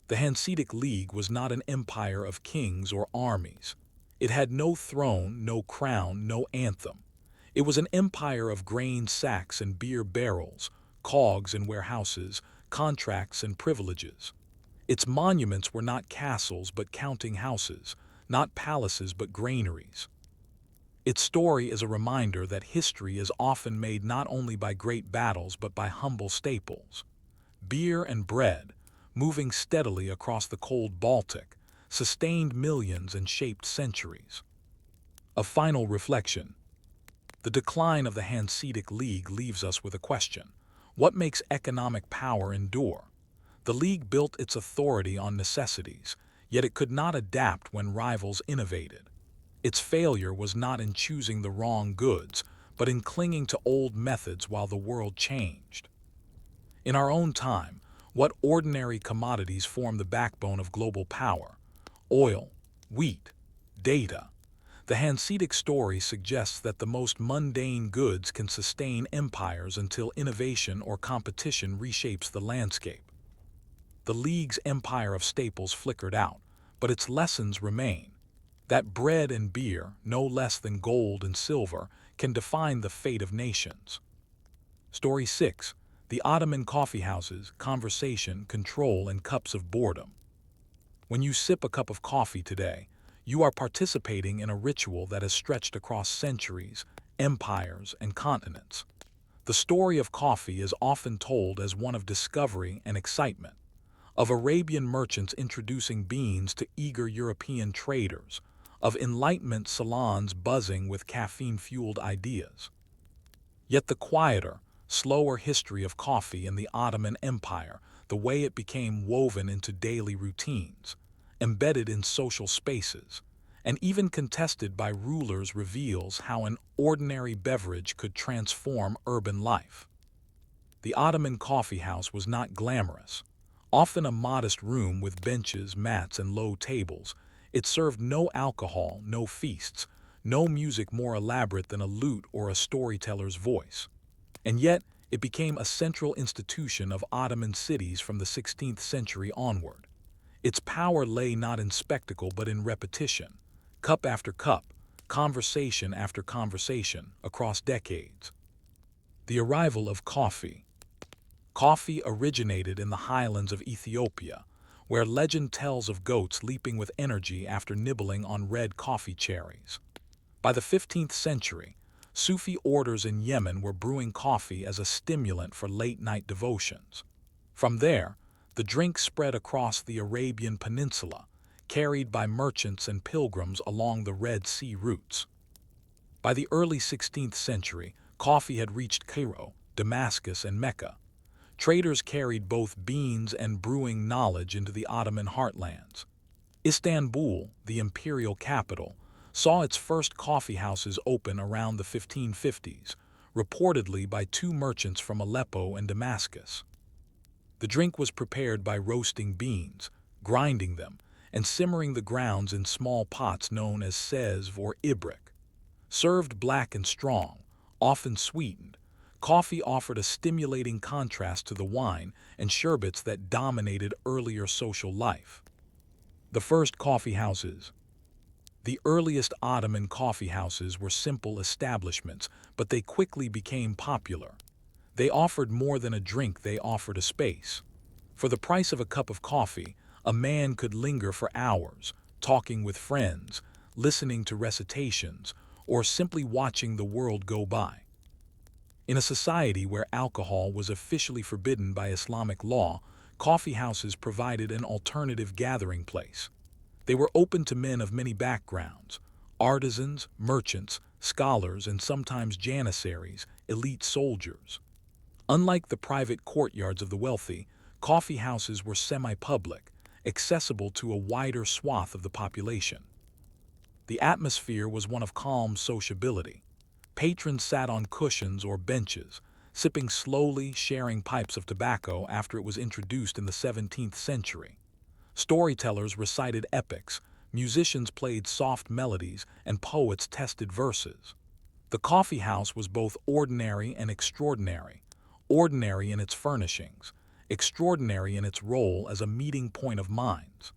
The Hanseatic League was not an empire of kings or armies. It had no throne, no crown, no anthem. It was an empire of grain sacks and beer barrels, cogs and warehouses, contracts and privileges. Its monuments were not castles but counting houses, not palaces but granaries. Its story is a reminder that history is often made not only by great battles but by humble staples. Beer and bread, moving steadily across the cold Baltic, sustained millions and shaped centuries. A final reflection. The decline of the Hanseatic League leaves us with a question. What makes economic power endure? The League built its authority on necessities, yet it could not adapt when rivals innovated. Its failure was not in choosing the wrong goods, but in clinging to old methods while the world changed. In our own time, what ordinary commodities form the backbone of global power? Oil, wheat, data. The Hanseatic story suggests that the most mundane goods can sustain empires until innovation or competition reshapes the landscape. The League's empire of staples flickered out, but its lessons remain. That bread and beer, no less than gold and silver, can define the fate of nations. Story 6. The Ottoman coffeehouses, conversation, control, and cups of boredom. When you sip a cup of coffee today, you are participating in a ritual that has stretched across centuries, empires, and continents. The story of coffee is often told as one of discovery and excitement, of Arabian merchants introducing beans to eager European traders, of Enlightenment salons buzzing with caffeine-fueled ideas. Yet the quieter, slower history of coffee in the Ottoman Empire, the way it became woven into daily routines, embedded in social spaces, and even contested by rulers reveals how an ordinary beverage could transform urban life. The Ottoman coffeehouse was not glamorous. Often a modest room with benches, mats, and low tables, it served no alcohol, no feasts, no music more elaborate than a lute or a storyteller's voice. And yet, it became a central institution of Ottoman cities from the 16th century onward. Its power lay not in spectacle but in repetition, cup after cup, conversation after conversation, across decades. The arrival of coffee. Coffee originated in the highlands of Ethiopia, where legend tells of goats leaping with energy after nibbling on red coffee cherries. By the 15th century, Sufi orders in Yemen were brewing coffee as a stimulant for late-night devotions. From there, the drink spread across the Arabian Peninsula, carried by merchants and pilgrims along the Red Sea routes. By the early 16th century, coffee had reached Cairo, Damascus, and Mecca. Traders carried both beans and brewing knowledge into the Ottoman heartlands. Istanbul, the imperial capital, saw its first coffeehouses open around the 1550s, reportedly by two merchants from Aleppo and Damascus. The drink was prepared by roasting beans, grinding them, and simmering the grounds in small pots known as soothe or ibrik. Served black and strong, often sweetened, coffee offered a stimulating contrast to the wine and sherbets that dominated earlier social life. The first coffeehouses. The earliest Ottoman coffeehouses were simple establishments, but they quickly became popular. They offered more than a drink, they offered a space. For the price of a cup of coffee, a man could linger for hours, talking with friends, listening to recitations, or simply watching the world go by. In a society where alcohol was officially forbidden by Islamic law, coffeehouses provided an alternative gathering place. They were open to men of many backgrounds: artisans, merchants, scholars, and sometimes janissaries, elite soldiers. Unlike the private courtyards of the wealthy, coffee houses were semi-public, accessible to a wider swath of the population. The atmosphere was one of calm sociability. Patrons sat on cushions or benches, sipping slowly, sharing pipes of tobacco after it was introduced in the 17th century. Storytellers recited epics, musicians played soft melodies, and poets tested verses. The coffee house was both ordinary and extraordinary, ordinary in its furnishings, extraordinary in its role as a meeting point of minds.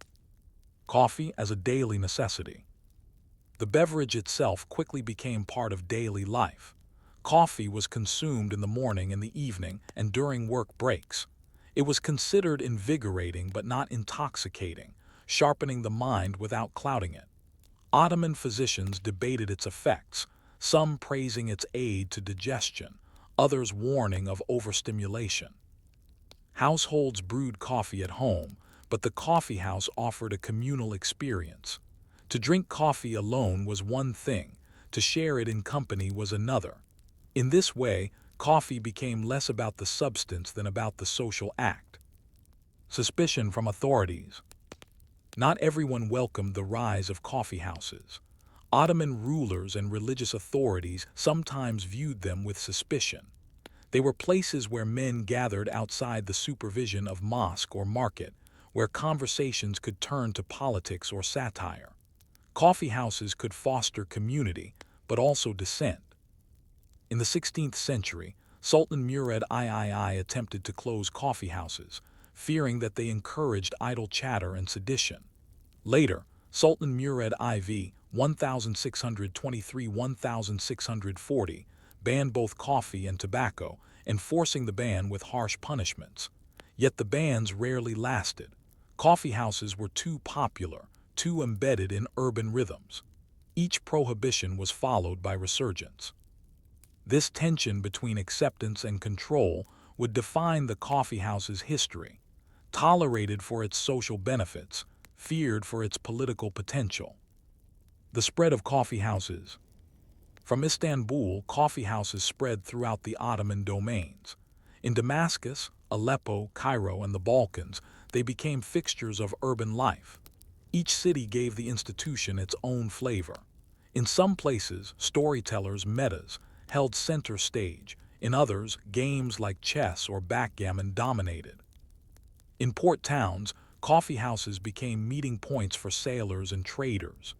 Coffee as a daily necessity. The beverage itself quickly became part of daily life. Coffee was consumed in the morning and the evening and during work breaks. It was considered invigorating but not intoxicating, sharpening the mind without clouding it. Ottoman physicians debated its effects, some praising its aid to digestion, others warning of overstimulation. Households brewed coffee at home, but the coffee house offered a communal experience. To drink coffee alone was one thing, to share it in company was another. In this way, coffee became less about the substance than about the social act. Suspicion from authorities. Not everyone welcomed the rise of coffee houses. Ottoman rulers and religious authorities sometimes viewed them with suspicion. They were places where men gathered outside the supervision of mosque or market, where conversations could turn to politics or satire. Coffee houses could foster community, but also dissent. In the 16th century, Sultan Murad III attempted to close coffee houses, fearing that they encouraged idle chatter and sedition. Later, Sultan Murad IV, 1623–1640, banned both coffee and tobacco, enforcing the ban with harsh punishments. Yet the bans rarely lasted. Coffee houses were too popular, too embedded in urban rhythms. Each prohibition was followed by resurgence. This tension between acceptance and control would define the coffee house's history. Tolerated for its social benefits, feared for its political potential. The spread of coffee houses. From Istanbul, coffee houses spread throughout the Ottoman domains. In Damascus, Aleppo, Cairo, and the Balkans, they became fixtures of urban life. Each city gave the institution its own flavor. In some places, storytellers, metas, held center stage. In others, games like chess or backgammon dominated. In port towns, coffee houses became meeting points for sailors and traders.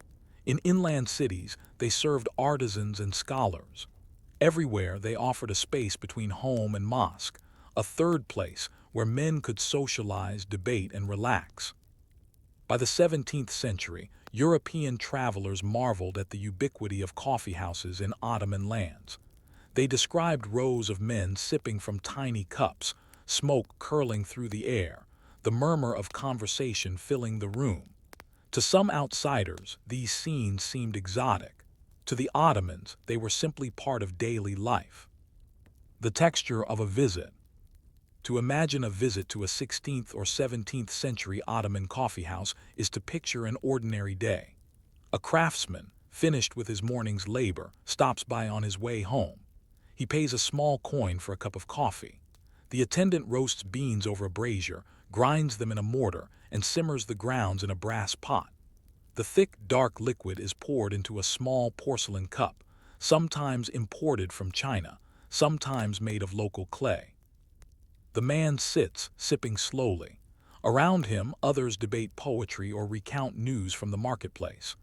In inland cities, they served artisans and scholars. Everywhere, they offered a space between home and mosque, a third place where men could socialize, debate, and relax. By the 17th century, European travelers marveled at the ubiquity of coffee houses in Ottoman lands. They described rows of men sipping from tiny cups, smoke curling through the air, the murmur of conversation filling the room. To some outsiders, these scenes seemed exotic. To the Ottomans, they were simply part of daily life. The texture of a visit. To imagine a visit to a 16th or 17th century Ottoman coffee house is to picture an ordinary day. A craftsman, finished with his morning's labor, stops by on his way home. He pays a small coin for a cup of coffee. The attendant roasts beans over a brazier, grinds them in a mortar, and simmers the grounds in a brass pot. The thick, dark liquid is poured into a small porcelain cup, sometimes imported from China, sometimes made of local clay. The man sits, sipping slowly. Around him, others debate poetry or recount news from the marketplace.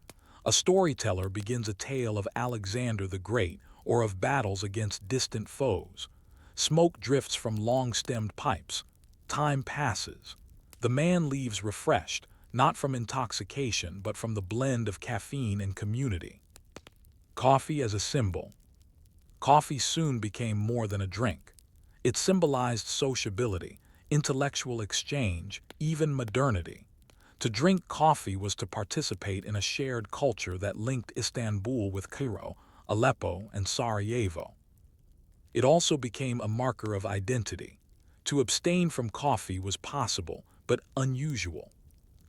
A storyteller begins a tale of Alexander the Great or of battles against distant foes. Smoke drifts from long-stemmed pipes. Time passes. The man leaves refreshed, not from intoxication but from the blend of caffeine and community. Coffee as a symbol. Coffee soon became more than a drink. It symbolized sociability, intellectual exchange, even modernity. To drink coffee was to participate in a shared culture that linked Istanbul with Cairo, Aleppo, and Sarajevo. It also became a marker of identity. To abstain from coffee was possible, but unusual.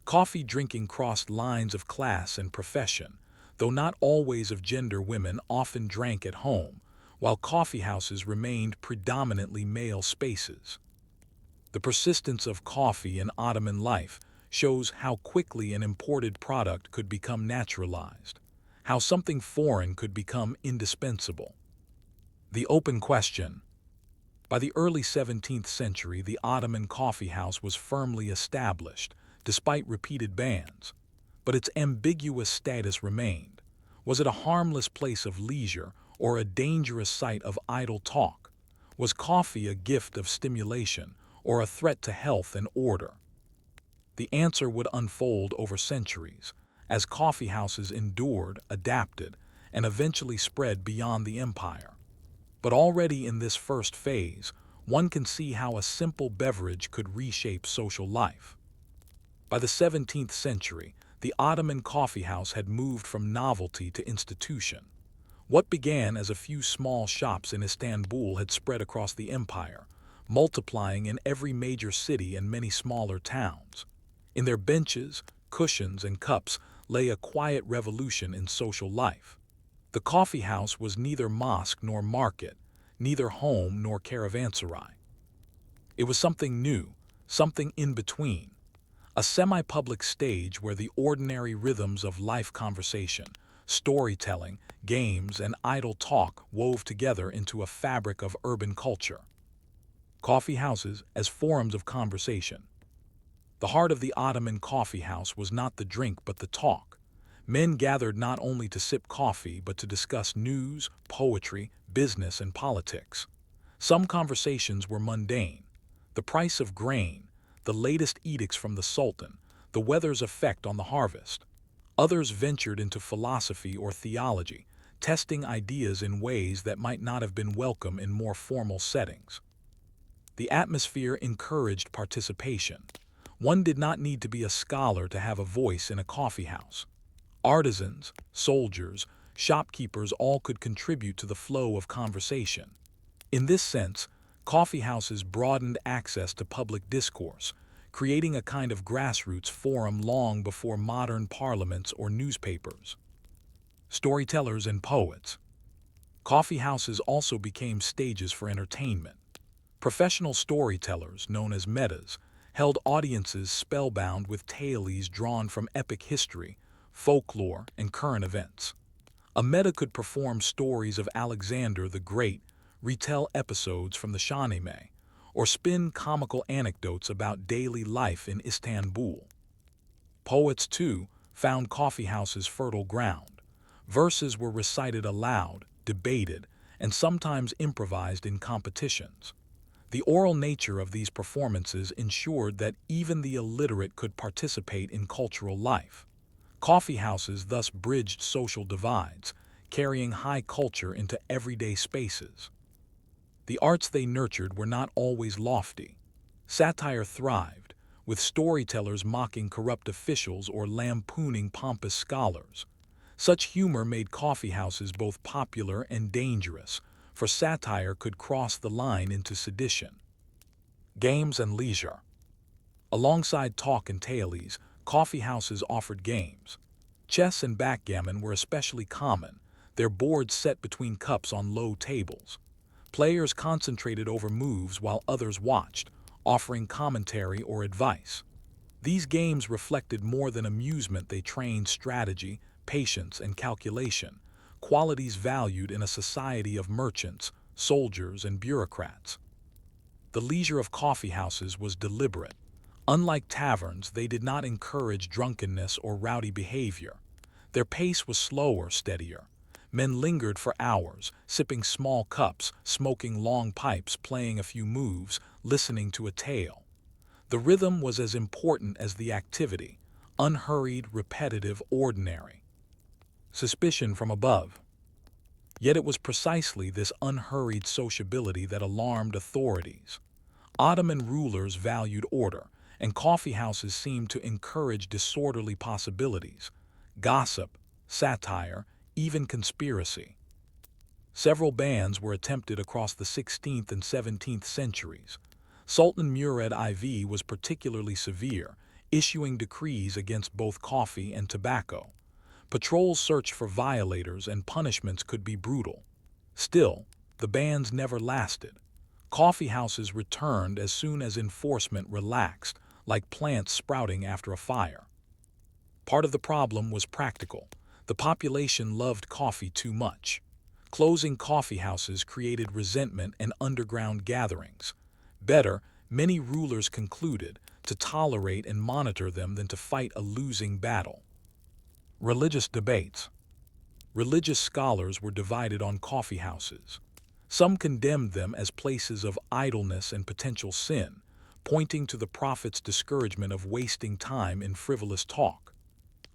Coffee drinking crossed lines of class and profession, though not always of gender. Women often drank at home, while coffeehouses remained predominantly male spaces. The persistence of coffee in Ottoman life shows how quickly an imported product could become naturalized, how something foreign could become indispensable. The open question. By the early 17th century, the Ottoman coffeehouse was firmly established, despite repeated bans. But its ambiguous status remained. Was it a harmless place of leisure or a dangerous site of idle talk? Was coffee a gift of stimulation or a threat to health and order? The answer would unfold over centuries, as coffeehouses endured, adapted, and eventually spread beyond the empire. But already in this first phase, one can see how a simple beverage could reshape social life. By the 17th century, the Ottoman coffeehouse had moved from novelty to institution. What began as a few small shops in Istanbul had spread across the empire, multiplying in every major city and many smaller towns. In their benches, cushions, and cups lay a quiet revolution in social life. The coffeehouse was neither mosque nor market, neither home nor caravanserai. It was something new, something in between, a semi-public stage where the ordinary rhythms of life conversation, storytelling, games, and idle talk wove together into a fabric of urban culture. Coffee houses as forums of conversation. The heart of the Ottoman coffee house was not the drink but the talk. Men gathered not only to sip coffee but to discuss news, poetry, business, and politics. Some conversations were mundane. The price of grain, the latest edicts from the Sultan, the weather's effect on the harvest. Others ventured into philosophy or theology, testing ideas in ways that might not have been welcome in more formal settings. The atmosphere encouraged participation. One did not need to be a scholar to have a voice in a coffeehouse. Artisans, soldiers, shopkeepers all could contribute to the flow of conversation. In this sense, coffeehouses broadened access to public discourse, creating a kind of grassroots forum long before modern parliaments or newspapers. Storytellers and poets. Coffeehouses also became stages for entertainment. Professional storytellers, known as metas, held audiences spellbound with tales drawn from epic history, folklore, and current events. A meta could perform stories of Alexander the Great, retell episodes from the Shahnameh, or spin comical anecdotes about daily life in Istanbul. Poets, too, found coffeehouses fertile ground. Verses were recited aloud, debated, and sometimes improvised in competitions. The oral nature of these performances ensured that even the illiterate could participate in cultural life. Coffeehouses thus bridged social divides, carrying high culture into everyday spaces. The arts they nurtured were not always lofty. Satire thrived, with storytellers mocking corrupt officials or lampooning pompous scholars. Such humor made coffeehouses both popular and dangerous, for satire could cross the line into sedition. Games and leisure. Alongside talk and tales, coffeehouses offered games. Chess and backgammon were especially common, their boards set between cups on low tables. Players concentrated over moves while others watched, offering commentary or advice. These games reflected more than amusement. They trained strategy, patience, and calculation, qualities valued in a society of merchants, soldiers, and bureaucrats. The leisure of coffeehouses was deliberate. Unlike taverns, they did not encourage drunkenness or rowdy behavior. Their pace was slower, steadier. Men lingered for hours, sipping small cups, smoking long pipes, playing a few moves, listening to a tale. The rhythm was as important as the activity, unhurried, repetitive, ordinary. Suspicion from above. Yet it was precisely this unhurried sociability that alarmed authorities. Ottoman rulers valued order, and coffeehouses seemed to encourage disorderly possibilities, gossip, satire, even conspiracy. Several bans were attempted across the 16th and 17th centuries. Sultan Murad IV was particularly severe, issuing decrees against both coffee and tobacco. Patrols searched for violators and punishments could be brutal. Still, the bans never lasted. Coffee houses returned as soon as enforcement relaxed, like plants sprouting after a fire. Part of the problem was practical. The population loved coffee too much. Closing coffee houses created resentment and underground gatherings. Better, many rulers concluded, to tolerate and monitor them than to fight a losing battle. Religious debates. Religious scholars were divided on coffee houses. Some condemned them as places of idleness and potential sin, pointing to the prophet's discouragement of wasting time in frivolous talk.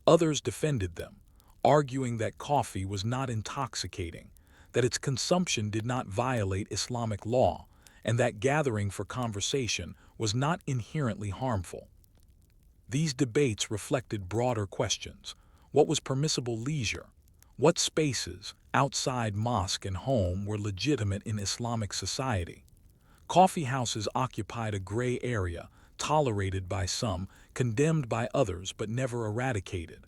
Others defended them, arguing that coffee was not intoxicating, that its consumption did not violate Islamic law, and that gathering for conversation was not inherently harmful. These debates reflected broader questions. What was permissible leisure? What spaces, outside mosque and home, were legitimate in Islamic society? Coffee houses occupied a gray area, tolerated by some, condemned by others, but never eradicated.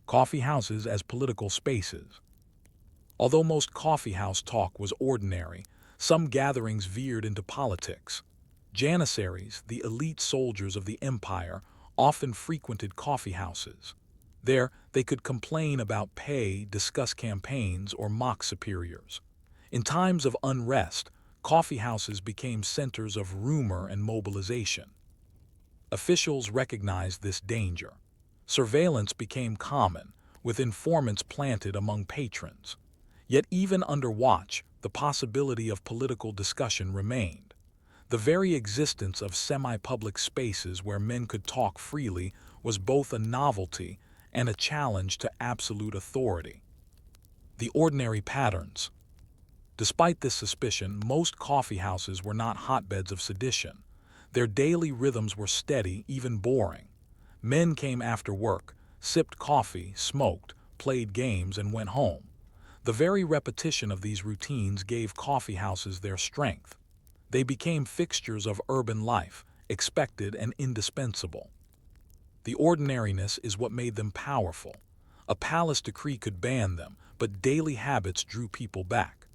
Coffee houses as political spaces. Although most coffeehouse talk was ordinary, some gatherings veered into politics. Janissaries, the elite soldiers of the empire, often frequented coffeehouses. There, they could complain about pay, discuss campaigns, or mock superiors. In times of unrest, coffeehouses became centers of rumor and mobilization. Officials recognized this danger. Surveillance became common, with informants planted among patrons. Yet even under watch, the possibility of political discussion remained. The very existence of semi-public spaces where men could talk freely was both a novelty and a challenge to absolute authority. The ordinary patterns. Despite this suspicion, most coffeehouses were not hotbeds of sedition. Their daily rhythms were steady, even boring. Men came after work, sipped coffee, smoked, played games, and went home. The very repetition of these routines gave coffeehouses their strength. They became fixtures of urban life, expected and indispensable. The ordinariness is what made them powerful. A palace decree could ban them, but daily habits drew people back.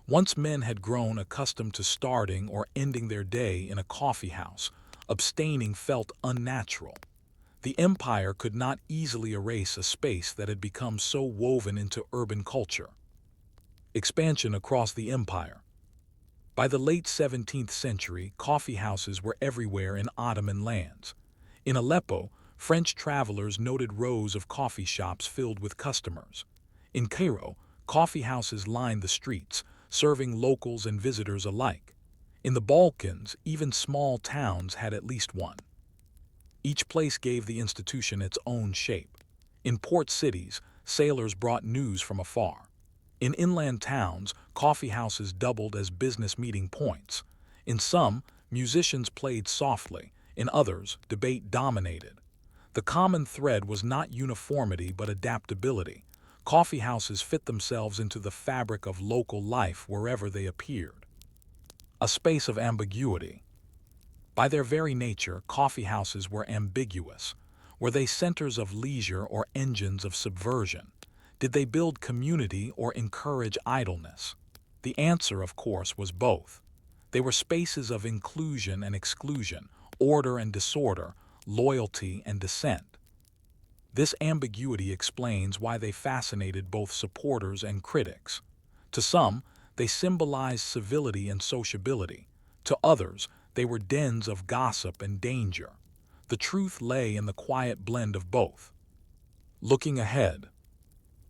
Once men had grown accustomed to starting or ending their day in a coffeehouse, abstaining felt unnatural. The empire could not easily erase a space that had become so woven into urban culture. Expansion across the empire. By the late 17th century, coffeehouses were everywhere in Ottoman lands. In Aleppo, French travelers noted rows of coffee shops filled with customers. In Cairo, coffeehouses lined the streets, serving locals and visitors alike. In the Balkans, even small towns had at least one. Each place gave the institution its own shape. In port cities, sailors brought news from afar. In inland towns, coffeehouses doubled as business meeting points. In some, musicians played softly. In others, debate dominated. The common thread was not uniformity but adaptability. Coffeehouses fit themselves into the fabric of local life wherever they appeared. A space of ambiguity. By their very nature, coffeehouses were ambiguous. Were they centers of leisure or engines of subversion? Did they build community or encourage idleness? The answer, of course, was both. They were spaces of inclusion and exclusion, order and disorder, loyalty and dissent. This ambiguity explains why they fascinated both supporters and critics. To some, they symbolized civility and sociability. To others, they were dens of gossip and danger. The truth lay in the quiet blend of both. Looking ahead.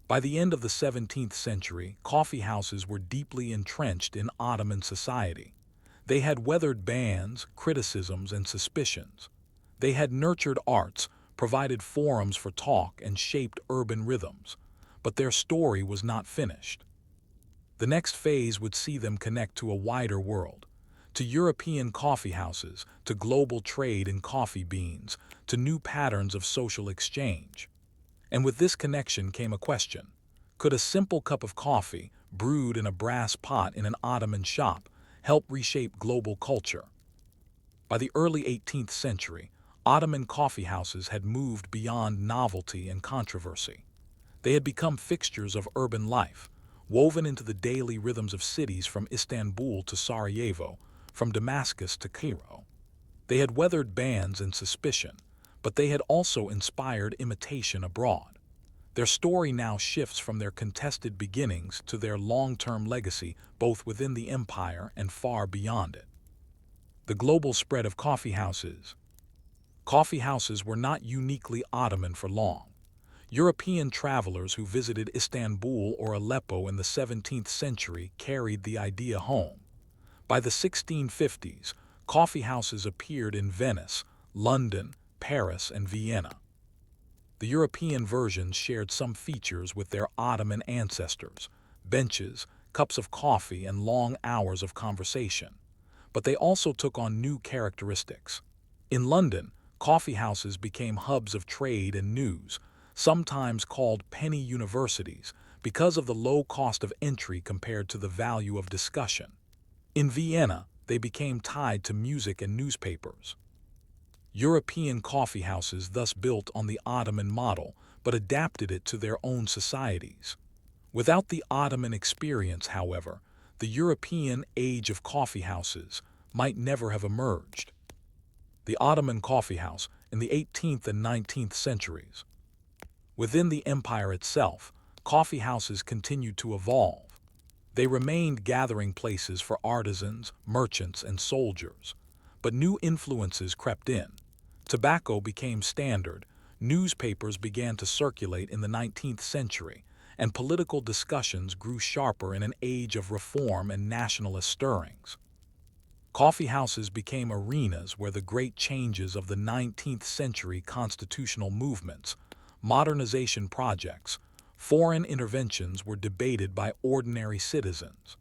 By the end of the 17th century, coffeehouses were deeply entrenched in Ottoman society. They had weathered bans, criticisms, and suspicions. They had nurtured arts, provided forums for talk, and shaped urban rhythms. But their story was not finished. The next phase would see them connect to a wider world, to European coffeehouses, to global trade in coffee beans, to new patterns of social exchange. And with this connection came a question. Could a simple cup of coffee, brewed in a brass pot in an Ottoman shop, help reshape global culture? By the early 18th century, Ottoman coffeehouses had moved beyond novelty and controversy. They had become fixtures of urban life, woven into the daily rhythms of cities from Istanbul to Sarajevo, from Damascus to Cairo. They had weathered bans and suspicion, but they had also inspired imitation abroad. Their story now shifts from their contested beginnings to their long-term legacy both within the empire and far beyond it. The global spread of coffee houses. Coffee houses were not uniquely Ottoman for long. European travelers who visited Istanbul or Aleppo in the 17th century carried the idea home. By the 1650s, coffee houses appeared in Venice, London, Paris, and Vienna. The European versions shared some features with their Ottoman ancestors: benches, cups of coffee, and long hours of conversation. But they also took on new characteristics. In London, coffee houses became hubs of trade and news, sometimes called penny universities, because of the low cost of entry compared to the value of discussion. In Vienna, they became tied to music and newspapers. European coffee houses thus built on the Ottoman model, but adapted it to their own societies. Without the Ottoman experience, however, the European age of coffee houses might never have emerged. The Ottoman coffee house in the 18th and 19th centuries. Within the empire itself, coffee houses continued to evolve. They remained gathering places for artisans, merchants, and soldiers. But new influences crept in. Tobacco became standard, newspapers began to circulate in the 19th century, and political discussions grew sharper in an age of reform and nationalist stirrings. Coffee houses became arenas where the great changes of the 19th century constitutional movements, modernization projects, foreign interventions were debated by ordinary citizens.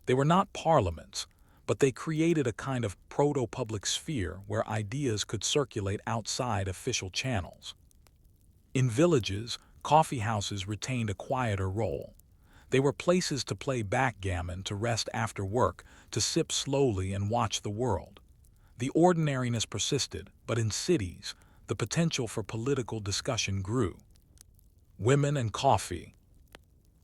They were not parliaments, but they created a kind of proto-public sphere where ideas could circulate outside official channels. In villages, coffee houses retained a quieter role. They were places to play backgammon, to rest after work, to sip slowly and watch the world. The ordinariness persisted, but in cities, the potential for political discussion grew. Women and coffee.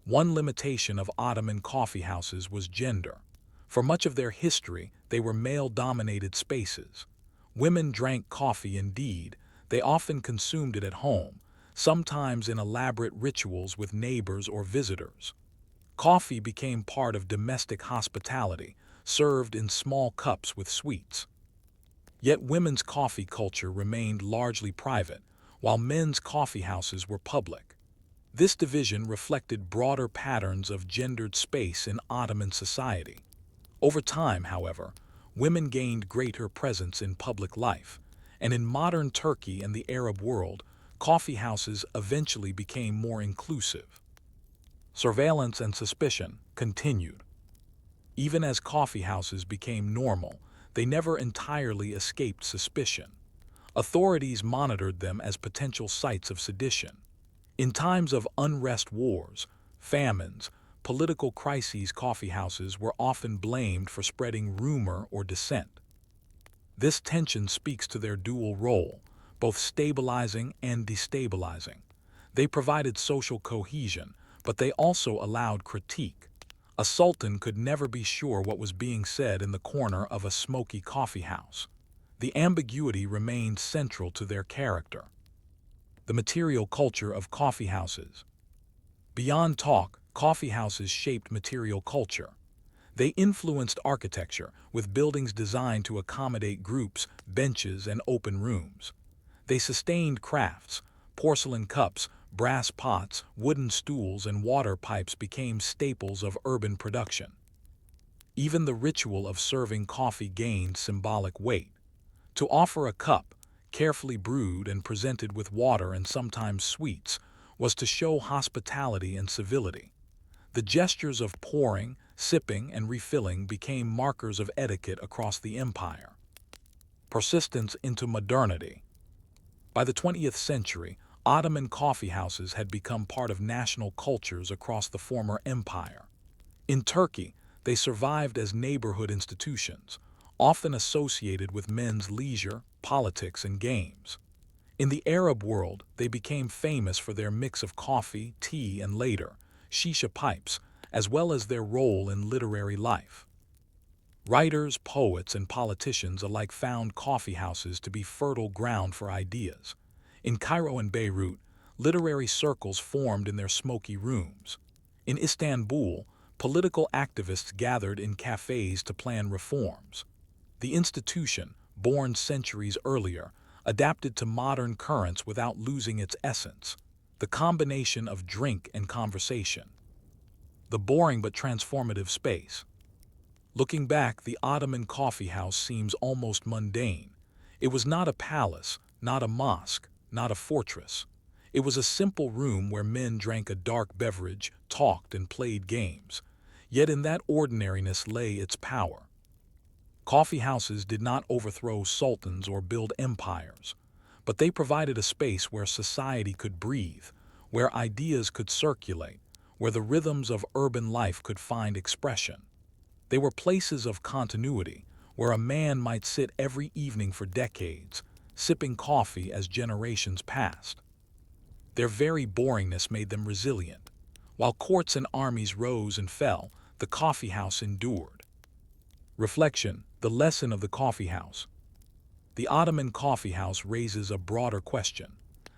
One limitation of Ottoman coffee houses was gender. For much of their history, they were male-dominated spaces. Women drank coffee indeed, they often consumed it at home, sometimes in elaborate rituals with neighbors or visitors. Coffee became part of domestic hospitality, served in small cups with sweets. Yet women's coffee culture remained largely private, while men's coffee houses were public. This division reflected broader patterns of gendered space in Ottoman society. Over time, however, women gained greater presence in public life, and in modern Turkey and the Arab world, coffee houses eventually became more inclusive. Surveillance and suspicion continued. Even as coffee houses became normal, they never entirely escaped suspicion. Authorities monitored them as potential sites of sedition. In times of unrest, wars, famines, political crises, coffee houses were often blamed for spreading rumor or dissent. This tension speaks to their dual role, both stabilizing and destabilizing. They provided social cohesion, but they also allowed critique. A sultan could never be sure what was being said in the corner of a smoky coffee house. The ambiguity remained central to their character. The material culture of coffee houses. Beyond talk, coffee houses shaped material culture. They influenced architecture, with buildings designed to accommodate groups, benches, and open rooms. They sustained crafts. Porcelain cups, brass pots, wooden stools, and water pipes became staples of urban production. Even the ritual of serving coffee gained symbolic weight. To offer a cup, carefully brewed and presented with water and sometimes sweets, was to show hospitality and civility. The gestures of pouring, sipping, and refilling became markers of etiquette across the empire. Persistence into modernity. By the 20th century, Ottoman coffee houses had become part of national cultures across the former empire. In Turkey, they survived as neighborhood institutions, often associated with men's leisure, politics, and games. In the Arab world, they became famous for their mix of coffee, tea, and later, shisha pipes, as well as their role in literary life. Writers, poets, and politicians alike found coffeehouses to be fertile ground for ideas. In Cairo and Beirut, literary circles formed in their smoky rooms. In Istanbul, political activists gathered in cafes to plan reforms. The institution, born centuries earlier, adapted to modern currents without losing its essence, the combination of drink and conversation. The boring but transformative space. Looking back, the Ottoman coffee house seems almost mundane. It was not a palace, not a mosque, not a fortress. It was a simple room where men drank a dark beverage, talked, and played games. Yet in that ordinariness lay its power. Coffee houses did not overthrow sultans or build empires, but they provided a space where society could breathe, where ideas could circulate, where the rhythms of urban life could find expression. They were places of continuity, where a man might sit every evening for decades, sipping coffee as generations passed. Their very boringness made them resilient. While courts and armies rose and fell, the coffee house endured. Reflection, the lesson of the coffee house. The Ottoman coffee house raises a broader question.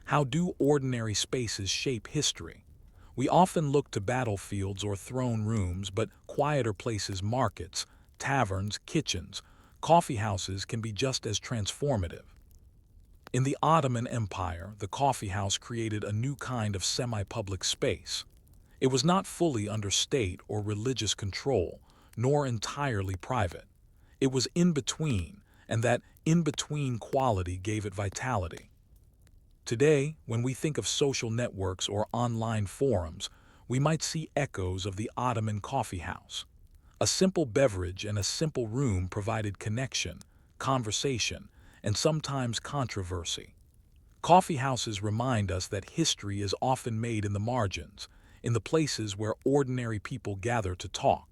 How do ordinary spaces shape history? We often look to battlefields or throne rooms, but quieter places, markets, taverns, kitchens, coffee houses can be just as transformative. In the Ottoman Empire, the coffee house created a new kind of semi-public space. It was not fully under state or religious control, nor entirely private. It was in between, and that in-between quality gave it vitality. Today, when we think of social networks or online forums, we might see echoes of the Ottoman coffee house. A simple beverage and a simple room provided connection, conversation, and sometimes controversy. Coffee houses remind us that history is often made in the margins, in the places where ordinary people gather to talk.